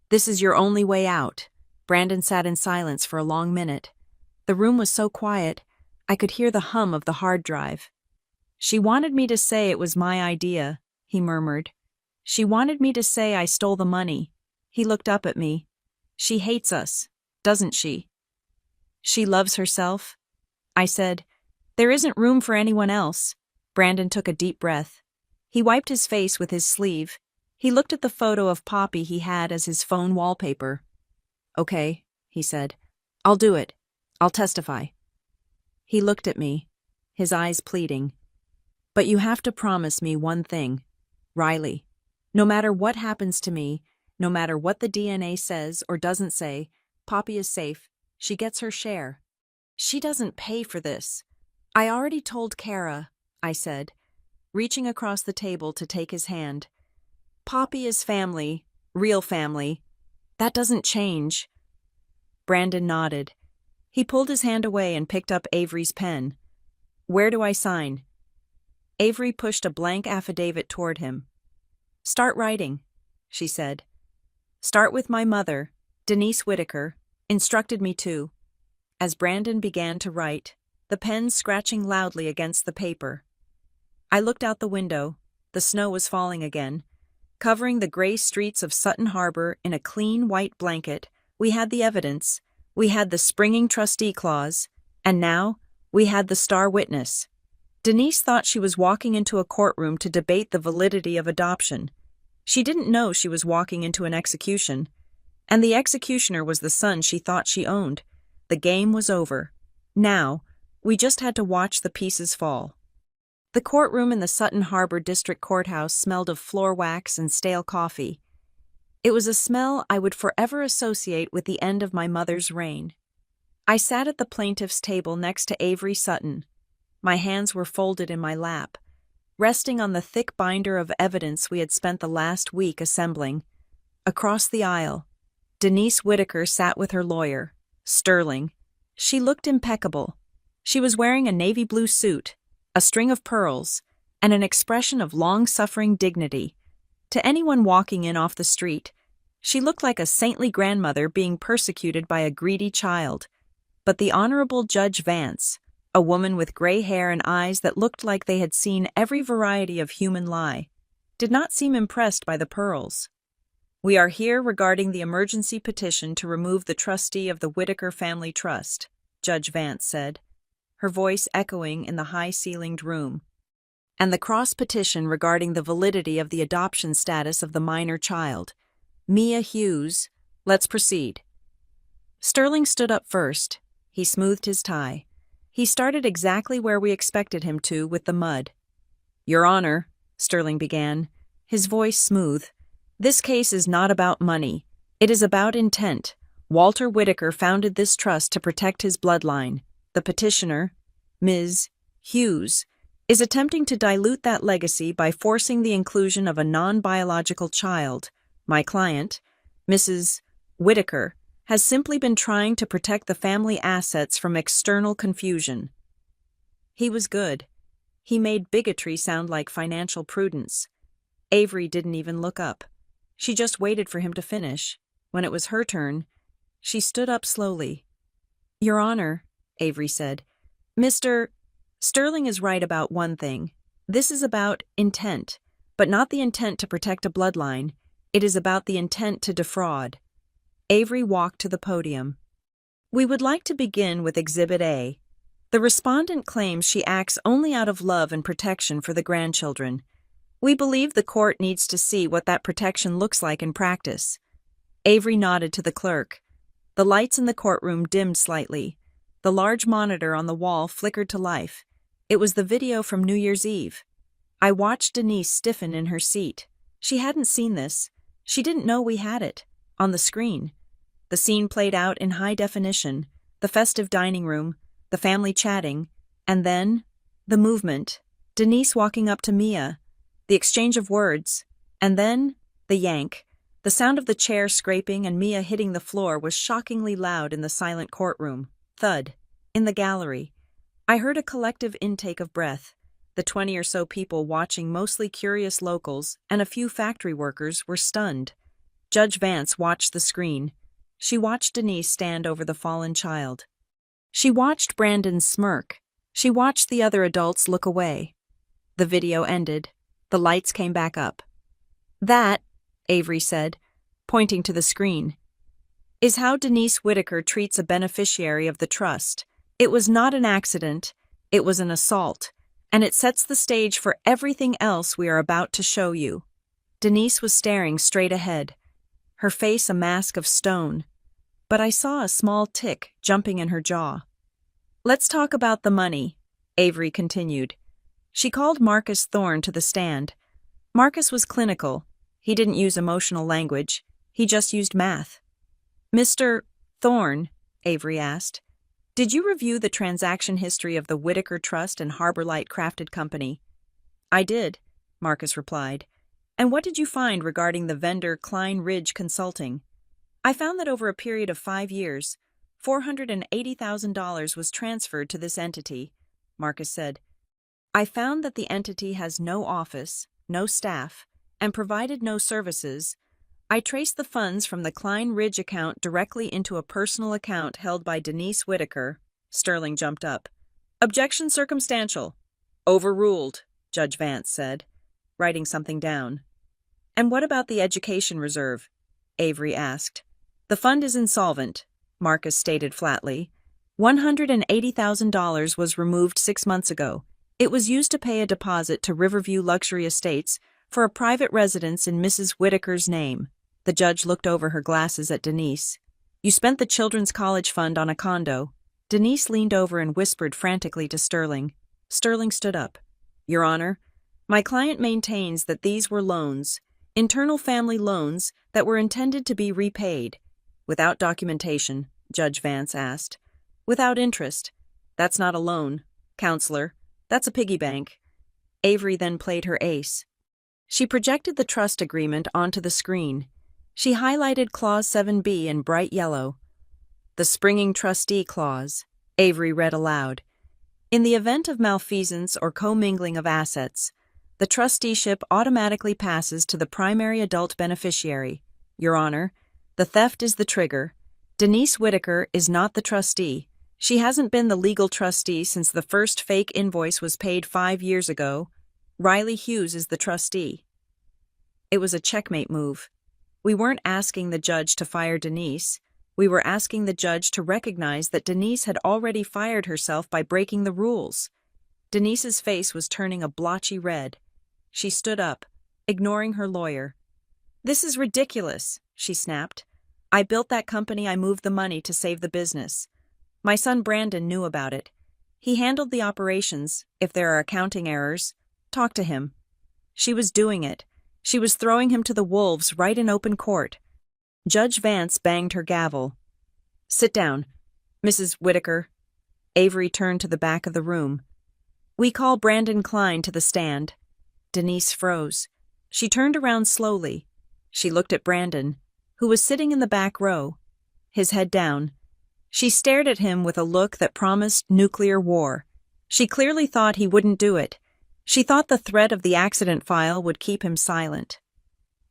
This is your only way out." Brandon sat in silence for a long minute. The room was so quiet, I could hear the hum of the hard drive. "She wanted me to say it was my idea," he murmured. "She wanted me to say I stole the money." He looked up at me. "She hates us, doesn't she?" "She loves herself," I said. "There isn't room for anyone else." Brandon took a deep breath. He wiped his face with his sleeve. He looked at the photo of Poppy he had as his phone wallpaper. "Okay," he said. "I'll do it. I'll testify." He looked at me, his eyes pleading. "But you have to promise me one thing, Riley. No matter what happens to me, no matter what the DNA says or doesn't say, Poppy is safe. She gets her share. She doesn't pay for this." "I already told Kara," I said, reaching across the table to take his hand. "Poppy is family, real family. That doesn't change." Brandon nodded. He pulled his hand away and picked up Avery's pen. "Where do I sign?" Avery pushed a blank affidavit toward him. "Start writing," she said. "Start with my mother, Denise Whitaker, instructed me to." As Brandon began to write, the pen scratching loudly against the paper. I looked out the window. The snow was falling again. Covering the gray streets of Sutton Harbor in a clean white blanket, we had the evidence, we had the springing trustee clause, and now we had the star witness. Denise thought she was walking into a courtroom to debate the validity of adoption. She didn't know she was walking into an execution. And the executioner was the son she thought she owned. The game was over. Now, we just had to watch the pieces fall. The courtroom in the Sutton Harbor District Courthouse smelled of floor wax and stale coffee. It was a smell I would forever associate with the end of my mother's reign. I sat at the plaintiff's table next to Avery Sutton. My hands were folded in my lap, resting on the thick binder of evidence we had spent the last week assembling. Across the aisle, Denise Whitaker sat with her lawyer, Sterling. She looked impeccable. She was wearing a navy blue suit, a string of pearls, and an expression of long-suffering dignity. To anyone walking in off the street, she looked like a saintly grandmother being persecuted by a greedy child. But the Honorable Judge Vance, a woman with gray hair and eyes that looked like they had seen every variety of human lie, did not seem impressed by the pearls. "We are here regarding the emergency petition to remove the trustee of the Whitaker Family Trust," Judge Vance said, her voice echoing in the high-ceilinged room, "and the cross-petition regarding the validity of the adoption status of the minor child. Mia Hughes, let's proceed." Sterling stood up first. He smoothed his tie. He started exactly where we expected him to, with the mud. "Your Honor," Sterling began, his voice smooth, "this case is not about money. It is about intent. Walter Whitaker founded this trust to protect his bloodline. The petitioner, Ms. Hughes, is attempting to dilute that legacy by forcing the inclusion of a non-biological child. My client, Mrs. Whitaker, has simply been trying to protect the family assets from external confusion." He was good. He made bigotry sound like financial prudence. Avery didn't even look up. She just waited for him to finish. When it was her turn, she stood up slowly. "Your Honor," Avery said, "Mr. Sterling is right about one thing. This is about intent, but not the intent to protect a bloodline. It is about the intent to defraud." Avery walked to the podium. "We would like to begin with Exhibit A. The respondent claims she acts only out of love and protection for the grandchildren. We believe the court needs to see what that protection looks like in practice." Avery nodded to the clerk. The lights in the courtroom dimmed slightly. The large monitor on the wall flickered to life. It was the video from New Year's Eve. I watched Denise stiffen in her seat. She hadn't seen this. She didn't know we had it. On the screen. The scene played out in high definition. The festive dining room, the family chatting, and then, the movement. Denise walking up to Mia. The exchange of words. And then, the yank. The sound of the chair scraping and Mia hitting the floor was shockingly loud in the silent courtroom. Thud. In the gallery. I heard a collective intake of breath. The 20 or so people watching, mostly curious locals, and a few factory workers, were stunned. Judge Vance watched the screen. She watched Denise stand over the fallen child. She watched Brandon smirk. She watched the other adults look away. The video ended. The lights came back up. "That," Avery said, pointing to the screen, "is how Denise Whitaker treats a beneficiary of the trust. It was not an accident. It was an assault. And it sets the stage for everything else we are about to show you." Denise was staring straight ahead, her face a mask of stone, but I saw a small tick jumping in her jaw. "Let's talk about the money," Avery continued. She called Marcus Thorne to the stand. Marcus was clinical. He didn't use emotional language. He just used math. "Mr. Thorne," Avery asked, "did you review the transaction history of the Whitaker Trust and Harbor Light Crafted Company?" "I did," Marcus replied. "And what did you find regarding the vendor Klein Ridge Consulting?" "I found that over a period of 5 years, $480,000 was transferred to this entity," Marcus said. "I found that the entity has no office, no staff, and provided no services. I traced the funds from the Klein Ridge account directly into a personal account held by Denise Whitaker." Sterling jumped up. "Objection circumstantial." "Overruled," Judge Vance said, writing something down. "And what about the education reserve?" Avery asked. "The fund is insolvent," Marcus stated flatly. $180,000 was removed 6 months ago. It was used to pay a deposit to Riverview Luxury Estates for a private residence in Mrs. Whitaker's name. The judge looked over her glasses at Denise. "You spent the Children's College Fund on a condo." Denise leaned over and whispered frantically to Sterling. Sterling stood up. "Your Honor, my client maintains that these were loans, internal family loans that were intended to be repaid." "Without documentation?" Judge Vance asked. "Without interest. That's not a loan, counselor. That's a piggy bank." Avery then played her ace. She projected the trust agreement onto the screen. She highlighted Clause 7B in bright yellow. "The springing trustee clause," Avery read aloud. "In the event of malfeasance or commingling of assets, the trusteeship automatically passes to the primary adult beneficiary. Your Honor, the theft is the trigger. Denise Whitaker is not the trustee. She hasn't been the legal trustee since the first fake invoice was paid 5 years ago. Riley Hughes is the trustee." It was a checkmate move. We weren't asking the judge to fire Denise. We were asking the judge to recognize that Denise had already fired herself by breaking the rules. Denise's face was turning a blotchy red. She stood up, ignoring her lawyer. "This is ridiculous," she snapped. "I built that company. I moved the money to save the business. My son Brandon knew about it. He handled the operations. If there are accounting errors, talk to him." She was doing it. She was throwing him to the wolves right in open court. Judge Vance banged her gavel. "Sit down, Mrs. Whitaker." Avery turned to the back of the room. "We call Brandon Klein to the stand." Denise froze. She turned around slowly. She looked at Brandon, who was sitting in the back row, his head down. She stared at him with a look that promised nuclear war. She clearly thought he wouldn't do it. She thought the threat of the accident file would keep him silent.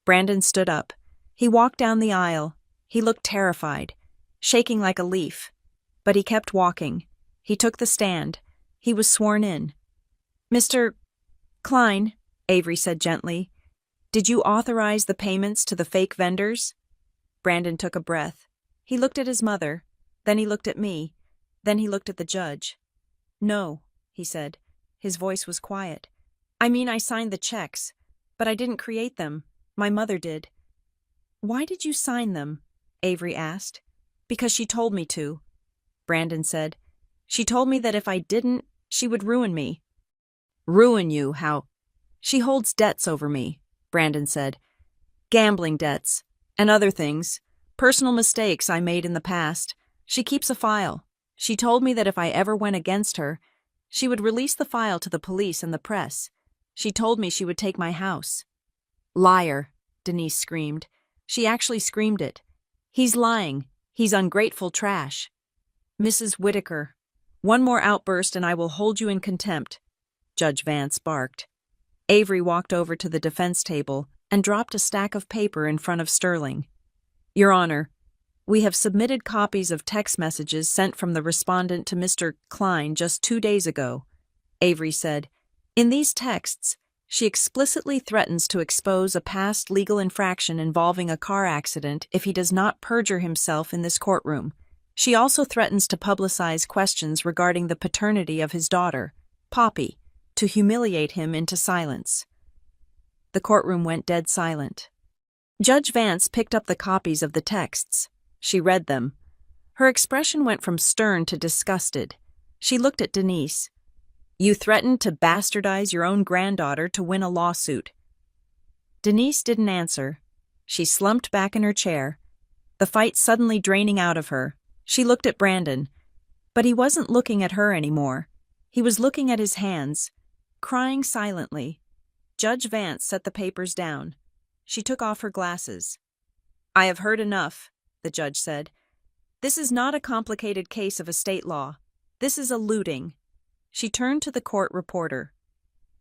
Brandon stood up. He walked down the aisle. He looked terrified, shaking like a leaf. But he kept walking. He took the stand. He was sworn in. "Mr. Klein," Avery said gently, "did you authorize the payments to the fake vendors?" Brandon took a breath. He looked at his mother. Then he looked at me. Then he looked at the judge. "No," he said. His voice was quiet. "I mean, I signed the checks, but I didn't create them. My mother did." "Why did you sign them?" Avery asked. Because she told me to, Brandon said. She told me that if I didn't, she would ruin me. Ruin you, how? She holds debts over me, Brandon said. Gambling debts, and other things, personal mistakes I made in the past. She keeps a file. She told me that if I ever went against her, she would release the file to the police and the press. She told me she would take my house. Liar, Denise screamed. She actually screamed it. He's lying. He's ungrateful trash. Mrs. Whitaker, one more outburst and I will hold you in contempt, Judge Vance barked. Avery walked over to the defense table and dropped a stack of paper in front of Sterling. Your Honor, we have submitted copies of text messages sent from the respondent to Mr. Klein just 2 days ago, Avery said. In these texts, she explicitly threatens to expose a past legal infraction involving a car accident if he does not perjure himself in this courtroom. She also threatens to publicize questions regarding the paternity of his daughter, Poppy, to humiliate him into silence. The courtroom went dead silent. Judge Vance picked up the copies of the texts. She read them. Her expression went from stern to disgusted. She looked at Denise. You threatened to bastardize your own granddaughter to win a lawsuit. Denise didn't answer. She slumped back in her chair, the fight suddenly draining out of her. She looked at Brandon, but he wasn't looking at her anymore. He was looking at his hands, crying silently. Judge Vance set the papers down. She took off her glasses. I have heard enough, the judge said. This is not a complicated case of estate law. This is a looting. She turned to the court reporter.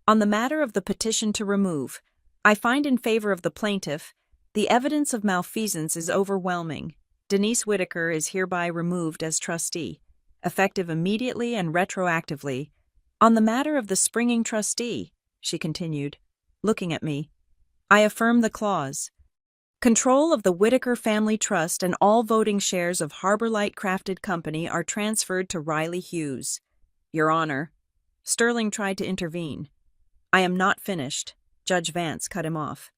On the matter of the petition to remove, I find in favor of the plaintiff, the evidence of malfeasance is overwhelming. Denise Whitaker is hereby removed as trustee, effective immediately and retroactively. On the matter of the springing trustee, she continued, looking at me, I affirm the clause. Control of the Whitaker Family Trust and all voting shares of Harbor Light Crafted Company are transferred to Riley Hughes. Your Honor, Sterling tried to intervene. I am not finished. Judge Vance cut him off.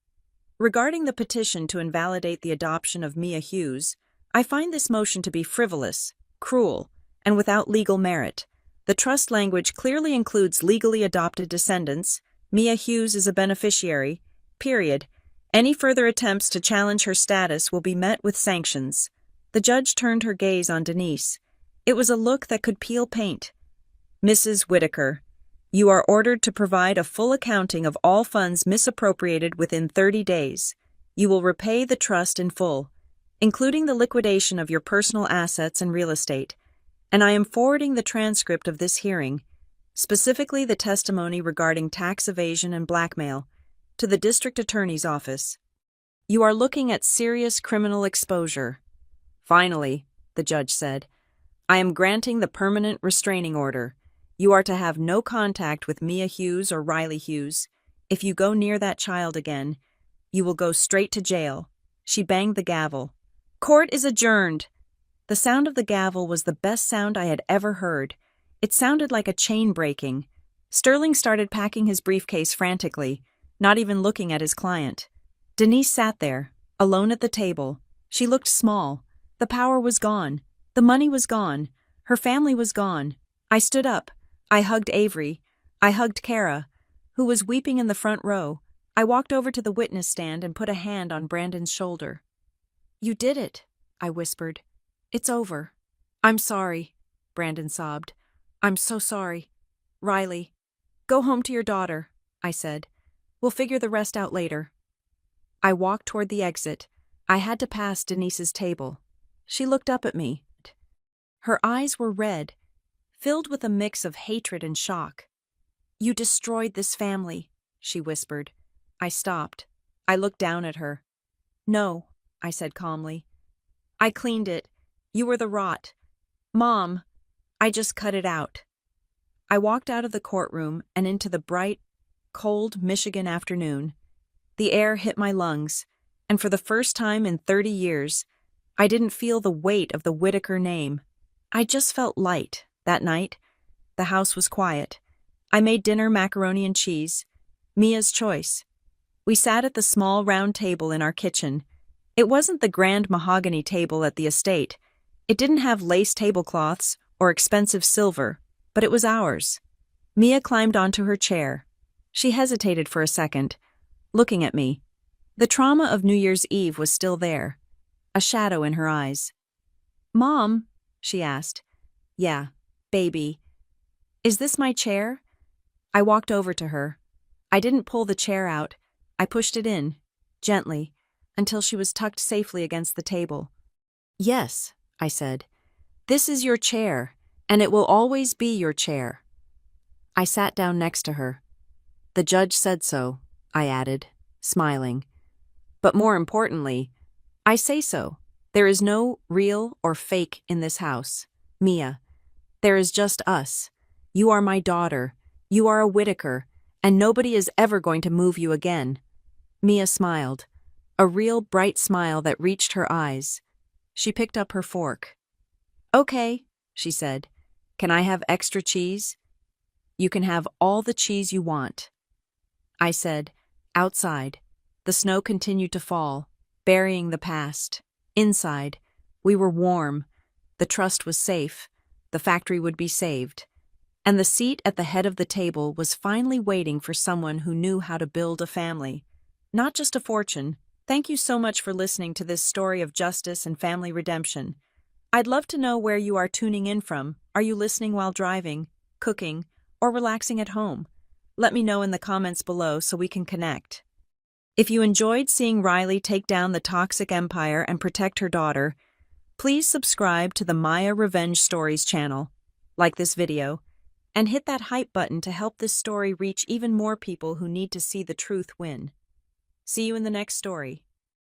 Regarding the petition to invalidate the adoption of Mia Hughes, I find this motion to be frivolous, cruel, and without legal merit. The trust language clearly includes legally adopted descendants. Mia Hughes is a beneficiary, period. Any further attempts to challenge her status will be met with sanctions. The judge turned her gaze on Denise. It was a look that could peel paint. Mrs. Whitaker, you are ordered to provide a full accounting of all funds misappropriated within 30 days. You will repay the trust in full, including the liquidation of your personal assets and real estate, and I am forwarding the transcript of this hearing, specifically the testimony regarding tax evasion and blackmail, to the district attorney's office. You are looking at serious criminal exposure. Finally, the judge said, I am granting the permanent restraining order. You are to have no contact with Mia Hughes or Riley Hughes. If you go near that child again, you will go straight to jail. She banged the gavel. Court is adjourned. The sound of the gavel was the best sound I had ever heard. It sounded like a chain breaking. Sterling started packing his briefcase frantically, not even looking at his client. Denise sat there, alone at the table. She looked small. The power was gone. The money was gone. Her family was gone. I stood up. I hugged Avery. I hugged Kara, who was weeping in the front row. I walked over to the witness stand and put a hand on Brandon's shoulder. You did it, I whispered. It's over. I'm sorry, Brandon sobbed. I'm so sorry. Riley, go home to your daughter, I said. We'll figure the rest out later. I walked toward the exit. I had to pass Denise's table. She looked up at me. Her eyes were red, filled with a mix of hatred and shock. You destroyed this family, she whispered. I stopped. I looked down at her. No, I said calmly. I cleaned it. You were the rot. Mom, I just cut it out. I walked out of the courtroom and into the bright, cold Michigan afternoon. The air hit my lungs, and for the first time in 30 years, I didn't feel the weight of the Whitaker name. I just felt light. That night, the house was quiet. I made dinner macaroni and cheese, Mia's choice. We sat at the small round table in our kitchen. It wasn't the grand mahogany table at the estate. It didn't have lace tablecloths or expensive silver, but it was ours. Mia climbed onto her chair. She hesitated for a second, looking at me. The trauma of New Year's Eve was still there, a shadow in her eyes. "Mom," she asked. "Yeah, baby. Is this my chair?" I walked over to her. I didn't pull the chair out. I pushed it in, gently, until she was tucked safely against the table. "Yes," I said. "This is your chair, and it will always be your chair." I sat down next to her. "The judge said so," I added, smiling. "But more importantly, I say so. There is no real or fake in this house. Mia, there is just us. You are my daughter. You are a Whitaker, and nobody is ever going to move you again." Mia smiled, a real bright smile that reached her eyes. She picked up her fork. "Okay," she said. "Can I have extra cheese?" "You can have all the cheese you want." I said, outside, the snow continued to fall, burying the past. Inside, we were warm. The trust was safe. The factory would be saved. And the seat at the head of the table was finally waiting for someone who knew how to build a family. Not just a fortune. Thank you so much for listening to this story of justice and family redemption. I'd love to know where you are tuning in from. Are you listening while driving, cooking, or relaxing at home? Let me know in the comments below so we can connect. If you enjoyed seeing Riley take down the toxic empire and protect her daughter, please subscribe to the Maya Revenge Stories channel, like this video, and hit that hype button to help this story reach even more people who need to see the truth win. See you in the next story.